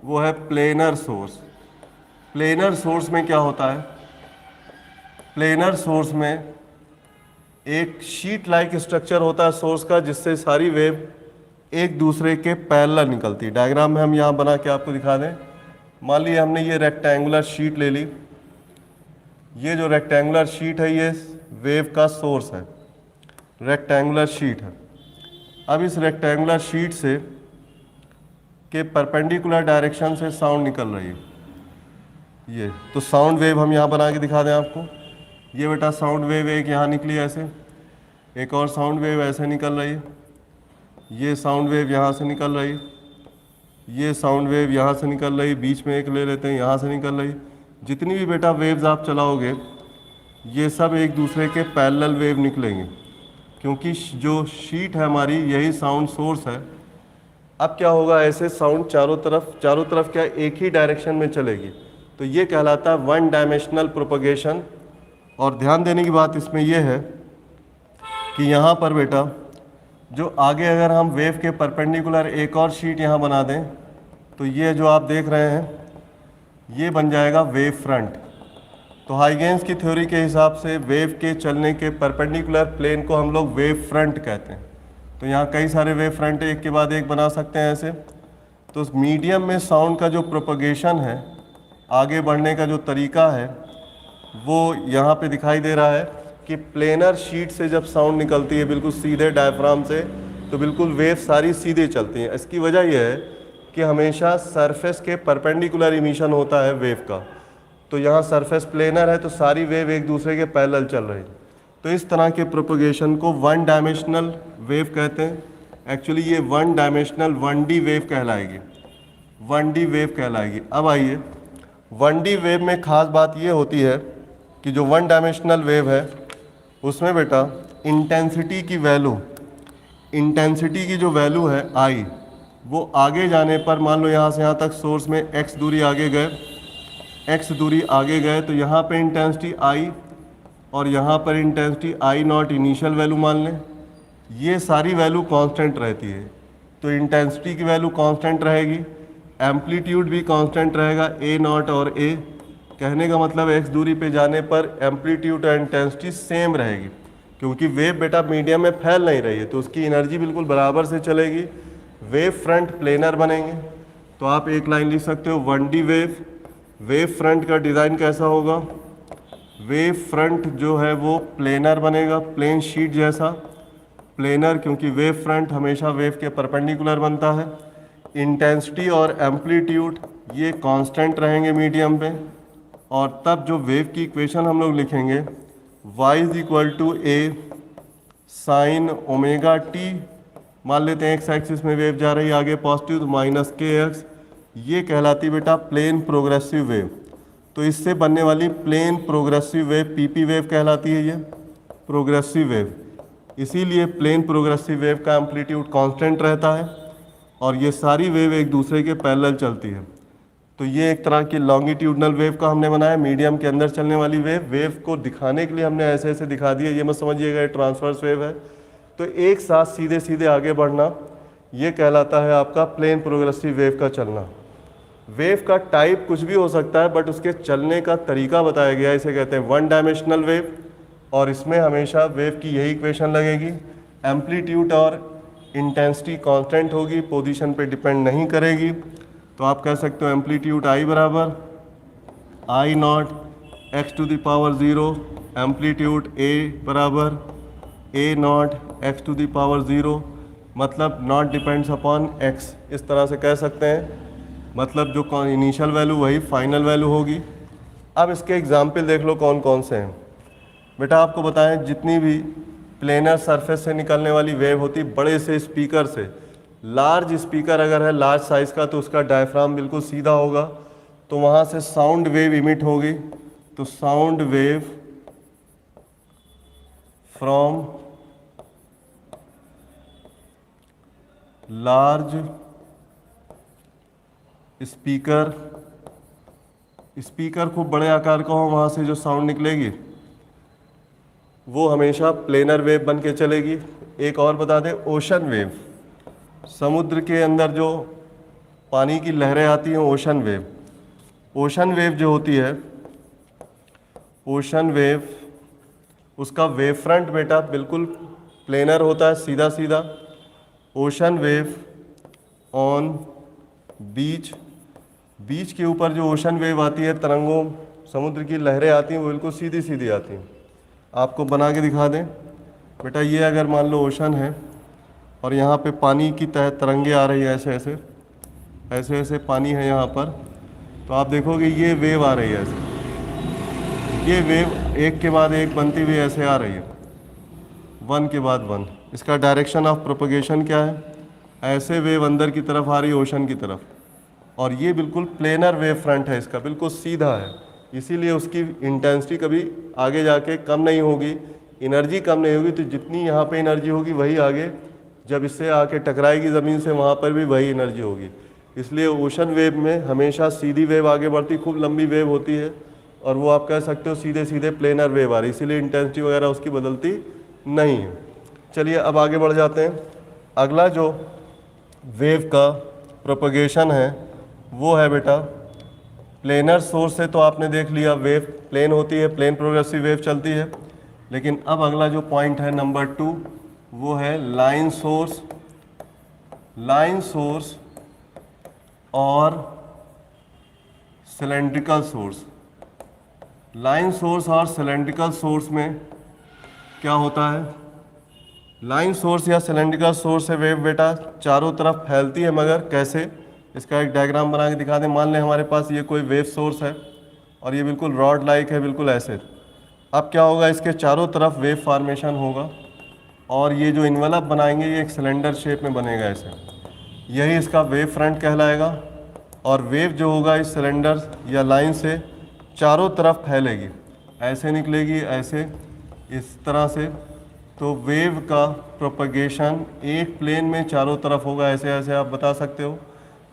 वो है प्लेनर सोर्स। प्लेनर सोर्स में क्या होता है, प्लेनर सोर्स में एक शीट लाइक स्ट्रक्चर होता है सोर्स का, जिससे सारी वेव एक दूसरे के पैरेलल निकलती है। डायग्राम में हम यहाँ बना के आपको दिखा दें। मान लीजिए हमने ये रेक्टेंगुलर शीट ले ली, ये जो रेक्टेंगुलर शीट है ये वेव का सोर्स है, रेक्टेंगुलर शीट है। अब इस रेक्टेंगुलर शीट से के परपेंडिकुलर डायरेक्शन से साउंड निकल रही है ये। तो साउंड वेव हम यहाँ बना के दिखा दें आपको। ये बेटा साउंड वेव एक यहाँ निकली ऐसे, एक और साउंड वेव ऐसे निकल रही है, ये साउंड वेव यहाँ से निकल रही है, ये साउंड वेव यहाँ से निकल रही, बीच में एक ले लेते हैं यहाँ से निकल रही। जितनी भी बेटा वेव्स आप चलाओगे ये सब एक दूसरे के पैरेलल वेव निकलेंगे, क्योंकि जो शीट है हमारी यही साउंड सोर्स है। अब क्या होगा, ऐसे साउंड चारों तरफ क्या एक ही डायरेक्शन में चलेगी। तो ये कहलाता है 1 डायमेंशनल प्रोपगेशन। और ध्यान देने की बात इसमें यह है कि यहाँ पर बेटा जो आगे अगर हम वेव के परपेंडिकुलर एक और शीट यहाँ बना दें, तो ये जो आप देख रहे हैं ये बन जाएगा वेव फ्रंट। तो हाइगेंस की थ्योरी के हिसाब से वेव के चलने के परपेंडिकुलर प्लेन को हम लोग वेव फ्रंट कहते हैं। तो यहाँ कई सारे वेव फ्रंट एक के बाद एक बना सकते हैं ऐसे। तो मीडियम में साउंड का जो प्रोपगेशन है, आगे बढ़ने का जो तरीका है, वो यहाँ पे दिखाई दे रहा है कि प्लेनर शीट से जब साउंड निकलती है बिल्कुल सीधे डायफ्राम से, तो बिल्कुल वेव सारी सीधे चलती हैं। इसकी वजह यह है कि हमेशा सरफेस के परपेंडिकुलर इमिशन होता है वेव का। तो यहाँ सरफेस प्लेनर है तो सारी वेव एक दूसरे के पैरेलल चल रही है। तो इस तरह के प्रोपगेशन को 1 डायमेंशनल वेव कहते हैं। एक्चुअली ये 1 डायमेंशनल 1D वेव कहलाएगी, 1D वेव कहलाएगी। अब आइए 1D वेव में ख़ास बात ये होती है कि जो 1 डायमेंशनल वेव है उसमें बेटा इंटेंसिटी की जो वैल्यू है I, वो आगे जाने पर, मान लो यहाँ से यहाँ तक सोर्स में x दूरी आगे गए, तो यहाँ पे इंटेंसिटी I और यहाँ पर इंटेंसिटी I0 इनिशियल वैल्यू मान लें। ये सारी वैल्यू कांस्टेंट रहती है। तो इंटेंसिटी की वैल्यू कांस्टेंट रहेगी, एम्पलीट्यूड भी कांस्टेंट रहेगा, A0 और A। कहने का मतलब x दूरी पे जाने पर एम्पलीट्यूड और इंटेंसिटी सेम रहेगी। क्योंकि वेव बेटा मीडियम में फैल नहीं रही है तो उसकी एनर्जी बिल्कुल बराबर से चलेगी, वेव फ्रंट प्लेनर बनेंगे। तो आप एक लाइन लिख सकते हो 1D वेव। वेव फ्रंट का डिज़ाइन कैसा होगा, वेव फ्रंट जो है वो प्लेनर बनेगा, प्लेन शीट जैसा प्लेनर, क्योंकि वेव फ्रंट हमेशा वेव के परपेंडिकुलर बनता है। इंटेंसिटी और एम्पलीट्यूड ये कांस्टेंट रहेंगे मीडियम पे, और तब जो वेव की इक्वेशन हम लोग लिखेंगे y is equal to A sine omega T, मान लेते हैं एक्स एक्सिस में वेव जा रही है आगे पॉजिटिव, तो माइनस के एक्स, ये कहलाती बेटा प्लेन प्रोग्रेसिव वेव। तो इससे बनने वाली plane progressive wave PP wave कहलाती है, ये प्रोग्रेसिव वेव। इसीलिए प्लेन प्रोग्रेसिव वेव का एम्पलीट्यूड कांस्टेंट रहता है और ये सारी वेव एक दूसरे के पैरेलल चलती है। तो ये एक तरह की लॉन्गिट्यूडनल वेव का हमने बनाया, मीडियम के अंदर चलने वाली वेव। वेव को दिखाने के लिए हमने ऐसे ऐसे दिखा दिया, ये मत समझिएगा ट्रांसवर्स वेव है। तो एक साथ सीधे सीधे आगे बढ़ना ये कहलाता है आपका प्लेन प्रोग्रेसिव वेव का चलना। वेव का टाइप कुछ भी हो सकता है, बट उसके चलने का तरीका बताया गया है, इसे कहते हैं 1 डायमेंशनल वेव। और इसमें हमेशा वेव की यही इक्वेशन लगेगी, एम्पलीट्यूड और इंटेंसिटी कांस्टेंट होगी, पोजीशन पे डिपेंड नहीं करेगी। तो आप कह सकते हो एम्पलीट्यूड आई बराबर I naught X to the power 0, amplitude A बराबर A naught X to the power 0, मतलब नॉट डिपेंड्स अपॉन एक्स, इस तरह से कह सकते हैं। मतलब जो इनिशियल वैल्यू वही फाइनल वैल्यू होगी। अब इसके एग्जाम्पल देख लो कौन कौन से हैं बेटा। आपको बताएं जितनी भी प्लेनर सरफेस से निकलने वाली वेव होती बड़े से स्पीकर से, लार्ज स्पीकर अगर है लार्ज साइज़ का तो उसका डायफ्राम बिल्कुल सीधा होगा, तो वहाँ से साउंड वेव इमिट होगी। तो sound wave from large speaker, speaker खूब बड़े आकार का हो, वहाँ से जो साउंड निकलेगी वो हमेशा प्लेनर वेव बन के चलेगी। एक और बता दें, ओशन वेव, समुद्र के अंदर जो पानी की लहरें आती हैं ओशन वेव। ओशन वेव जो होती है, ओशन वेव, उसका वेव फ्रंट बेटा बिल्कुल प्लेनर होता है, सीधा सीधा। ओशन वेव ऑन बीच, बीच के ऊपर जो ओशन वेव आती है, तरंगों समुद्र की लहरें आती हैं वो बिल्कुल सीधी सीधी आती हैं। आपको बना के दिखा दें बेटा, ये अगर मान लो ओशन है और यहाँ पे पानी की तरंगे आ रही है, ऐसे ऐसे ऐसे ऐसे पानी है यहाँ पर, तो आप देखोगे ये वेव आ रही है ऐसे, ये वेव एक के बाद एक बनती हुई ऐसे आ रही है, वन के बाद वन। इसका डायरेक्शन ऑफ प्रोपगेशन क्या है, ऐसे वेव अंदर की तरफ आ रही है ओशन की तरफ, और ये बिल्कुल प्लेनर वेव फ्रंट है, इसका बिल्कुल सीधा है, इसीलिए उसकी इंटेंसिटी कभी आगे जाके कम नहीं होगी, एनर्जी कम नहीं होगी। तो जितनी यहाँ पे एनर्जी होगी वही आगे जब इससे आके टकराएगी ज़मीन से वहाँ पर भी वही एनर्जी होगी। इसलिए ओशन वेव में हमेशा सीधी वेव आगे बढ़ती, खूब लंबी वेव होती है, और वो आप कह सकते हो सीधे सीधे प्लेनर वेव आ रही, इसीलिए इंटेंसिटी वगैरह उसकी बदलती नहीं है। चलिए अब आगे बढ़ जाते हैं। अगला जो वेव का प्रोपगेशन है वो है बेटा प्लेनर सोर्स से। तो आपने देख लिया वेव प्लेन होती है, प्लेन प्रोग्रेसिव वेव चलती है। लेकिन अब अगला जो पॉइंट है नंबर 2 वो है लाइन सोर्स। लाइन सोर्स और सिलेंड्रिकल सोर्स। लाइन सोर्स और सिलेंड्रिकल सोर्स में क्या होता है, लाइन सोर्स या सिलेंड्रिकल सोर्स से वेव बेटा चारों तरफ फैलती है, मगर कैसे, इसका एक डायग्राम बना के दिखा दें। मान लें हमारे पास ये कोई वेव सोर्स है और ये बिल्कुल रॉड लाइक है, बिल्कुल ऐसे। अब क्या होगा, इसके चारों तरफ वेव फॉर्मेशन होगा और ये जो इन्वेलप बनाएंगे ये एक सिलेंडर शेप में बनेगा ऐसे, यही इसका वेव फ्रंट कहलाएगा। और वेव जो होगा इस सिलेंडर या लाइन से चारों तरफ फैलेगी, ऐसे निकलेगी, ऐसे इस तरह से। तो वेव का प्रोपगेशन एक प्लेन में चारों तरफ होगा, ऐसे ऐसे आप बता सकते हो।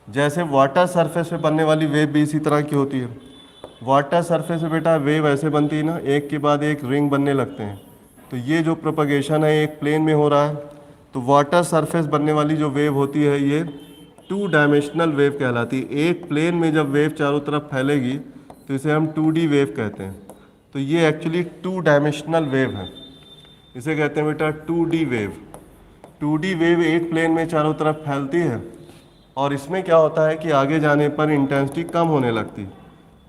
जैसे वाटर सरफेस पे बनने वाली वेव भी इसी तरह की होती है। वाटर सरफेस पे बेटा वेव ऐसे बनती है ना, एक के बाद एक रिंग बनने लगते हैं। तो ये जो प्रोपगेशन है एक प्लेन में हो रहा है। तो वाटर सरफेस बनने वाली जो वेव होती है ये 2 डायमेंशनल वेव कहलाती है। एक प्लेन में जब वेव चारों तरफ फैलेगी तो इसे हम 2D वेव कहते हैं। तो ये एक्चुअली 2 डायमेंशनल वेव है। इसे कहते हैं बेटा 2D वेव। 2D वेव एक प्लेन में चारों तरफ फैलती है और इसमें क्या होता है कि आगे जाने पर इंटेंसिटी कम होने लगती।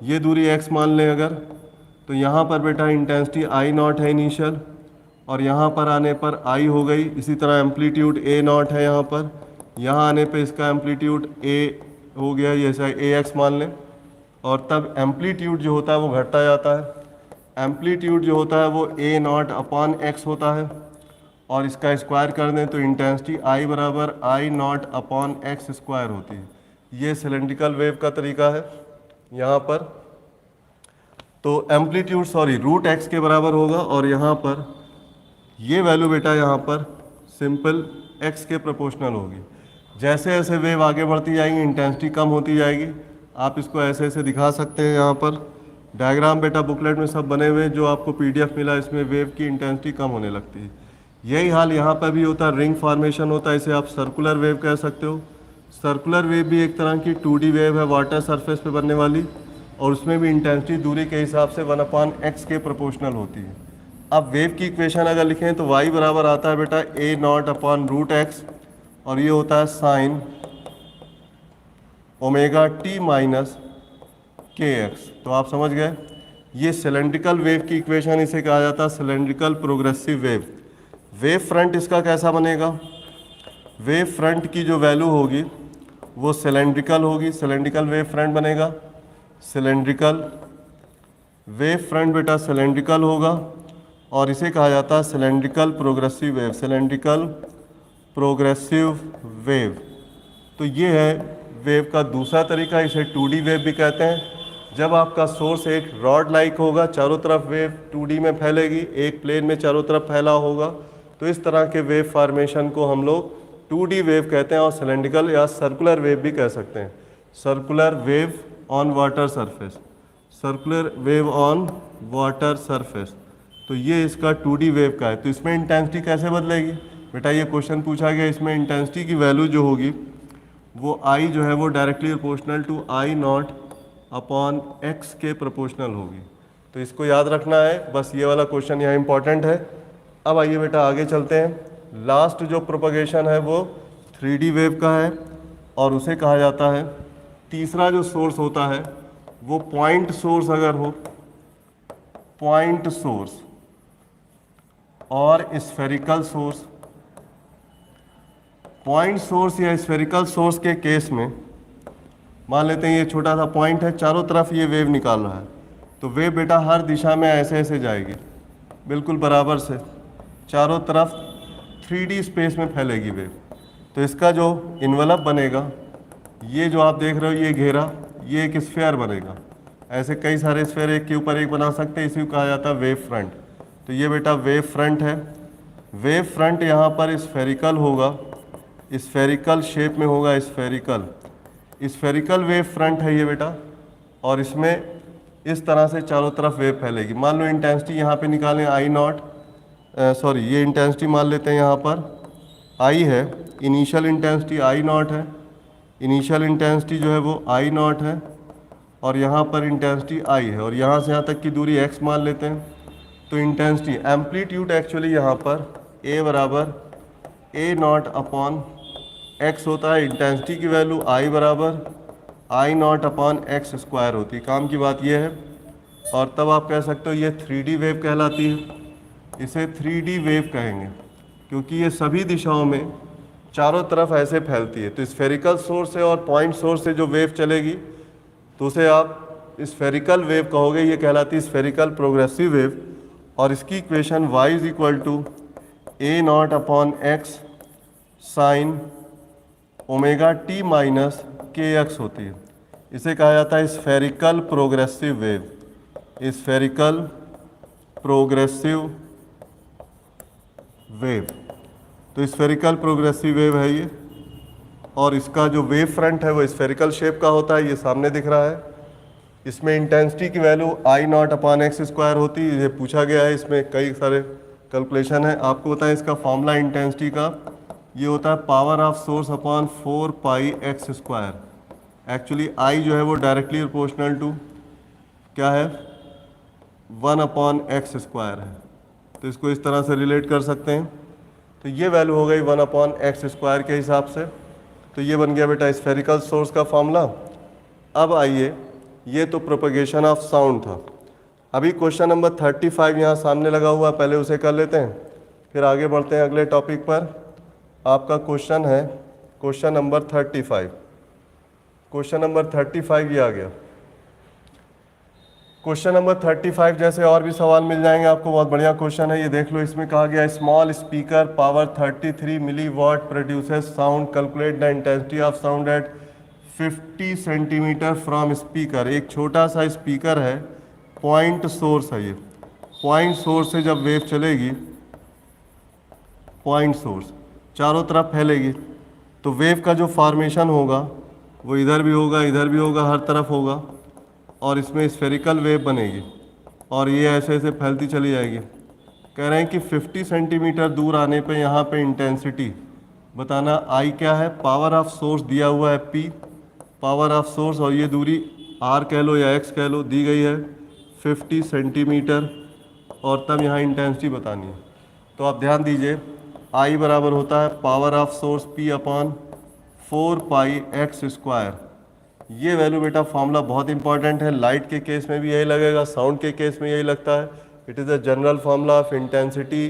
ये दूरी x मान लें अगर, तो यहाँ पर बेटा इंटेंसिटी I नॉट है इनिशियल, और यहाँ पर आने पर I हो गई। इसी तरह एम्पलीट्यूड A नॉट है यहाँ पर, यहाँ आने पे इसका एम्पलीट्यूड A हो गया, जैसा AX मान लें। और तब एम्पलीट्यूड जो होता है वो घटता जाता है। एम्पलीट्यूड जो होता है वो A नॉट अपॉन X होता है, और इसका स्क्वायर कर दें तो इंटेंसिटी I बराबर I naught upon X square होती है। ये सिलेंड्रिकल वेव का तरीका है यहाँ पर। तो एम्पलीट्यूड रूट x के बराबर होगा, और यहाँ पर ये वैल्यू बेटा यहाँ पर सिंपल x के प्रोपोर्शनल होगी। जैसे जैसे वेव आगे बढ़ती जाएगी इंटेंसिटी कम होती जाएगी। आप इसको ऐसे ऐसे दिखा सकते हैं। यहाँ पर डायग्राम बेटा बुकलेट में सब बने हुए, जो आपको PDF मिला, इसमें वेव की इंटेंसिटी कम होने लगती है। यही हाल यहाँ पर भी होता है, रिंग फॉर्मेशन होता है, इसे आप सर्कुलर वेव कह सकते हो। सर्कुलर वेव भी एक तरह की 2D वेव है वाटर सरफेस पे बनने वाली, और उसमें भी इंटेंसिटी दूरी के हिसाब से 1/x के प्रोपोर्शनल होती है। अब वेव की इक्वेशन अगर लिखें तो y बराबर आता है बेटा A naught upon root x, और ये होता है sine omega t minus kx। तो आप समझ गए, ये सिलेंड्रिकल वेव की इक्वेशन, इसे कहा जाता है cylindrical progressive wave. Wave front इसका कैसा बनेगा? वेव फ्रंट की जो वैल्यू होगी वो सिलेंड्रिकल होगी, सिलेंड्रिकल वेव फ्रंट बनेगा। सिलेंड्रिकल वेव फ्रंट बेटा सिलेंड्रिकल होगा, और इसे कहा जाता है cylindrical progressive wave. Cylindrical progressive wave, तो ये है वेव का दूसरा तरीका, इसे 2D वेव भी कहते हैं। जब आपका सोर्स एक रॉड लाइक होगा, चारों तरफ वेव 2D में फैलेगी, एक प्लेन में चारों तरफ फैला होगा, तो इस तरह के वेव फॉर्मेशन को हम लोग 2D वेव कहते हैं, और सिलेंड्रिकल या सर्कुलर वेव भी कह सकते हैं। Circular wave on water surface, circular wave on water surface, तो ये इसका 2D वेव का है। तो इसमें इंटेंसिटी कैसे बदलेगी बेटा, ये क्वेश्चन पूछा गया। इसमें इंटेंसिटी की वैल्यू जो होगी वो I जो है वो directly proportional to I naught upon X के प्रोपोर्शनल होगी। तो इसको याद रखना है, बस ये वाला क्वेश्चन यहाँ इंपॉर्टेंट है। अब आइए बेटा आगे चलते हैं। लास्ट जो प्रोपगेशन है वो 3D वेव का है, और उसे कहा जाता है, तीसरा जो सोर्स होता है वो पॉइंट सोर्स अगर हो, पॉइंट सोर्स और स्फेरिकल सोर्स। पॉइंट सोर्स या स्फेरिकल सोर्स के केस में मान लेते हैं ये छोटा सा पॉइंट है, चारों तरफ ये वेव निकाल रहा है, तो वेव बेटा हर दिशा में ऐसे ऐसे जाएगी, बिल्कुल बराबर से चारों तरफ 3D स्पेस में फैलेगी वेव। तो इसका जो इन्वेलप बनेगा, ये जो आप देख रहे हो ये घेरा, ये एक स्फीयर बनेगा। ऐसे कई सारे स्फीयर एक के ऊपर एक बना सकते हैं, इसी को कहा जाता है वेव फ्रंट। तो ये बेटा वेव फ्रंट है। वेव फ्रंट यहाँ पर स्फेरिकल होगा, स्फेरिकल शेप में होगा, स्फेरिकल वेव फ्रंट है ये बेटा, और इसमें इस तरह से चारों तरफ वेव फैलेगी। मान लो इंटेंसिटी यहाँ पे निकालें I नॉट, ये इंटेंसिटी मान लेते हैं यहाँ पर I है, इनिशियल इंटेंसिटी I नॉट है, इनिशियल इंटेंसिटी जो है वो I नॉट है, और यहाँ पर इंटेंसिटी I है, और यहाँ से यहाँ तक की दूरी x मान लेते हैं। तो इंटेंसिटी एम्पलीट्यूड एक्चुअली यहाँ पर A बराबर A नॉट अपॉन x होता है, इंटेंसिटी की वैल्यू I बराबर I naught upon x square होती है। काम की बात यह है, और तब आप कह सकते हो ये 3D वेव कहलाती है। इसे 3D वेव कहेंगे क्योंकि ये सभी दिशाओं में चारों तरफ ऐसे फैलती है। तो स्फेरिकल सोर्स से और पॉइंट सोर्स से जो वेव चलेगी तो उसे आप स्फेरिकल वेव कहोगे, ये कहलाती है स्फेरिकल प्रोग्रेसिव वेव। और इसकी equation y is equal to A naught upon x sine omega t minus kx होती है। इसे कहा जाता है spherical progressive wave, spherical progressive wave. तो स्फेरिकल प्रोग्रेसिव वेव है ये, और इसका जो वेव फ्रंट है वो स्फेरिकल शेप का होता है, ये सामने दिख रहा है। इसमें इंटेंसिटी की value I naught upon x square होती है, ये पूछा गया है, इसमें कई सारे कैलकुलेशन है। आपको बताएं इसका फॉर्मूला इंटेंसिटी का, ये होता है power of source upon 4 pi x square. Actually I जो है वो डायरेक्टली प्रोपोर्शनल टू क्या है, 1 अपॉन एक्स स्क्वायर है। तो इसको इस तरह से रिलेट कर सकते हैं। तो ये वैल्यू हो गई 1/x² के हिसाब से। तो ये बन गया बेटा स्फेरिकल सोर्स का फॉर्मूला। अब आइए, ये तो प्रोपगेशन ऑफ साउंड था। अभी क्वेश्चन नंबर 35 यहाँ सामने लगा हुआ, पहले उसे कर लेते हैं, फिर आगे बढ़ते हैं अगले टॉपिक पर। आपका क्वेश्चन है क्वेश्चन नंबर 35। क्वेश्चन नंबर 35 ये आ गया। क्वेश्चन नंबर 35 जैसे और भी सवाल मिल जाएंगे आपको, बहुत बढ़िया क्वेश्चन है। ये देख लो, इसमें कहा गया small speaker power 33 milliwatt produces sound, calculate the intensity of sound eight 50 centimetre from speaker. एक छोटा सा स्पीकर है, पॉइंट सोर्स है ये। पॉइंट सोर्स से जब वेव चलेगी, पॉइंट सोर्स चारों तरफ फैलेगी, तो वेव का जो फॉर्मेशन होगा वो इधर भी होगा, इधर भी होगा, हर तरफ होगा, और इसमें स्फेरिकल वेव बनेगी और ये ऐसे ऐसे फैलती चली जाएगी। कह रहे हैं कि 50 सेंटीमीटर दूर आने पे यहाँ पे इंटेंसिटी बताना। आई क्या है? पावर ऑफ सोर्स दिया हुआ है P, पावर ऑफ सोर्स, और ये दूरी R कह लो या X कह लो, दी गई है 50 सेंटीमीटर, और तब यहाँ इंटेंसिटी बतानी है। तो आप ध्यान दीजिए, I बराबर होता है पावर ऑफ सोर्स P/4πx²। ये वैल्यू बेटा फॉर्मूला बहुत इंपॉर्टेंट है। लाइट के केस में भी यही लगेगा, साउंड के केस में यही लगता है। It is the general formula of intensity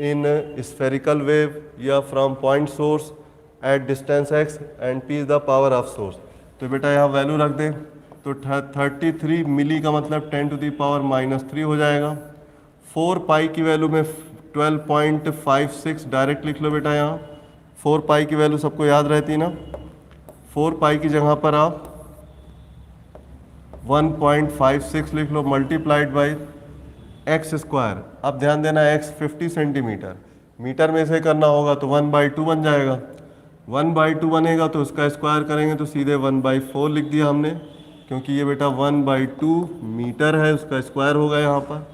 in spherical wave या from point source at distance x, and p is the power of source. तो बेटा यहाँ वैल्यू रख दें, तो 33 मिली का मतलब 10⁻³ हो जाएगा। 4 पाई की वैल्यू में 12.56 डायरेक्ट लिख लो बेटा। यहाँ 4 पाई की वैल्यू सबको याद रहती ना। 4 पाई की जगह पर आप 1.56 लिख लो, मल्टीप्लाइड बाई x²। अब ध्यान देना, x 50 सेंटीमीटर, मीटर में से करना होगा तो 1/2 बन जाएगा। 1/2 बनेगा तो उसका स्क्वायर करेंगे तो सीधे 1/4 लिख दिया हमने, क्योंकि ये बेटा 1/2 मीटर है, उसका स्क्वायर होगा यहाँ पर।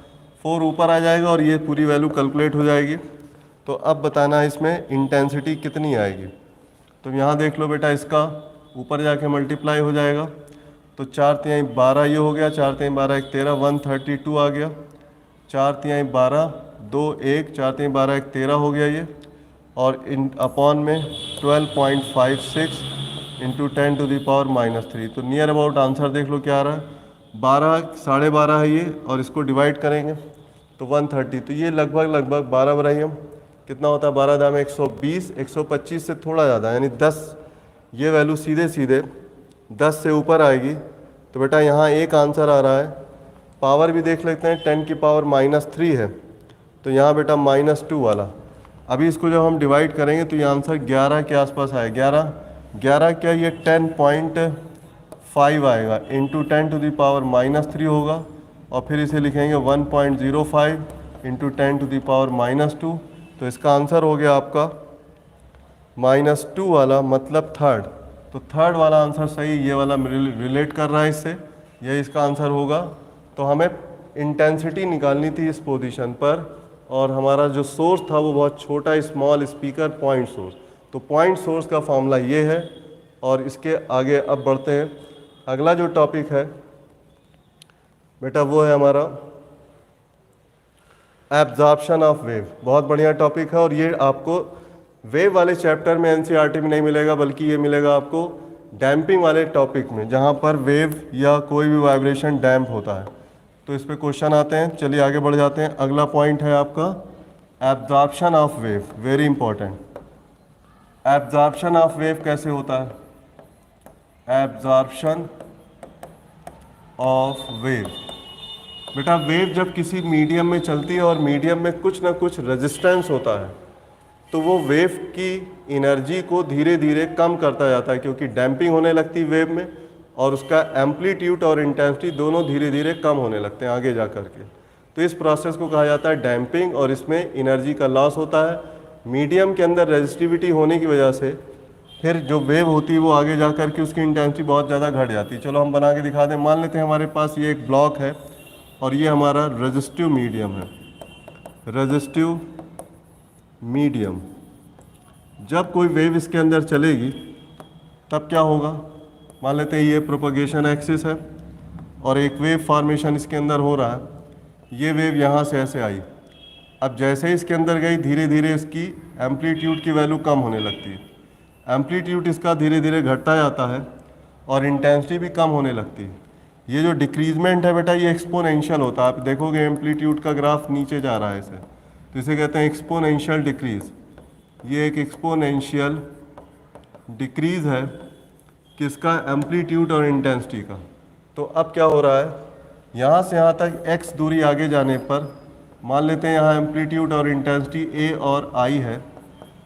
4 ऊपर आ जाएगा और ये पूरी वैल्यू कैलकुलेट हो जाएगी। तो अब बताना इसमें इंटेंसिटी कितनी आएगी। तो यहाँ देख लो बेटा, इसका ऊपर जाके मल्टीप्लाई हो जाएगा। तो 4×3=12 ये हो गया, 4×3=12 = 13, 132 आ गया। 4×3=12, 2 1, 4×3=12 = 13 हो गया ये, और इन अपॉन में 12.56 इंटू 10⁻³ तो नियर अबाउट आंसर देख लो क्या आ रहा है, 12 12.5 है ये, और इसको डिवाइड करेंगे तो 130। तो ये लगभग 12 बनाइए हम, कितना होता है 12 दाम 120, 125 से थोड़ा ज़्यादा, यानी 10। ये वैल्यू सीधे सीधे 10 से ऊपर आएगी। तो बेटा यहाँ एक आंसर आ रहा है। पावर भी देख लेते हैं, 10⁻³ है, तो यहाँ बेटा -2 वाला। अभी इसको जब हम डिवाइड करेंगे तो ये आंसर 11 के आसपास आएगा। 11 क्या, ये 10.5 आएगा, इंटू 10⁻³ होगा, और फिर इसे लिखेंगे 1.05 इंटू 10⁻²। तो इसका आंसर हो गया आपका -2 वाला, मतलब थर्ड। तो थर्ड वाला आंसर सही, ये वाला रिलेट कर रहा है इससे, यही इसका आंसर होगा। तो हमें इंटेंसिटी निकालनी थी इस पोजीशन पर, और हमारा जो सोर्स था वो बहुत छोटा, स्मॉल स्पीकर पॉइंट सोर्स। तो पॉइंट सोर्स का फॉर्मूला ये है। और इसके आगे अब बढ़ते हैं। अगला जो टॉपिक है बेटा वो है हमारा एब्जॉर्प्शन ऑफ वेव। बहुत बढ़िया टॉपिक है, और ये आपको वेव वाले चैप्टर में एनसीईआरटी में नहीं मिलेगा, बल्कि ये मिलेगा आपको डैम्पिंग वाले टॉपिक में, जहाँ पर वेव या कोई भी वाइब्रेशन डैम्प होता है। तो इस पे क्वेश्चन आते हैं। चलिए आगे बढ़ जाते हैं। अगला पॉइंट है आपका absorption of wave, very important. Absorption of wave कैसे होता है? एब्जॉर्प्शन ऑफ वेव, बेटा वेव जब किसी मीडियम में चलती है और मीडियम में कुछ ना कुछ रेजिस्टेंस होता है, तो वो वेव की एनर्जी को धीरे धीरे कम करता जाता है, क्योंकि डैम्पिंग होने लगती है वेव में, और उसका एम्पलीट्यूड और इंटेंसिटी दोनों धीरे धीरे कम होने लगते हैं आगे जा कर के। तो इस प्रोसेस को कहा जाता है डैम्पिंग, और इसमें एनर्जी का लॉस होता है। मीडियम के अंदर रेजिस्टिविटी होने की वजह से फिर जो वेव होती है वो आगे जा कर के उसकी इंटेंसिटी बहुत ज़्यादा घट जाती है। चलो हम बना के दिखा दें। मान लेते हैं हमारे पास ये एक ब्लॉक है और ये हमारा रेजिस्टिव मीडियम है। रेजिस्टिव मीडियम, जब कोई वेव इसके अंदर चलेगी तब क्या होगा? मान लेते हैं ये प्रोपगेशन एक्सिस है और एक वेव फॉर्मेशन इसके अंदर हो रहा है। ये वेव यहाँ से ऐसे आई, अब जैसे ही इसके अंदर गई धीरे धीरे इसकी एम्पलीट्यूड की वैल्यू कम होने लगती है, एम्पलीट्यूड इसका धीरे धीरे घटता जाता है और इंटेंसिटी भी कम होने लगती है। ये जो डिक्रीजमेंट है बेटा ये एक्सपोनेंशियल होता है। आप देखोगे एम्पलीट्यूड का ग्राफ नीचे जा रहा है इसे, तो इसे कहते हैं एक्सपोनेंशियल डिक्रीज। ये एक एक्सपोनेंशियल डिक्रीज है किसका, एम्पलीट्यूड और इंटेंसिटी का। तो अब क्या हो रहा है, यहाँ से यहाँ तक x दूरी आगे जाने पर मान लेते हैं यहाँ एम्पलीट्यूड और इंटेंसिटी a और I है,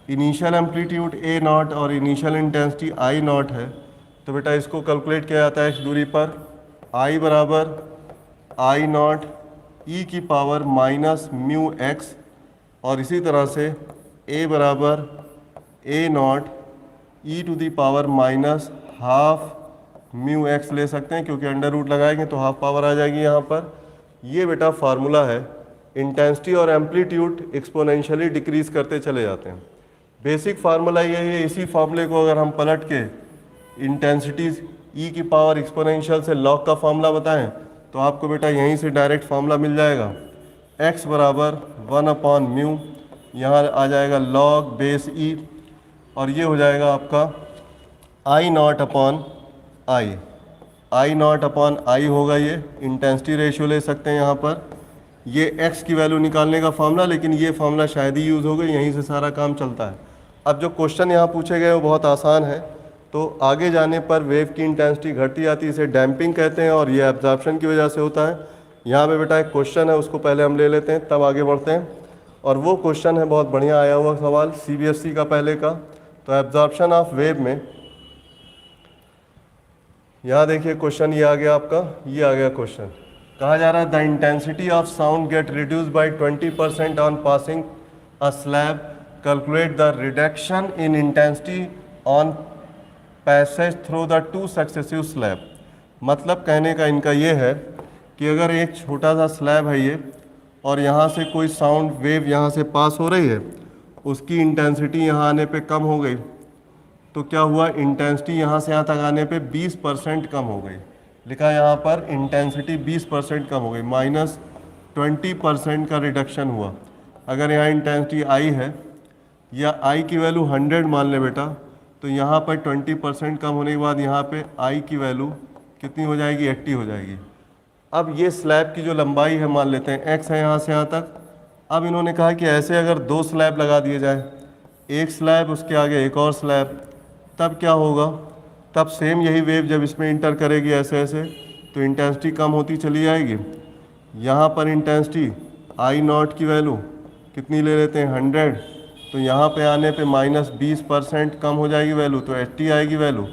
इनिशियल एम्पलीट्यूड a नॉट और इनिशियल इंटेंसिटी I नॉट है। तो बेटा इसको कैलकुलेट किया जाता है x दूरी पर, I बराबर I नॉट e की पावर माइनस म्यू x, और इसी तरह से a बराबर a naught e to the power minus half mu X ले सकते हैं, क्योंकि अंडर रूट लगाएंगे तो हाफ पावर आ जाएगी यहाँ पर। ये बेटा फार्मूला है, इंटेंसिटी और एम्पलीट्यूड एक्सपोनेंशियली डिक्रीज करते चले जाते हैं। बेसिक फार्मूला ये है, इसी फार्मूले को अगर हम पलट के इंटेंसिटी ई की पावर एक्सपोनेंशियल से लॉग का फार्मूला बताएं तो आपको बेटा यहीं से डायरेक्ट फार्मूला मिल जाएगा। x बराबर 1/μ, यहाँ आ जाएगा लॉग बेस ई, और ये हो जाएगा आपका I naught upon I not upon I होगा। ये इंटेंसिटी रेशियो ले सकते हैं यहाँ पर, ये x की वैल्यू निकालने का फार्मूला, लेकिन ये फार्मूला शायद ही यूज़ होगा, यहीं से सारा काम चलता है। अब जो क्वेश्चन यहाँ पूछे गए वो बहुत आसान है। तो आगे जाने पर वेव की इंटेंसिटी घटती जाती है, इसे डैम्पिंग कहते हैं, और ये एब्जॉर्प्शन की वजह से होता है। यहाँ पे बेटा एक क्वेश्चन है, उसको पहले हम ले लेते हैं तब आगे बढ़ते हैं। और वो क्वेश्चन है बहुत बढ़िया आया हुआ सवाल CBSE का पहले का। तो एब्जॉर्प्शन ऑफ वेव में यहाँ देखिए क्वेश्चन ये आ गया आपका, ये आ गया क्वेश्चन। कहा जा रहा है the intensity of sound get reduce by 20% on passing a slab, calculate the reduction in intensity on passage through the 2 successive slab. मतलब कहने का इनका ये है कि अगर एक छोटा सा स्लैब है ये, और यहाँ से कोई साउंड वेव यहाँ से पास हो रही है, उसकी इंटेंसिटी यहाँ आने पे कम हो गई, तो क्या हुआ, इंटेंसिटी यहाँ से यहाँ तक आने पे 20% कम हो गई। लिखा है यहाँ पर इंटेंसिटी 20% कम हो गई, -20% का रिडक्शन हुआ। अगर यहाँ इंटेंसिटी I है या I की वैल्यू 100 मान ले बेटा, तो यहाँ पर 20% कम होने के बाद यहाँ पे I की वैल्यू कितनी हो जाएगी, 80 हो जाएगी। अब ये स्लैब की जो लंबाई है मान लेते हैं x है यहाँ से यहाँ तक। अब इन्होंने कहा कि ऐसे अगर 2 स्लैब लगा दिए जाए, एक स्लैब उसके आगे एक और स्लैब, तब क्या होगा, तब सेम यही वेव जब इसमें इंटर करेगी ऐसे ऐसे, तो इंटेंसिटी कम होती चली जाएगी। यहाँ पर इंटेंसिटी I नॉट की वैल्यू कितनी ले लेते हैं, 100, तो यहाँ पे आने पे -20% कम हो जाएगी वैल्यू, तो 80 आएगी वैल्यू।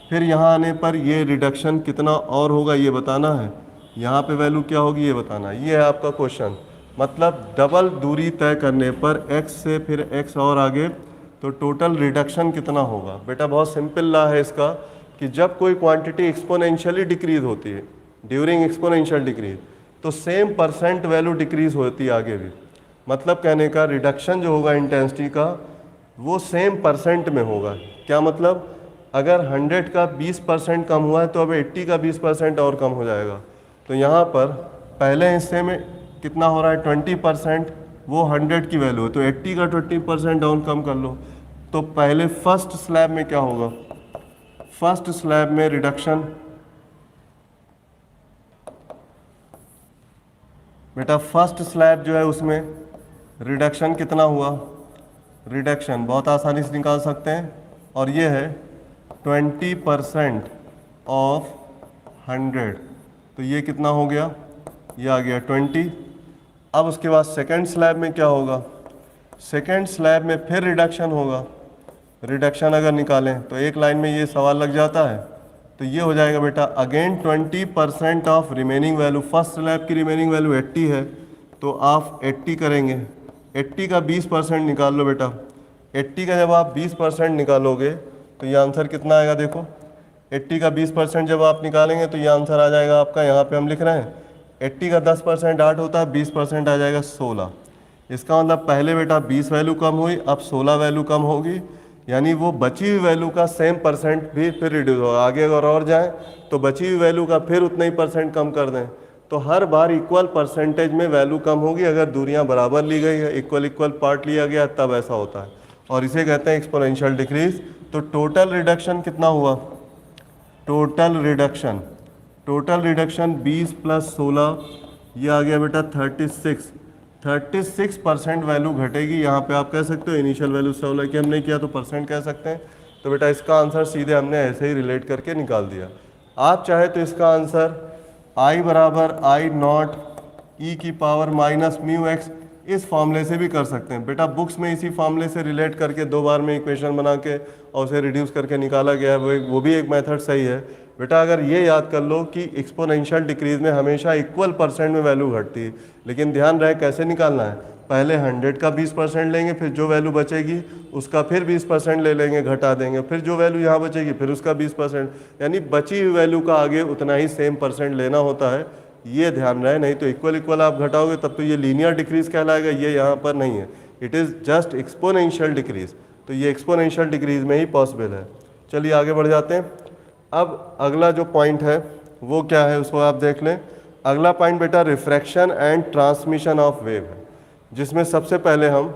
फिर यहाँ आने पर ये रिडक्शन कितना और होगा ये बताना है, यहाँ पे वैल्यू क्या होगी ये बताना है। ये है आपका क्वेश्चन। मतलब डबल दूरी तय करने पर x से फिर x और आगे, तो टोटल रिडक्शन कितना होगा। बेटा बहुत सिंपल लॉ है इसका कि जब कोई क्वांटिटी एक्सपोनेंशियली डिक्रीज होती है ड्यूरिंग एक्सपोनेंशियल डिक्रीज, तो सेम परसेंट वैल्यू डिक्रीज होती है आगे भी। मतलब कहने का रिडक्शन जो होगा इंटेंसिटी का वो सेम परसेंट में होगा। क्या मतलब, अगर 100 का 20% कम हुआ है तो अब 80 का 20% और कम हो जाएगा। तो यहाँ पर पहले हिस्से में कितना हो रहा है, 20%, वो 100 की वैल्यू है, तो 80 का 20% डाउन कम कर लो। तो पहले फर्स्ट स्लैब में क्या होगा, फर्स्ट स्लैब में रिडक्शन, बेटा फर्स्ट स्लैब जो है उसमें रिडक्शन कितना हुआ, रिडक्शन बहुत आसानी से निकाल सकते हैं, और ये है 20% ऑफ 100, तो ये कितना हो गया, ये आ गया 20। अब उसके बाद सेकेंड स्लैब में क्या होगा, सेकेंड स्लैब में फिर रिडक्शन होगा। रिडक्शन अगर निकालें तो एक लाइन में ये सवाल लग जाता है, तो ये हो जाएगा बेटा again 20% of remaining value. First slab की रिमेनिंग वैल्यू 80 है, तो आप 80 करेंगे, 80 का 20% निकाल लो बेटा। 80 का जब आप 20% निकालोगे तो ये आंसर कितना आएगा, देखो 80 का 20% जब आप निकालेंगे तो ये आंसर आ जाएगा आपका, यहाँ पे हम लिख रहे हैं 80 का 10% 8 होता है, 20% आ जाएगा 16। इसका मतलब पहले बेटा 20 वैल्यू कम हुई, अब 16 वैल्यू कम होगी, यानी वो बची हुई वैल्यू का सेम परसेंट भी फिर रिड्यूस होगा। आगे अगर और जाएं तो बची हुई वैल्यू का फिर उतना ही परसेंट कम कर दें, तो हर बार इक्वल परसेंटेज में वैल्यू कम होगी। अगर दूरियां बराबर ली गई है, इक्वल इक्वल पार्ट लिया गया, तब ऐसा होता है और इसे कहते हैं एक्सपोनेंशियल डिक्रीज। तो टोटल रिडक्शन कितना हुआ? टोटल रिडक्शन 20 + 16, ये आ गया बेटा 36% वैल्यू घटेगी। यहाँ पे आप कह सकते हो इनिशियल वैल्यू 16 की हमने किया तो परसेंट कह सकते हैं। तो बेटा इसका आंसर सीधे हमने ऐसे ही रिलेट करके निकाल दिया। आप चाहे तो इसका आंसर I बराबर I0 e⁻ μx इस फॉर्मूले से भी कर सकते हैं। बेटा बुक्स में इसी फॉर्मूले से रिलेट करके 2 बार में इक्वेशन बना के और उसे रिड्यूस करके निकाला गया है, वो भी एक मेथड सही है। बेटा अगर ये याद कर लो कि एक्सपोनेंशियल डिक्रीज में हमेशा इक्वल परसेंट में वैल्यू घटती है, लेकिन ध्यान रहे कैसे निकालना है। पहले 100 का 20% लेंगे, फिर जो वैल्यू बचेगी उसका फिर 20% ले लेंगे, घटा देंगे, फिर जो वैल्यू यहाँ बचेगी फिर उसका 20%, यानी बची हुई वैल्यू का आगे उतना ही सेम परसेंट लेना होता है। ये ध्यान रहे, नहीं तो इक्वल इक्वल आप घटाओगे तब तो ये लीनियर डिक्रीज कहलाएगा, ये यहाँ पर नहीं है। It is just exponential decrease. तो ये एक्सपोनेंशियल डिक्रीज में ही पॉसिबल है। चलिए आगे बढ़ जाते हैं। अब अगला जो पॉइंट है वो क्या है उसको आप देख लें। अगला पॉइंट बेटा refraction and transmission of wave है, जिसमें सबसे पहले हम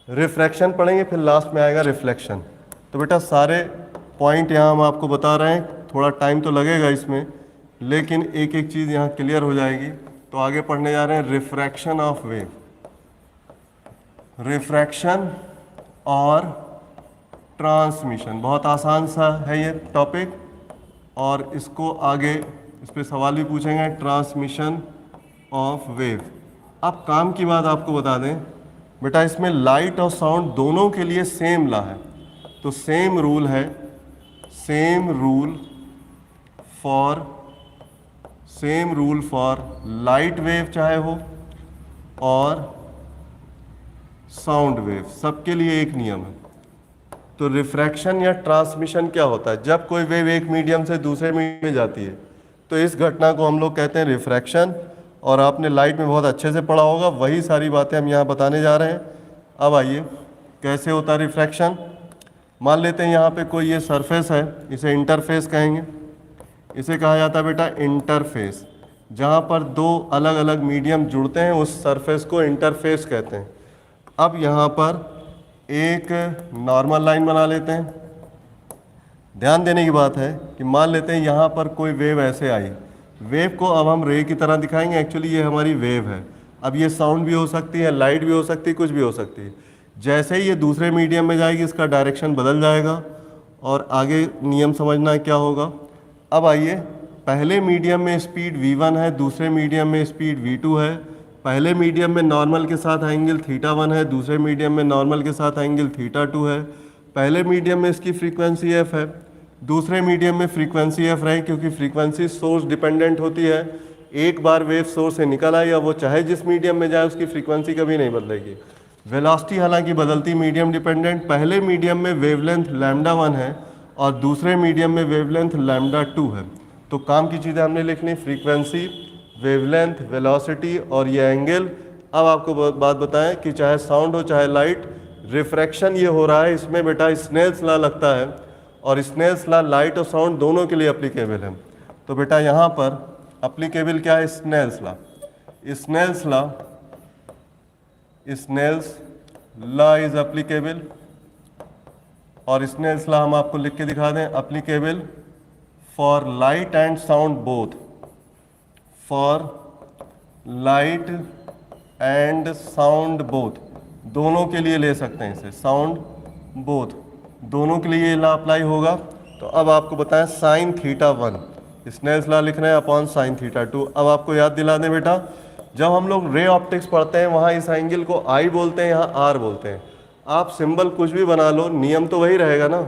रिफ्रैक्शन पढ़ेंगे, फिर लास्ट में आएगा रिफ्लेक्शन। तो बेटा सारे पॉइंट यहाँ हम आपको बता रहे हैं, थोड़ा टाइम तो लगेगा इसमें, लेकिन एक एक चीज़ यहाँ क्लियर हो जाएगी। तो आगे पढ़ने जा रहे हैं रिफ्रैक्शन ऑफ वेव, रिफ्रैक्शन और ट्रांसमिशन। बहुत आसान सा है ये टॉपिक और इसको आगे इस पर सवाल भी पूछेंगे, ट्रांसमिशन ऑफ वेव। अब काम की बात आपको बता दें बेटा, इसमें लाइट और साउंड दोनों के लिए सेम ला है। तो सेम रूल है, same rule for light wave चाहे हो और साउंड वेव, सबके लिए एक नियम है। तो रिफ्रैक्शन या ट्रांसमिशन क्या होता है? जब कोई वेव एक मीडियम से दूसरे मीडियम में जाती है तो इस घटना को हम लोग कहते हैं रिफ्रैक्शन। और आपने लाइट में बहुत अच्छे से पढ़ा होगा, वही सारी बातें हम यहाँ बताने जा रहे हैं। अब आइए कैसे होता है रिफ्रैक्शन। मान लेते हैं यहाँ पे कोई ये सरफेस है, इसे इंटरफेस कहेंगे। इसे कहा जाता है बेटा इंटरफेस। जहाँ पर 2 अलग अलग मीडियम जुड़ते हैं उस सरफेस को इंटरफेस कहते हैं। अब यहाँ पर एक नॉर्मल लाइन बना लेते हैं। ध्यान देने की बात है कि मान लेते हैं यहाँ पर कोई वेव ऐसे आई, वेव को अब हम रे की तरह दिखाएंगे। एक्चुअली ये हमारी वेव है। अब ये साउंड भी हो सकती है, लाइट भी हो सकती है, कुछ भी हो सकती है। जैसे ही ये दूसरे मीडियम में जाएगी इसका डायरेक्शन बदल जाएगा और आगे नियम समझना क्या होगा। अब आइए, पहले मीडियम में स्पीड v1 है, दूसरे मीडियम में स्पीड v2 है। पहले मीडियम में नॉर्मल के साथ एंगल θ1 है, दूसरे मीडियम में नॉर्मल के साथ एंगल θ2 है। पहले मीडियम में इसकी फ्रीक्वेंसी f है, दूसरे मीडियम में फ्रीक्वेंसी f रहे, क्योंकि फ्रीक्वेंसी सोर्स डिपेंडेंट होती है। एक बार वेव सोर्स से निकल आई, अब वो चाहे जिस मीडियम में जाए उसकी फ्रीक्वेंसी कभी नहीं बदलेगी। वेलोसिटी हालांकि बदलती, मीडियम डिपेंडेंट। पहले मीडियम में वेवलेंथ λ1 है और दूसरे मीडियम में वेवलेंथ λ2 है। तो काम की चीज़ें हमने लिखनी, फ्रीक्वेंसी, वेवलेंथ, वेलोसिटी और ये एंगल। अब आपको बात बताएं कि चाहे साउंड हो चाहे लाइट, रिफ्रैक्शन ये हो रहा है, इसमें बेटा स्नेल्स लॉ लगता है और स्नेल्स लॉ लाइट और साउंड दोनों के लिए अप्लीकेबल है। तो बेटा यहाँ पर अप्लीकेबल क्या है? Snell's law. Snell's law is applicable और स्नेल्स लॉ हम आपको लिख के दिखा दें, applicable for light and sound both, for light and sound both, दोनों के लिए ले सकते हैं इसे, साउंड बोथ दोनों के लिए ये लॉ अप्लाई होगा। तो अब आपको बताएं साइन θ1, स्नेल्स लॉ लिख रहे हैं अपॉन साइन θ2। अब आपको याद दिला दें बेटा, जब हम लोग रे ऑप्टिक्स पढ़ते हैं वहाँ इस एंगल को आई बोलते हैं, यहाँ आर बोलते हैं। आप सिंबल कुछ भी बना लो, नियम तो वही रहेगा ना।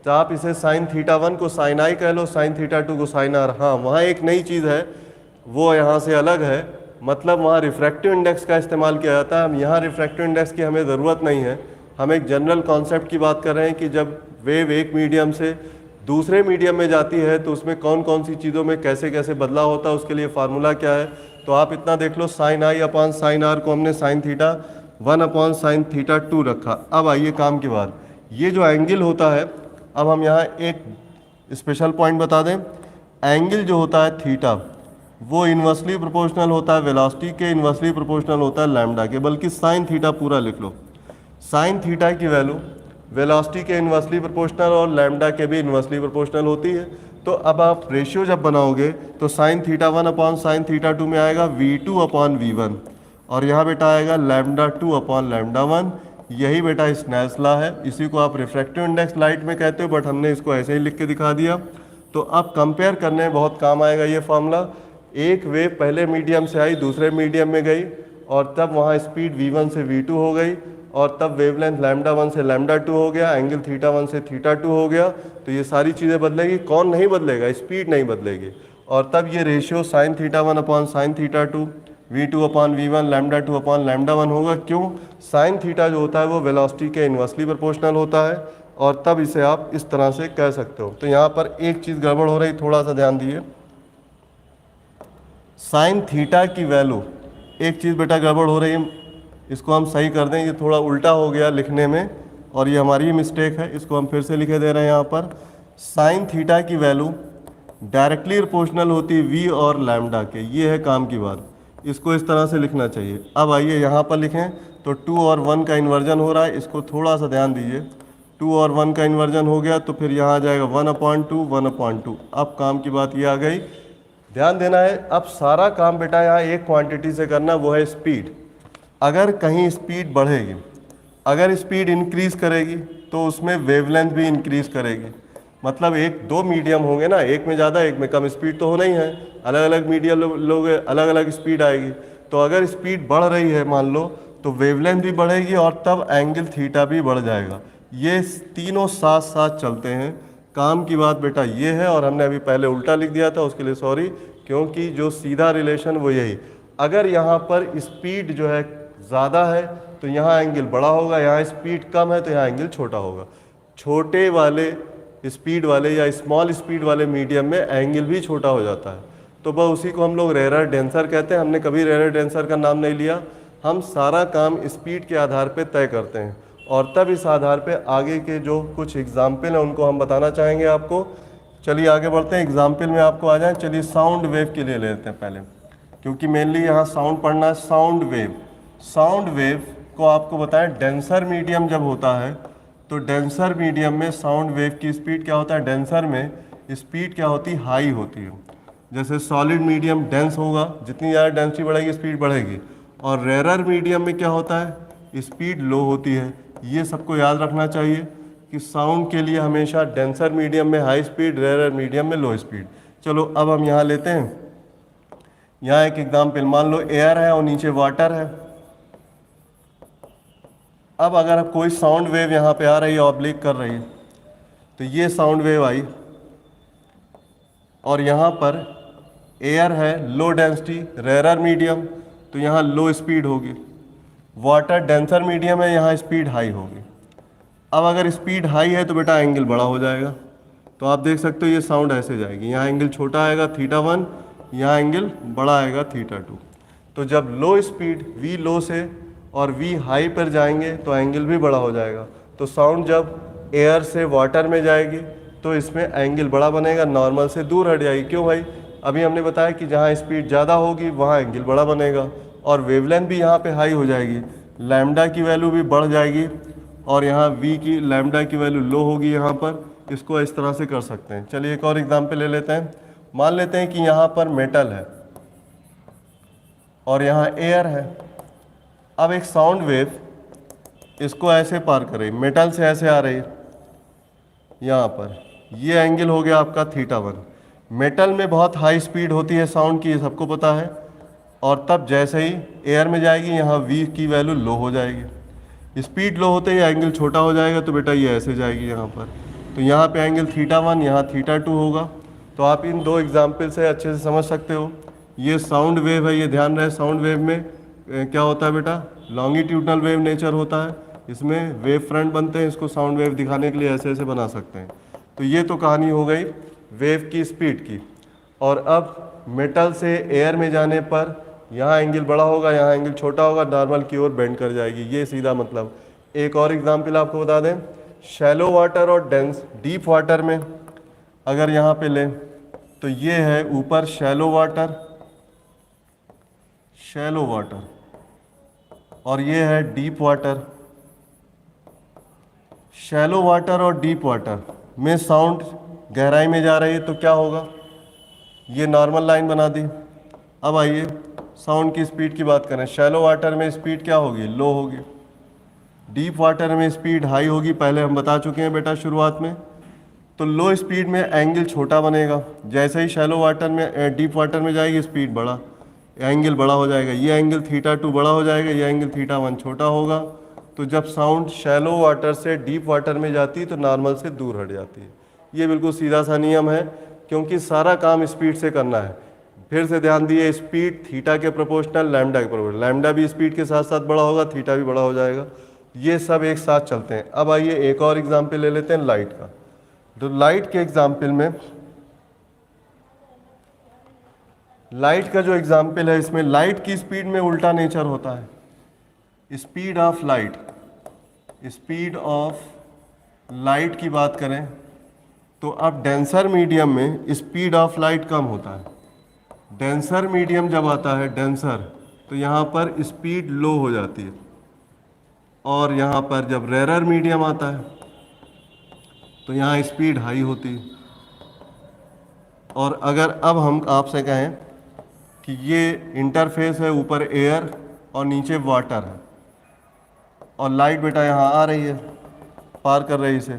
तो आप इसे साइन θ1 को साइन आई कह लो, साइन θ2 को साइन आर। हाँ, वहाँ एक नई चीज़ है, वो यहाँ से अलग है, मतलब वहाँ रिफ्रैक्टिव इंडेक्स का इस्तेमाल किया जाता है। हम यहाँ रिफ्रैक्टिव इंडेक्स की हमें ज़रूरत नहीं है। हम एक जनरल कॉन्सेप्ट की बात कर रहे हैं कि जब वेव एक मीडियम से दूसरे मीडियम में जाती है तो उसमें कौन कौन सी चीज़ों में कैसे कैसे बदलाव होता है, उसके लिए फार्मूला क्या है। तो आप इतना देख लो, sine I upon sine R को हमने साइन θ1 अपॉन साइन θ2 रखा। अब आइए काम की बात, ये जो एंगल होता है, अब हम यहाँ एक स्पेशल पॉइंट बता दें। एंगल जो होता है थीटा, वो इन्वर्सली प्रोपोर्शनल होता है वेलोसिटी के, इन्वर्सली प्रोपोर्शनल होता है लैम्डा के, बल्कि साइन थीटा पूरा लिख लो। साइन थीटा की वैल्यू वेलोसिटी के इन्वर्सली प्रोपोर्शनल और लैम्डा के भी इन्वर्सली प्रोपोर्शनल होती है। तो अब आप रेशियो जब बनाओगे तो sine theta 1 upon sine theta 2 में आएगा v2 अपॉन v1, और यहाँ बेटा आएगा लैम्डा 2 अपॉन लैम्डा 1। यही बेटा स्नेल्स लॉ है, इसी को आप रिफ्रैक्टिव इंडेक्स लाइट में कहते हो, बट हमने इसको ऐसे ही लिख के दिखा दिया। तो अब कंपेयर करने में बहुत काम आएगा ये फॉर्मूला। एक वेव पहले मीडियम से आई, दूसरे मीडियम में गई, और तब वहाँ स्पीड v1 से v2 हो गई, और तब वेवलेंथ लैम्डा 1 से लैम्डा 2 हो गया, एंगल थीटा 1 से थीटा 2 हो गया। तो ये सारी चीज़ें बदलेगी, कौन नहीं बदलेगा? स्पीड नहीं बदलेगी। और तब ये ratio sine theta 1 upon sine theta 2, v2 upon v1, lambda 2 upon lambda 1 होगा। क्यों? साइन थीटा जो होता है वो वेलोसिटी के इन्वर्सली प्रोपोर्शनल होता है, और तब इसे आप इस तरह से कह सकते हो। तो यहाँ पर एक चीज़ गड़बड़ हो रही, थोड़ा सा ध्यान दिए। साइन थीटा की वैल्यू, एक चीज़ बेटा गड़बड़ हो रही है, इसको हम सही कर दें। ये थोड़ा उल्टा हो गया लिखने में, और ये हमारी मिस्टेक है, इसको हम फिर से लिखे दे रहे हैं यहाँ पर। साइन थीटा की वैल्यू डायरेक्टली प्रोपोर्शनल होती है v और लैम्डा के, ये है काम की बात। इसको इस तरह से लिखना चाहिए। अब आइए यहाँ पर लिखें, तो 2 और 1 का इन्वर्जन हो रहा है, इसको थोड़ा सा ध्यान दीजिए। 2 और 1 का इन्वर्जन हो गया, तो फिर यहाँ आ जाएगा 1/2, 1/2। अब काम की बात ये आ गई, ध्यान देना है। अब सारा काम बेटा यहाँ एक क्वांटिटी से करना, वो है स्पीड। अगर कहीं स्पीड बढ़ेगी, अगर स्पीड इंक्रीज करेगी, तो उसमें वेवलेंथ भी इंक्रीज करेगी। मतलब एक दो मीडियम होंगे ना, एक में ज़्यादा एक में कम स्पीड तो होना ही है, अलग अलग मीडियम लोग अलग अलग स्पीड आएगी। तो अगर स्पीड बढ़ रही है मान लो, तो वेवलेंथ भी बढ़ेगी, और तब एंगल थीटा भी बढ़ जाएगा। ये तीनों साथ साथ चलते हैं। काम की बात बेटा ये है, और हमने अभी पहले उल्टा लिख दिया था, उसके लिए सॉरी, क्योंकि जो सीधा रिलेशन वो यही। अगर यहाँ पर स्पीड जो है ज़्यादा है तो यहाँ एंगल बड़ा होगा, यहाँ स्पीड कम है तो यहाँ एंगल छोटा होगा। छोटे वाले स्पीड वाले या स्मॉल स्पीड वाले मीडियम में एंगल भी छोटा हो जाता है। तो बस उसी को हम लोग रेरर डेंसर कहते हैं। हमने कभी रेरर डेंसर का नाम नहीं लिया, हम सारा काम स्पीड के आधार पे तय करते हैं, और तब इस आधार पे आगे के जो कुछ एग्जाम्पल हैं उनको हम बताना चाहेंगे आपको। चलिए आगे बढ़ते हैं, एग्जाम्पल में आपको आ जाए। चलिए साउंड वेव के लिए लेते हैं पहले, क्योंकि मेनली यहाँ साउंड पढ़ना है। साउंड वेव, साउंड वेव को आपको बताएं, डेंसर मीडियम जब होता है तो डेंसर मीडियम में साउंड वेव की स्पीड क्या होता है? डेंसर में स्पीड क्या होती है? हाई होती है। जैसे सॉलिड मीडियम डेंस होगा, जितनी ज़्यादा डेंसिटी बढ़ेगी स्पीड बढ़ेगी। और रेरर मीडियम में क्या होता है? स्पीड लो होती है। ये सबको याद रखना चाहिए कि साउंड के लिए हमेशा डेंसर मीडियम में हाई स्पीड, रेरर मीडियम में लो स्पीड। चलो अब हम यहाँ लेते हैं, यहाँ एक एग्जाम्पल, मान लो एयर है और नीचे वाटर है। अब अगर कोई साउंड वेव यहाँ पे आ रही है, ऑब्लिक कर रही है, तो ये साउंड वेव आई, और यहाँ पर एयर है लो डेंसिटी, रेरर मीडियम, तो यहाँ लो स्पीड होगी। वाटर डेंसर मीडियम है, यहाँ स्पीड हाई होगी। अब अगर स्पीड हाई है तो बेटा एंगल बड़ा हो जाएगा। तो आप देख सकते हो ये साउंड ऐसे जाएगी, यहाँ एंगल छोटा आएगा θ1, यहाँ एंगल बड़ा आएगा θ2। तो जब लो स्पीड v लो से और v हाई पर जाएंगे तो एंगल भी बड़ा हो जाएगा। तो साउंड जब एयर से वाटर में जाएगी तो इसमें एंगल बड़ा बनेगा, नॉर्मल से दूर हट जाएगी। क्यों भाई? अभी हमने बताया कि जहाँ स्पीड ज़्यादा होगी वहाँ एंगल बड़ा बनेगा, और वेवलेंथ भी यहाँ पे हाई हो जाएगी, लैम्डा की वैल्यू भी बढ़ जाएगी, और यहाँ v की लैम्डा की वैल्यू लो होगी यहाँ पर। इसको इस तरह से कर सकते हैं। चलिए एक और एग्जाम्पल ले लेते हैं। मान लेते हैं कि यहाँ पर मेटल है और यहाँ एयर है। अब एक साउंड वेव इसको ऐसे पार कर रही, मेटल से ऐसे आ रही है यहाँ पर, ये एंगल हो गया आपका θ1। मेटल में बहुत हाई स्पीड होती है साउंड की, ये सबको पता है, और तब जैसे ही एयर में जाएगी यहाँ v की वैल्यू लो हो जाएगी। स्पीड लो होते ही एंगल छोटा हो जाएगा, तो बेटा ये ऐसे जाएगी यहाँ पर, तो यहाँ पे एंगल θ1 यहाँ θ2 होगा। तो आप इन दो एग्जाम्पल से अच्छे से समझ सकते हो। ये साउंड वेव है, ये ध्यान रहे, साउंड वेव में क्या होता है बेटा? लॉन्गिट्यूडनल वेव नेचर होता है, इसमें वेव फ्रंट बनते हैं, इसको साउंड वेव दिखाने के लिए ऐसे ऐसे बना सकते हैं। तो ये तो कहानी हो गई वेव की स्पीड की। और अब मेटल से एयर में जाने पर यहाँ एंगल बड़ा होगा, यहाँ एंगल छोटा होगा, नॉर्मल की ओर बेंड कर जाएगी, ये सीधा मतलब। एक और एग्जाम्पल आपको बता दें, शैलो वाटर और डेंस डीप वाटर में अगर यहाँ पे लें तो ये है ऊपर शैलो वाटर शैलो वाटर, और ये है डीप वाटर। शैलो वाटर और डीप वाटर में साउंड गहराई में जा रही है तो क्या होगा, ये नॉर्मल लाइन बना दी। अब आइए साउंड की स्पीड की बात करें। शैलो वाटर में स्पीड क्या होगी, लो होगी। डीप वाटर में स्पीड हाई होगी, पहले हम बता चुके हैं बेटा शुरुआत में। तो लो स्पीड में एंगल छोटा बनेगा, जैसे ही शैलो वाटर में डीप वाटर में जाएगी स्पीड बड़ा, एंगल बड़ा हो जाएगा। ये एंगल θ2 बड़ा हो जाएगा, ये एंगल θ1 छोटा होगा। तो जब साउंड शैलो वाटर से डीप वाटर में जाती है तो नॉर्मल से दूर हट जाती है। ये बिल्कुल सीधा सा नियम है, क्योंकि सारा काम स्पीड से करना है। फिर से ध्यान दिए, स्पीड थीटा के प्रोपोर्शनल, लैम्डा के प्रोपोर्शनल। लैम्डा भी स्पीड के साथ साथ बड़ा होगा, थीटा भी बड़ा हो जाएगा। ये सब एक साथ चलते हैं। अब आइए एक और एग्जाम्पल ले लेते हैं लाइट का। तो लाइट के एग्जाम्पल में, लाइट का जो एग्जाम्पल है इसमें लाइट की स्पीड में उल्टा नेचर होता है। Speed of light, speed of light की बात करें तो अब डेंसर मीडियम में स्पीड ऑफ लाइट कम होता है। डेंसर मीडियम जब आता है डेंसर, तो यहाँ पर स्पीड लो हो जाती है। और यहाँ पर जब रेरर मीडियम आता है तो यहाँ स्पीड हाई होती है। और अगर अब हम आपसे कहें कि ये इंटरफेस है, ऊपर एयर और नीचे वाटर है, और लाइट बेटा यहाँ आ रही है, पार कर रही है इसे।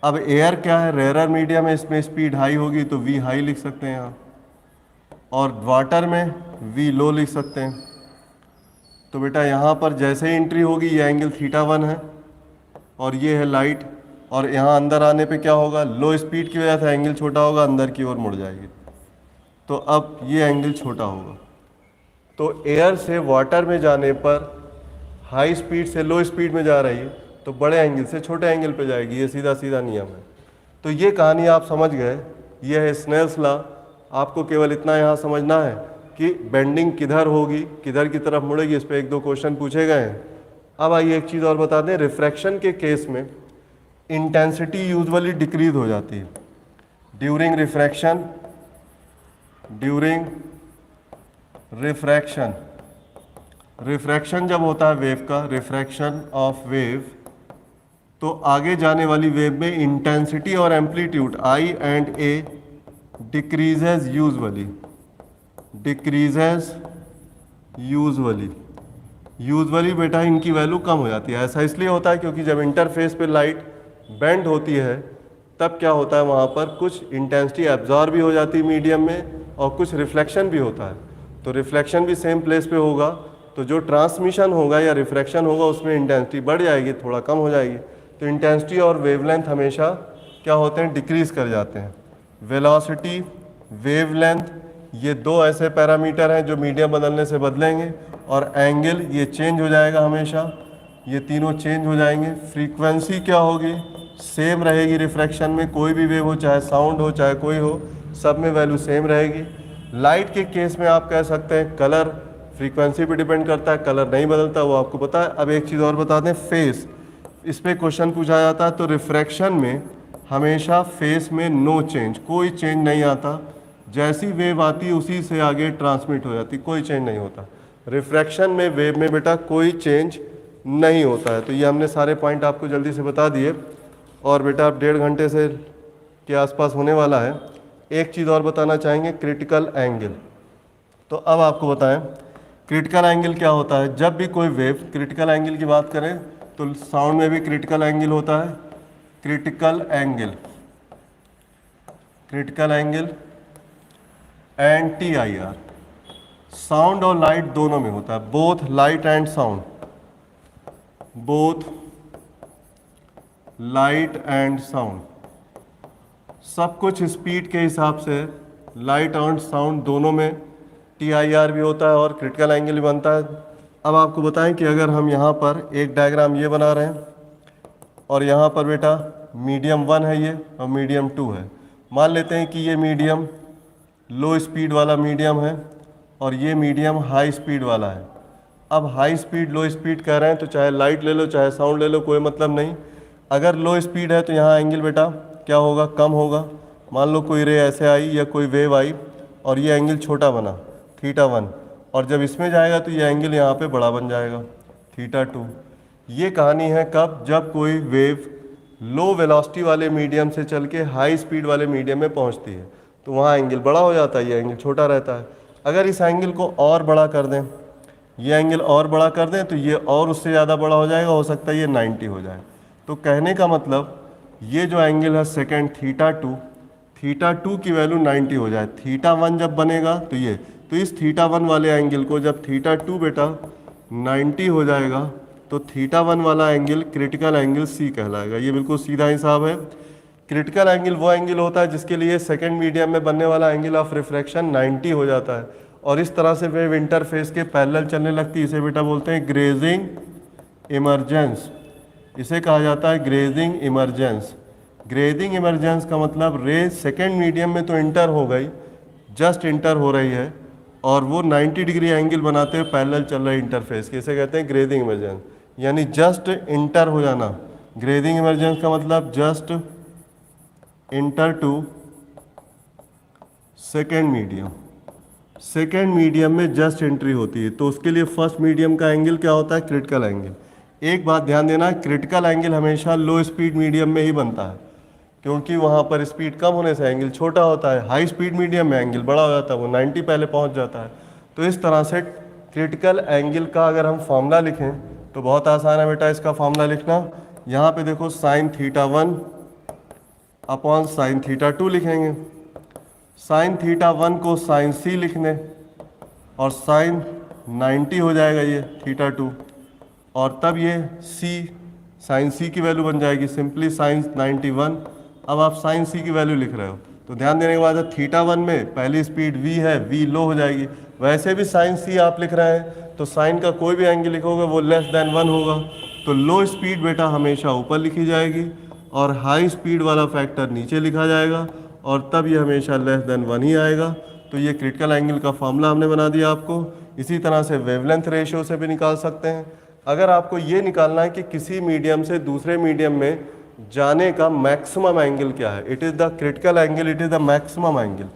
अब एयर क्या है, रेरर मीडियम है, इसमें स्पीड हाई होगी तो वी हाई लिख सकते हैं यहाँ, और वाटर में वी लो लिख सकते हैं। तो बेटा यहाँ पर जैसे ही एंट्री होगी ये एंगल θ1 है, और ये है लाइट, और यहाँ अंदर आने पे क्या होगा, लो स्पीड की वजह से एंगल छोटा होगा, अंदर की ओर मुड़ जाएगी, तो अब ये एंगल छोटा होगा। तो एयर से वाटर में जाने पर हाई स्पीड से लो स्पीड में जा रही है तो बड़े एंगल से छोटे एंगल पे जाएगी। ये सीधा सीधा नियम है। तो ये कहानी आप समझ गए, ये है स्नेल्स लॉ। आपको केवल इतना यहाँ समझना है कि बेंडिंग किधर होगी, किधर की तरफ मुड़ेगी, इस पर एक दो क्वेश्चन पूछे गए हैं। अब आइए एक चीज़ और बता दें, रिफ्रैक्शन के केस में इंटेंसिटी यूजुअली डिक्रीज हो जाती है during refraction. During refraction, refraction जब होता है वेव का, रिफ्रैक्शन ऑफ वेव, तो आगे जाने वाली वेव में इंटेंसिटी और amplitude I and A decreases usually, decreases usually. Usually बेटा इनकी वैल्यू कम हो जाती है। ऐसा इसलिए होता है क्योंकि जब इंटरफेस पे लाइट बेंड होती है तब क्या होता है, वहाँ पर कुछ इंटेंसिटी एब्जॉर्ब भी हो जाती है मीडियम में, और कुछ रिफ्लेक्शन भी होता है। तो रिफ्लेक्शन भी सेम प्लेस पे होगा, तो जो ट्रांसमिशन होगा या रिफ्रैक्शन होगा उसमें इंटेंसिटी बढ़ जाएगी, थोड़ा कम हो जाएगी। तो इंटेंसिटी और वेवलेंथ हमेशा क्या होते हैं, डिक्रीज कर जाते हैं। वेलोसिटी, वेवलेंथ, ये दो ऐसे पैरामीटर हैं जो मीडियम बदलने से बदलेंगे, और एंगल ये चेंज हो जाएगा हमेशा, ये तीनों चेंज हो जाएंगे। फ्रीक्वेंसी क्या होगी, सेम रहेगी। रिफ्रैक्शन में कोई भी वेव हो, चाहे साउंड हो चाहे कोई हो, सब में वैल्यू सेम रहेगी। लाइट के केस में आप कह सकते हैं कलर फ्रीक्वेंसी पे डिपेंड करता है, कलर नहीं बदलता, वो आपको पता है। अब एक चीज़ और बता दें, फेस, इस पर क्वेश्चन पूछा जाता है। तो रिफ्रैक्शन में हमेशा फेस में नो चेंज, कोई चेंज नहीं आता। जैसी वेव आती है उसी से आगे ट्रांसमिट हो जाती, कोई चेंज नहीं होता। रिफ्रैक्शन में वेव में बेटा कोई चेंज नहीं होता है। तो ये हमने सारे पॉइंट आपको जल्दी से बता दिए। और बेटा अब 1.5 घंटे से के आसपास होने वाला है। एक चीज़ और बताना चाहेंगे, क्रिटिकल एंगल। तो अब आपको बताएं क्रिटिकल एंगल क्या होता है। जब भी कोई वेव, क्रिटिकल एंगल की बात करें तो साउंड में भी क्रिटिकल एंगल होता है। Critical angle, critical angle and TIR, sound और लाइट दोनों में होता है। Both light and sound, both light and sound, सब कुछ स्पीड के हिसाब से लाइट और साउंड दोनों में TIR भी होता है और क्रिटिकल एंगल भी बनता है। अब आपको बताएं कि अगर हम यहाँ पर एक डायग्राम ये बना रहे हैं और यहाँ पर बेटा मीडियम 1 है ये और मीडियम 2 है। मान लेते हैं कि ये मीडियम लो स्पीड वाला मीडियम है और ये मीडियम हाई स्पीड वाला है। अब हाई स्पीड लो स्पीड कह रहे हैं तो चाहे लाइट ले लो चाहे साउंड ले लो, कोई मतलब नहीं। अगर लो स्पीड है तो यहाँ एंगल बेटा क्या होगा, कम होगा। मान लो कोई रे ऐसे आई या कोई वेव आई और ये एंगल छोटा बना θ1, और जब इसमें जाएगा तो ये एंगल यहाँ पे बड़ा बन जाएगा θ2। ये कहानी है कब, जब कोई वेव लो वेलोसिटी वाले मीडियम से चल के हाई स्पीड वाले मीडियम में पहुँचती है तो वहाँ एंगल बड़ा हो जाता है, ये एंगल छोटा रहता है। अगर इस एंगल को और बड़ा कर दें, ये एंगल और बड़ा कर दें तो ये और उससे ज़्यादा बड़ा हो जाएगा, हो सकता है ये 90 हो जाए। तो कहने का मतलब ये जो एंगल है सेकेंड θ2 की वैल्यू 90 हो जाए, θ1 जब बनेगा तो ये, तो इस θ1 वाले एंगल को जब θ2 बेटा 90 हो जाएगा तो θ1 वाला एंगल क्रिटिकल एंगल C कहलाएगा। ये बिल्कुल सीधा हिसाब है। क्रिटिकल एंगल वो एंगल होता है जिसके लिए सेकेंड मीडियम में बनने वाला एंगल ऑफ रिफ्रैक्शन 90 हो जाता है और इस तरह से वेव इंटरफेस के पैरेलल चलने लगती है। इसे बेटा बोलते हैं ग्रेजिंग इमरजेंस, इसे कहा जाता है ग्रेजिंग इमरजेंस। ग्रेजिंग इमरजेंस का मतलब रे सेकेंड मीडियम में तो इंटर हो गई, जस्ट इंटर हो रही है और वो 90 डिग्री एंगल बनाते हुए पैरेलल चल रहे इंटरफेस के, इसे कहते हैं ग्रेजिंग इमरजेंस, यानी जस्ट इंटर हो जाना। ग्रेजिंग इमरजेंस का मतलब just enter to second medium, second medium में जस्ट एंट्री होती है तो उसके लिए फर्स्ट मीडियम का एंगल क्या होता है, क्रिटिकल एंगल। एक बात ध्यान देना, क्रिटिकल एंगल हमेशा लो स्पीड मीडियम में ही बनता है क्योंकि वहाँ पर स्पीड कम होने से एंगल छोटा होता है। हाई स्पीड मीडियम में एंगल बड़ा हो जाता है, वो 90 पहले पहुँच जाता है। तो इस तरह से क्रिटिकल एंगल का अगर हम फॉर्मूला लिखें तो बहुत आसान है बेटा इसका फॉर्मूला लिखना। यहाँ पे देखो साइन θ1 अपॉन साइन θ2 लिखेंगे। साइन θ1 को साइन C लिख दें और साइन 90 हो जाएगा ये θ2 और तब ये C साइन C की वैल्यू बन जाएगी सिंपली साइन 91। अब आप साइन C की वैल्यू लिख रहे हो तो ध्यान देने के बाद θ1 में पहली स्पीड v है, v लो हो जाएगी। वैसे भी साइन C आप लिख रहे हैं तो साइन का कोई भी एंगल लिखोगे वो लेस देन 1 होगा। तो लो स्पीड बेटा हमेशा ऊपर लिखी जाएगी और हाई स्पीड वाला फैक्टर नीचे लिखा जाएगा और तब ये हमेशा लेस देन 1 ही आएगा। तो ये क्रिटिकल एंगल का फॉर्मूला हमने बना दिया आपको। इसी तरह से वेवलेंथ रेशियो से भी निकाल सकते हैं। अगर आपको ये निकालना है कि किसी मीडियम से दूसरे मीडियम में जाने का मैक्सिमम एंगल क्या है, it is the critical angle, it is the maximum angle.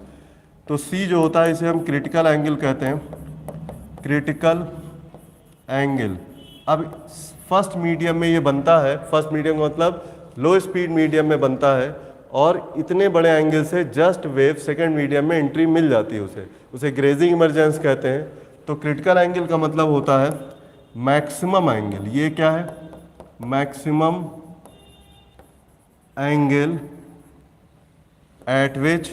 तो C जो होता है इसे हम क्रिटिकल एंगल कहते हैं, क्रिटिकल एंगल। अब फर्स्ट मीडियम में ये बनता है, फर्स्ट मीडियम का मतलब लो स्पीड मीडियम में बनता है और इतने बड़े एंगल से जस्ट वेव सेकेंड मीडियम में एंट्री मिल जाती है, उसे ग्रेजिंग इमरजेंस कहते हैं। तो क्रिटिकल एंगल का मतलब होता है मैक्सिमम एंगल। ये क्या है, maximum angle at which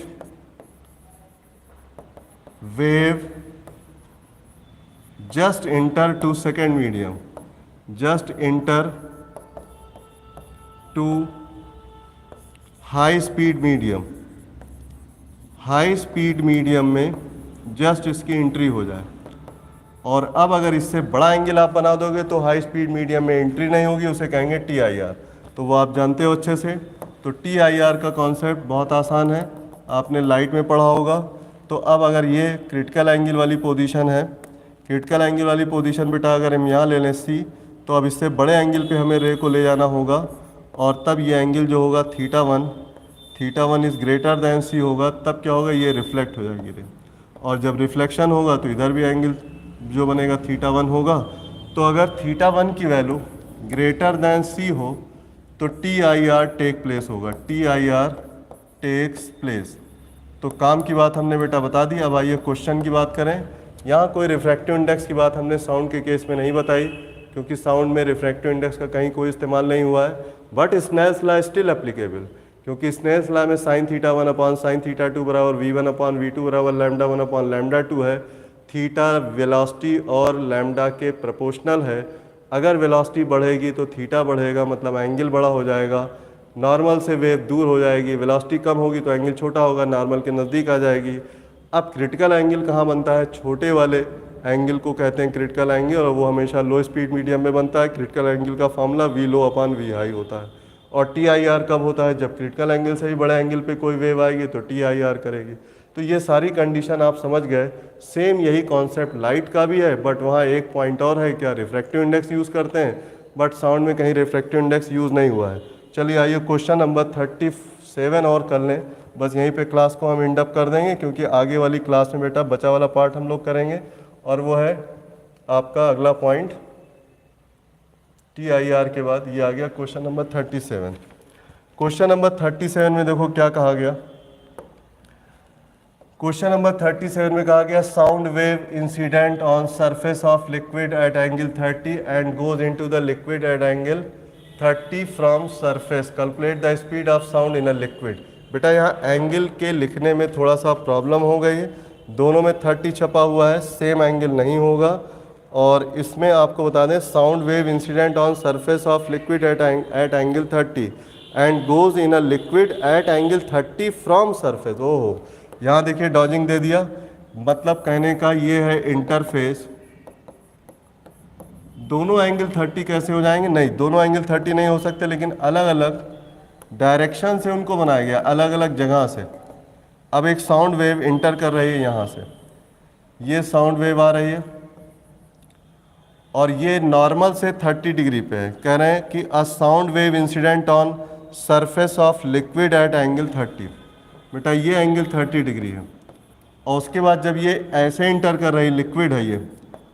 wave just enter to second medium, just enter to high speed medium, high speed medium में जस्ट इसकी एंट्री हो जाए। और अब अगर इससे बड़ा एंगल आप बना दोगे तो हाई स्पीड मीडियम में एंट्री नहीं होगी, उसे कहेंगे TIR। तो वो आप जानते हो अच्छे से। तो TIR का कॉन्सेप्ट बहुत आसान है, आपने लाइट में पढ़ा होगा। तो अब अगर ये क्रिटिकल एंगल वाली पोजीशन है, क्रिटिकल एंगल वाली पोजीशन बेटा अगर हम यहाँ ले लें C, तो अब इससे बड़े एंगल पे हमें रे को ले जाना होगा और तब ये एंगल जो होगा θ1 इज़ ग्रेटर दैन C होगा। तब क्या होगा, ये रिफ्लेक्ट हो जाएगी रे, और जब रिफ्लेक्शन होगा तो इधर भी एंगल जो बनेगा θ1 होगा। तो अगर θ1 की वैल्यू ग्रेटर दैन C हो तो TIR टेक प्लेस होगा, TIR टेक्स प्लेस। तो काम की बात हमने बेटा बता दी। अब आइए क्वेश्चन की बात करें। यहाँ कोई रिफ्रैक्टिव इंडेक्स की बात हमने साउंड के केस में नहीं बताई क्योंकि साउंड में रिफ्रैक्टिव इंडेक्स का कहीं कोई इस्तेमाल नहीं हुआ है। But Snell's law still applicable, क्योंकि स्नेल्स लॉ में साइन θ1 अपॉन साइन θ2 बराबर v1 अपॉन v2 बराबर λ1 अपॉन λ2 है। थीटा वेलोसिटी और लैम्डा के प्रोपोर्शनल है। अगर वेलोसिटी बढ़ेगी तो थीटा बढ़ेगा, मतलब एंगल बड़ा हो जाएगा। नॉर्मल से वेव दूर हो जाएगी, वेलोसिटी कम होगी तो एंगल छोटा होगा, नॉर्मल के नज़दीक आ जाएगी। अब क्रिटिकल एंगल कहाँ बनता है, छोटे वाले एंगल को कहते हैं क्रिटिकल एंगल और वो हमेशा लो स्पीड मीडियम में बनता है। क्रिटिकल एंगल का फॉर्मूला v लो अपॉन v हाई होता है। और TIR कब होता है, जब क्रिटिकल एंगल से ही बड़े एंगल पे कोई वेव आएगी तो TIR करेगी। तो ये सारी कंडीशन आप समझ गए। सेम यही कॉन्सेप्ट लाइट का भी है, बट वहाँ एक पॉइंट और है, क्या रिफ्रैक्टिव इंडेक्स यूज़ करते हैं, बट साउंड में कहीं रिफ्रैक्टिव इंडेक्स यूज़ नहीं हुआ है। चलिए आइए क्वेश्चन नंबर 37 और कर लें, बस यहीं पे क्लास को हम एंड अप कर देंगे क्योंकि आगे वाली क्लास में बेटा बचा वाला पार्ट हम लोग करेंगे और वो है आपका अगला पॉइंट TIR के बाद ये आ गया क्वेश्चन नंबर 37। क्वेश्चन नंबर 37 में देखो क्या कहा गया। क्वेश्चन नंबर 37 में कहा गया sound wave incident on surface of liquid at angle 30 and goes into the liquid at angle 30 from surface, calculate the speed of sound in a liquid. बेटा यहाँ एंगल के लिखने में थोड़ा सा प्रॉब्लम हो गई है, दोनों में 30 छपा हुआ है, सेम एंगल नहीं होगा। और इसमें आपको बता दें sound wave incident on surface of liquid at angle 30 and goes in a liquid at angle 30 from surface. ओहो, यहाँ देखिए डॉजिंग दे दिया, मतलब कहने का ये है इंटरफेस। दोनों एंगल 30 कैसे हो जाएंगे? नहीं, दोनों एंगल 30 नहीं हो सकते, लेकिन अलग अलग डायरेक्शन से उनको बनाया गया, अलग अलग जगह से। अब एक साउंड वेव इंटर कर रही है यहाँ से, ये साउंड वेव आ रही है और ये नॉर्मल से 30 डिग्री पे है। कह रहे हैं कि a sound wave incident on surface of liquid at angle 30। बेटा ये एंगल 30 डिग्री है और उसके बाद जब ये ऐसे इंटर कर रही, लिक्विड है, ये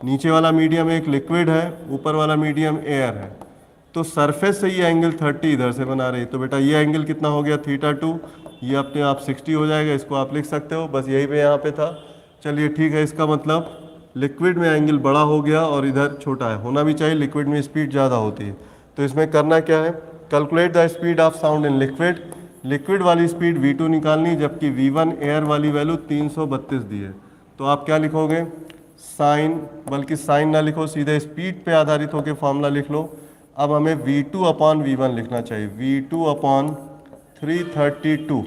नीचे वाला मीडियम एक लिक्विड है, ऊपर वाला मीडियम एयर है, तो सरफेस से ये एंगल 30 इधर से बना रही। तो बेटा ये एंगल कितना हो गया? θ2, ये अपने आप 60 हो जाएगा, इसको आप लिख सकते हो, बस यही पे यहाँ पे था। चलिए ठीक है, इसका मतलब लिक्विड में एंगल बड़ा हो गया और इधर छोटा है, होना भी चाहिए, लिक्विड में स्पीड ज़्यादा होती है। तो इसमें करना क्या है, calculate the speed of sound in liquid. Liquid वाली स्पीड V2 निकालनी, जबकि V1 एयर वाली वैल्यू 332 दी है। तो आप क्या लिखोगे? साइन, बल्कि साइन ना लिखो, सीधे स्पीड पे आधारित होकर फॉर्मूला लिख लो। अब हमें V2/V1 लिखना चाहिए, V2/332।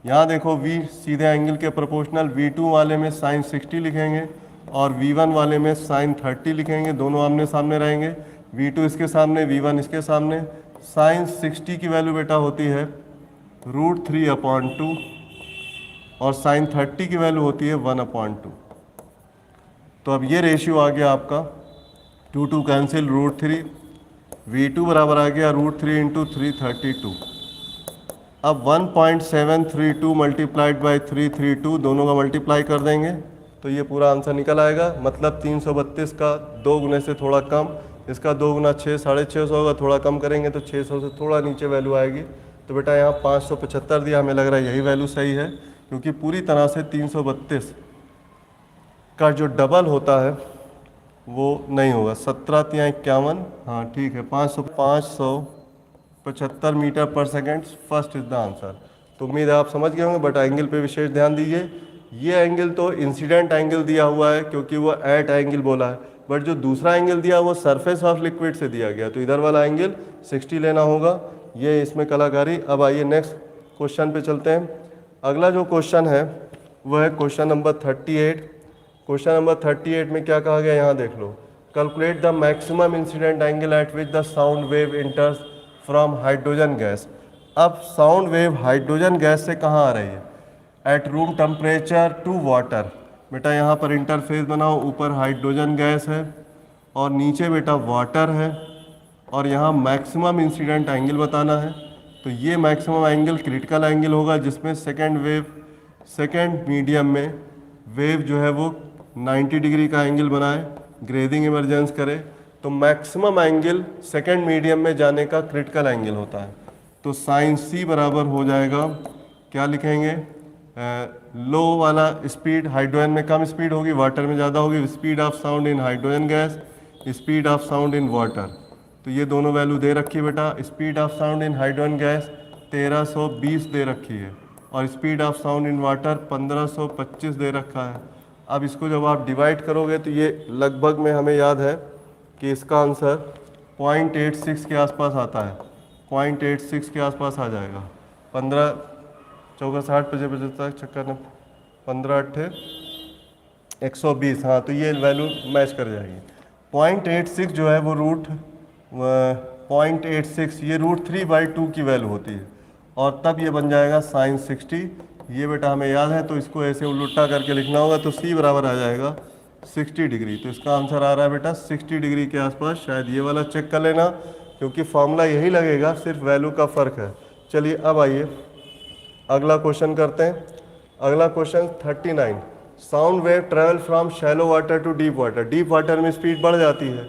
यहाँ देखो V सीधे एंगल के प्रोपोर्शनल, V2 वाले में साइन 60 लिखेंगे और V1 वाले में साइन 30 लिखेंगे, दोनों आमने सामने रहेंगे। V2 इसके सामने, V1 इसके सामने। साइन 60 की वैल्यू बेटा होती है √3/2 और साइन 30 की वैल्यू होती है 1/2। तो अब ये रेशियो आ गया आपका 2 कैंसिल, √3, V2 बराबर आ गया √3 × 332। अब 1.732 मल्टीप्लाइड बाई 332, दोनों का मल्टीप्लाई कर देंगे तो ये पूरा आंसर निकल आएगा। मतलब 332 का 2 गुने से थोड़ा कम, इसका 2 गुना 6, 650 होगा, थोड़ा कम करेंगे तो 600 से थोड़ा नीचे वैल्यू आएगी। तो बेटा यहाँ 575 दिया, हमें लग रहा है यही वैल्यू सही है, क्योंकि पूरी तरह से 332 का जो डबल होता है वो नहीं होगा। 17×51, हाँ ठीक है, 575 metre per second, first is the answer. तो उम्मीद है आप समझ गए होंगे, बट एंगल पे विशेष ध्यान दीजिए। ये एंगल तो इंसिडेंट एंगल दिया हुआ है क्योंकि वो एट एंगल बोला है, बट जो दूसरा एंगल दिया वो सरफेस ऑफ लिक्विड से दिया गया, तो इधर वाला एंगल 60 लेना होगा। ये इसमें कलाकारी। अब आइए नेक्स्ट क्वेश्चन पे चलते हैं। अगला जो क्वेश्चन है वो है क्वेश्चन नंबर 38। क्वेश्चन नंबर 38 में क्या कहा गया, यहाँ देख लो। Calculate the maximum incident angle at which the sound wave enters from hydrogen gas. अब साउंड वेव हाइड्रोजन गैस से कहाँ आ रही है? At room temperature to water. बेटा यहाँ पर इंटरफेस बनाओ, ऊपर हाइड्रोजन गैस है और नीचे बेटा वाटर है, और यहाँ मैक्सिमम इंसिडेंट एंगल बताना है। तो ये मैक्सिमम एंगल क्रिटिकल एंगल होगा, जिसमें सेकेंड मीडियम में वेव जो है वो 90 डिग्री का एंगल बनाए, ग्रेडिंग इमरजेंस करे। तो मैक्सिमम एंगल सेकेंड मीडियम में जाने का क्रिटिकल एंगल होता है। तो साइन C बराबर हो जाएगा, क्या लिखेंगे, लो वाला स्पीड, हाइड्रोजन में कम स्पीड होगी, वाटर में ज़्यादा होगी। Speed of sound in hydrogen gas, speed of sound in water. तो ये दोनों वैल्यू दे रखी है बेटा। Speed of sound in hydrogen gas 1320 दे रखी है और speed of sound in water 1525 दे रखा है। अब इसको जब आप डिवाइड करोगे तो ये लगभग में हमें याद है कि इसका आंसर 0.86 के आसपास आता है, 0.86 के आसपास आ जाएगा। 15 चौका 60 55 चक्कर 15 8 120, हाँ तो ये वैल्यू मैच कर जाएगी। 0.86 जो है वो 0.86 ये √3/2 की वैल्यू होती है और तब ये बन जाएगा साइन 60। ये बेटा हमें याद है, तो इसको ऐसे उल्टा करके लिखना होगा। तो C बराबर आ जाएगा 60 डिग्री। तो इसका आंसर आ रहा है बेटा 60 डिग्री के आसपास। शायद ये वाला चेक कर लेना, क्योंकि फॉर्मूला यही लगेगा, सिर्फ वैल्यू का फ़र्क है। चलिए अब आइए अगला क्वेश्चन करते हैं। अगला question 39। Sound wave travel from shallow water to deep water. Deep water में स्पीड बढ़ जाती है,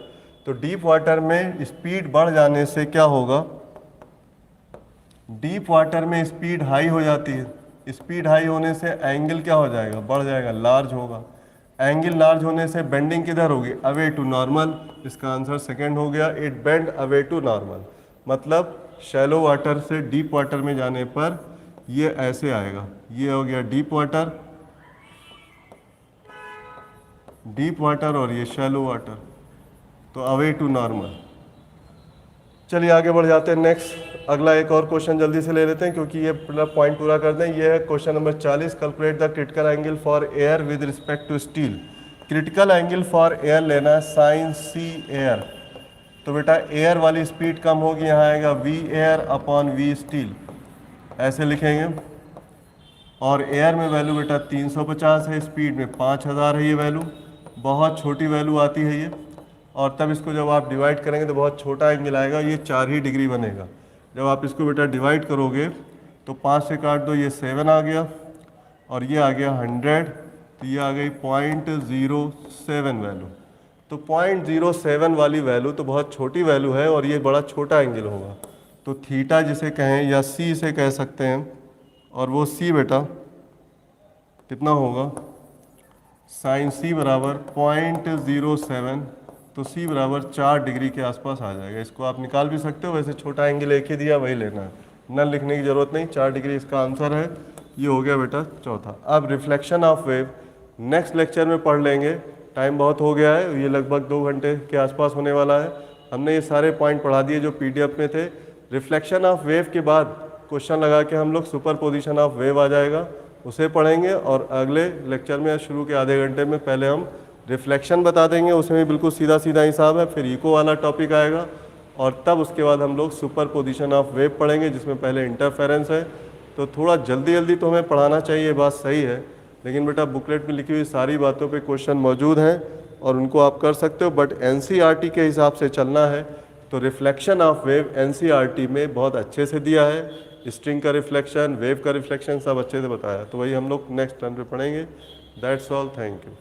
तो डीप वाटर में स्पीड बढ़ जाने से क्या होगा, डीप वाटर में स्पीड हाई हो जाती है। स्पीड हाई होने से एंगल क्या हो जाएगा, बढ़ जाएगा, लार्ज होगा। एंगल लार्ज होने से बेंडिंग किधर होगी, अवे टू नॉर्मल। इसका आंसर सेकंड हो गया, it bend away to normal. मतलब शैलो वाटर से डीप वाटर में जाने पर ये ऐसे आएगा, ये हो गया डीप वाटर, डीप वाटर और ये शैलो वाटर, तो अवे टू नॉर्मल। चलिए आगे बढ़ जाते हैं नेक्स्ट। अगला एक और क्वेश्चन जल्दी से ले लेते हैं क्योंकि ये पॉइंट पूरा कर दें। ये है question number 40, calculate the critical angle for air with respect to steel. Critical angle for air लेना है साइन सी एयर। तो बेटा एयर वाली स्पीड कम होगी, यहाँ आएगा V air upon V steel, ऐसे लिखेंगे। और एयर में वैल्यू बेटा 350 है, स्पीड में 5000 है, ये वैल्यू बहुत छोटी वैल्यू आती है ये। और तब इसको जब आप डिवाइड करेंगे तो बहुत छोटा एंगल आएगा, ये 4 ही डिग्री बनेगा। जब आप इसको बेटा डिवाइड करोगे तो 5 से काट दो, ये 7 आ गया और ये आ गया 100, तो ये आ गई 0.07 वैल्यू। तो 0.07 वाली वैल्यू तो बहुत छोटी वैल्यू है और ये बड़ा छोटा एंगल होगा। तो थीटा जिसे कहें या सी से कह सकते हैं, और वो सी बेटा कितना होगा, साइन सी बराबर 0.07, तो सी बराबर 4 डिग्री के आसपास आ जाएगा। इसको आप निकाल भी सकते हो, वैसे छोटा एंगल एक ही दिया वही लेना है, नल लिखने की जरूरत नहीं। 4 डिग्री इसका आंसर है, ये हो गया बेटा चौथा। अब reflection of wave next lecture में पढ़ लेंगे, टाइम बहुत हो गया है, ये लगभग 2 घंटे के आसपास होने वाला है। हमने ये सारे पॉइंट पढ़ा दिए जो PDF में थे। रिफ्लेक्शन ऑफ वेव के बाद क्वेश्चन लगा के हम लोग सुपर पोजिशन ऑफ वेव आ जाएगा, उसे पढ़ेंगे। और अगले लेक्चर में शुरू के आधे घंटे में पहले हम रिफ्लेक्शन बता देंगे, उसमें भी बिल्कुल सीधा सीधा हिसाब है। फिर इको वाला टॉपिक आएगा और तब उसके बाद हम लोग सुपर पोजिशन ऑफ वेव पढ़ेंगे, जिसमें पहले इंटरफेरेंस है। तो थोड़ा जल्दी जल्दी तो हमें पढ़ाना चाहिए, बात सही है, लेकिन बेटा बुकलेट में लिखी हुई सारी बातों पे क्वेश्चन मौजूद हैं और उनको आप कर सकते हो। बट NCERT के हिसाब से चलना है तो रिफ्लेक्शन ऑफ वेव NCERT में बहुत अच्छे से दिया है। स्ट्रिंग का रिफ्लेक्शन, वेव का रिफ्लेक्शन सब अच्छे से बताया, तो वही हम लोग नेक्स्ट टर्न पे पढ़ेंगे। That's all, thank you.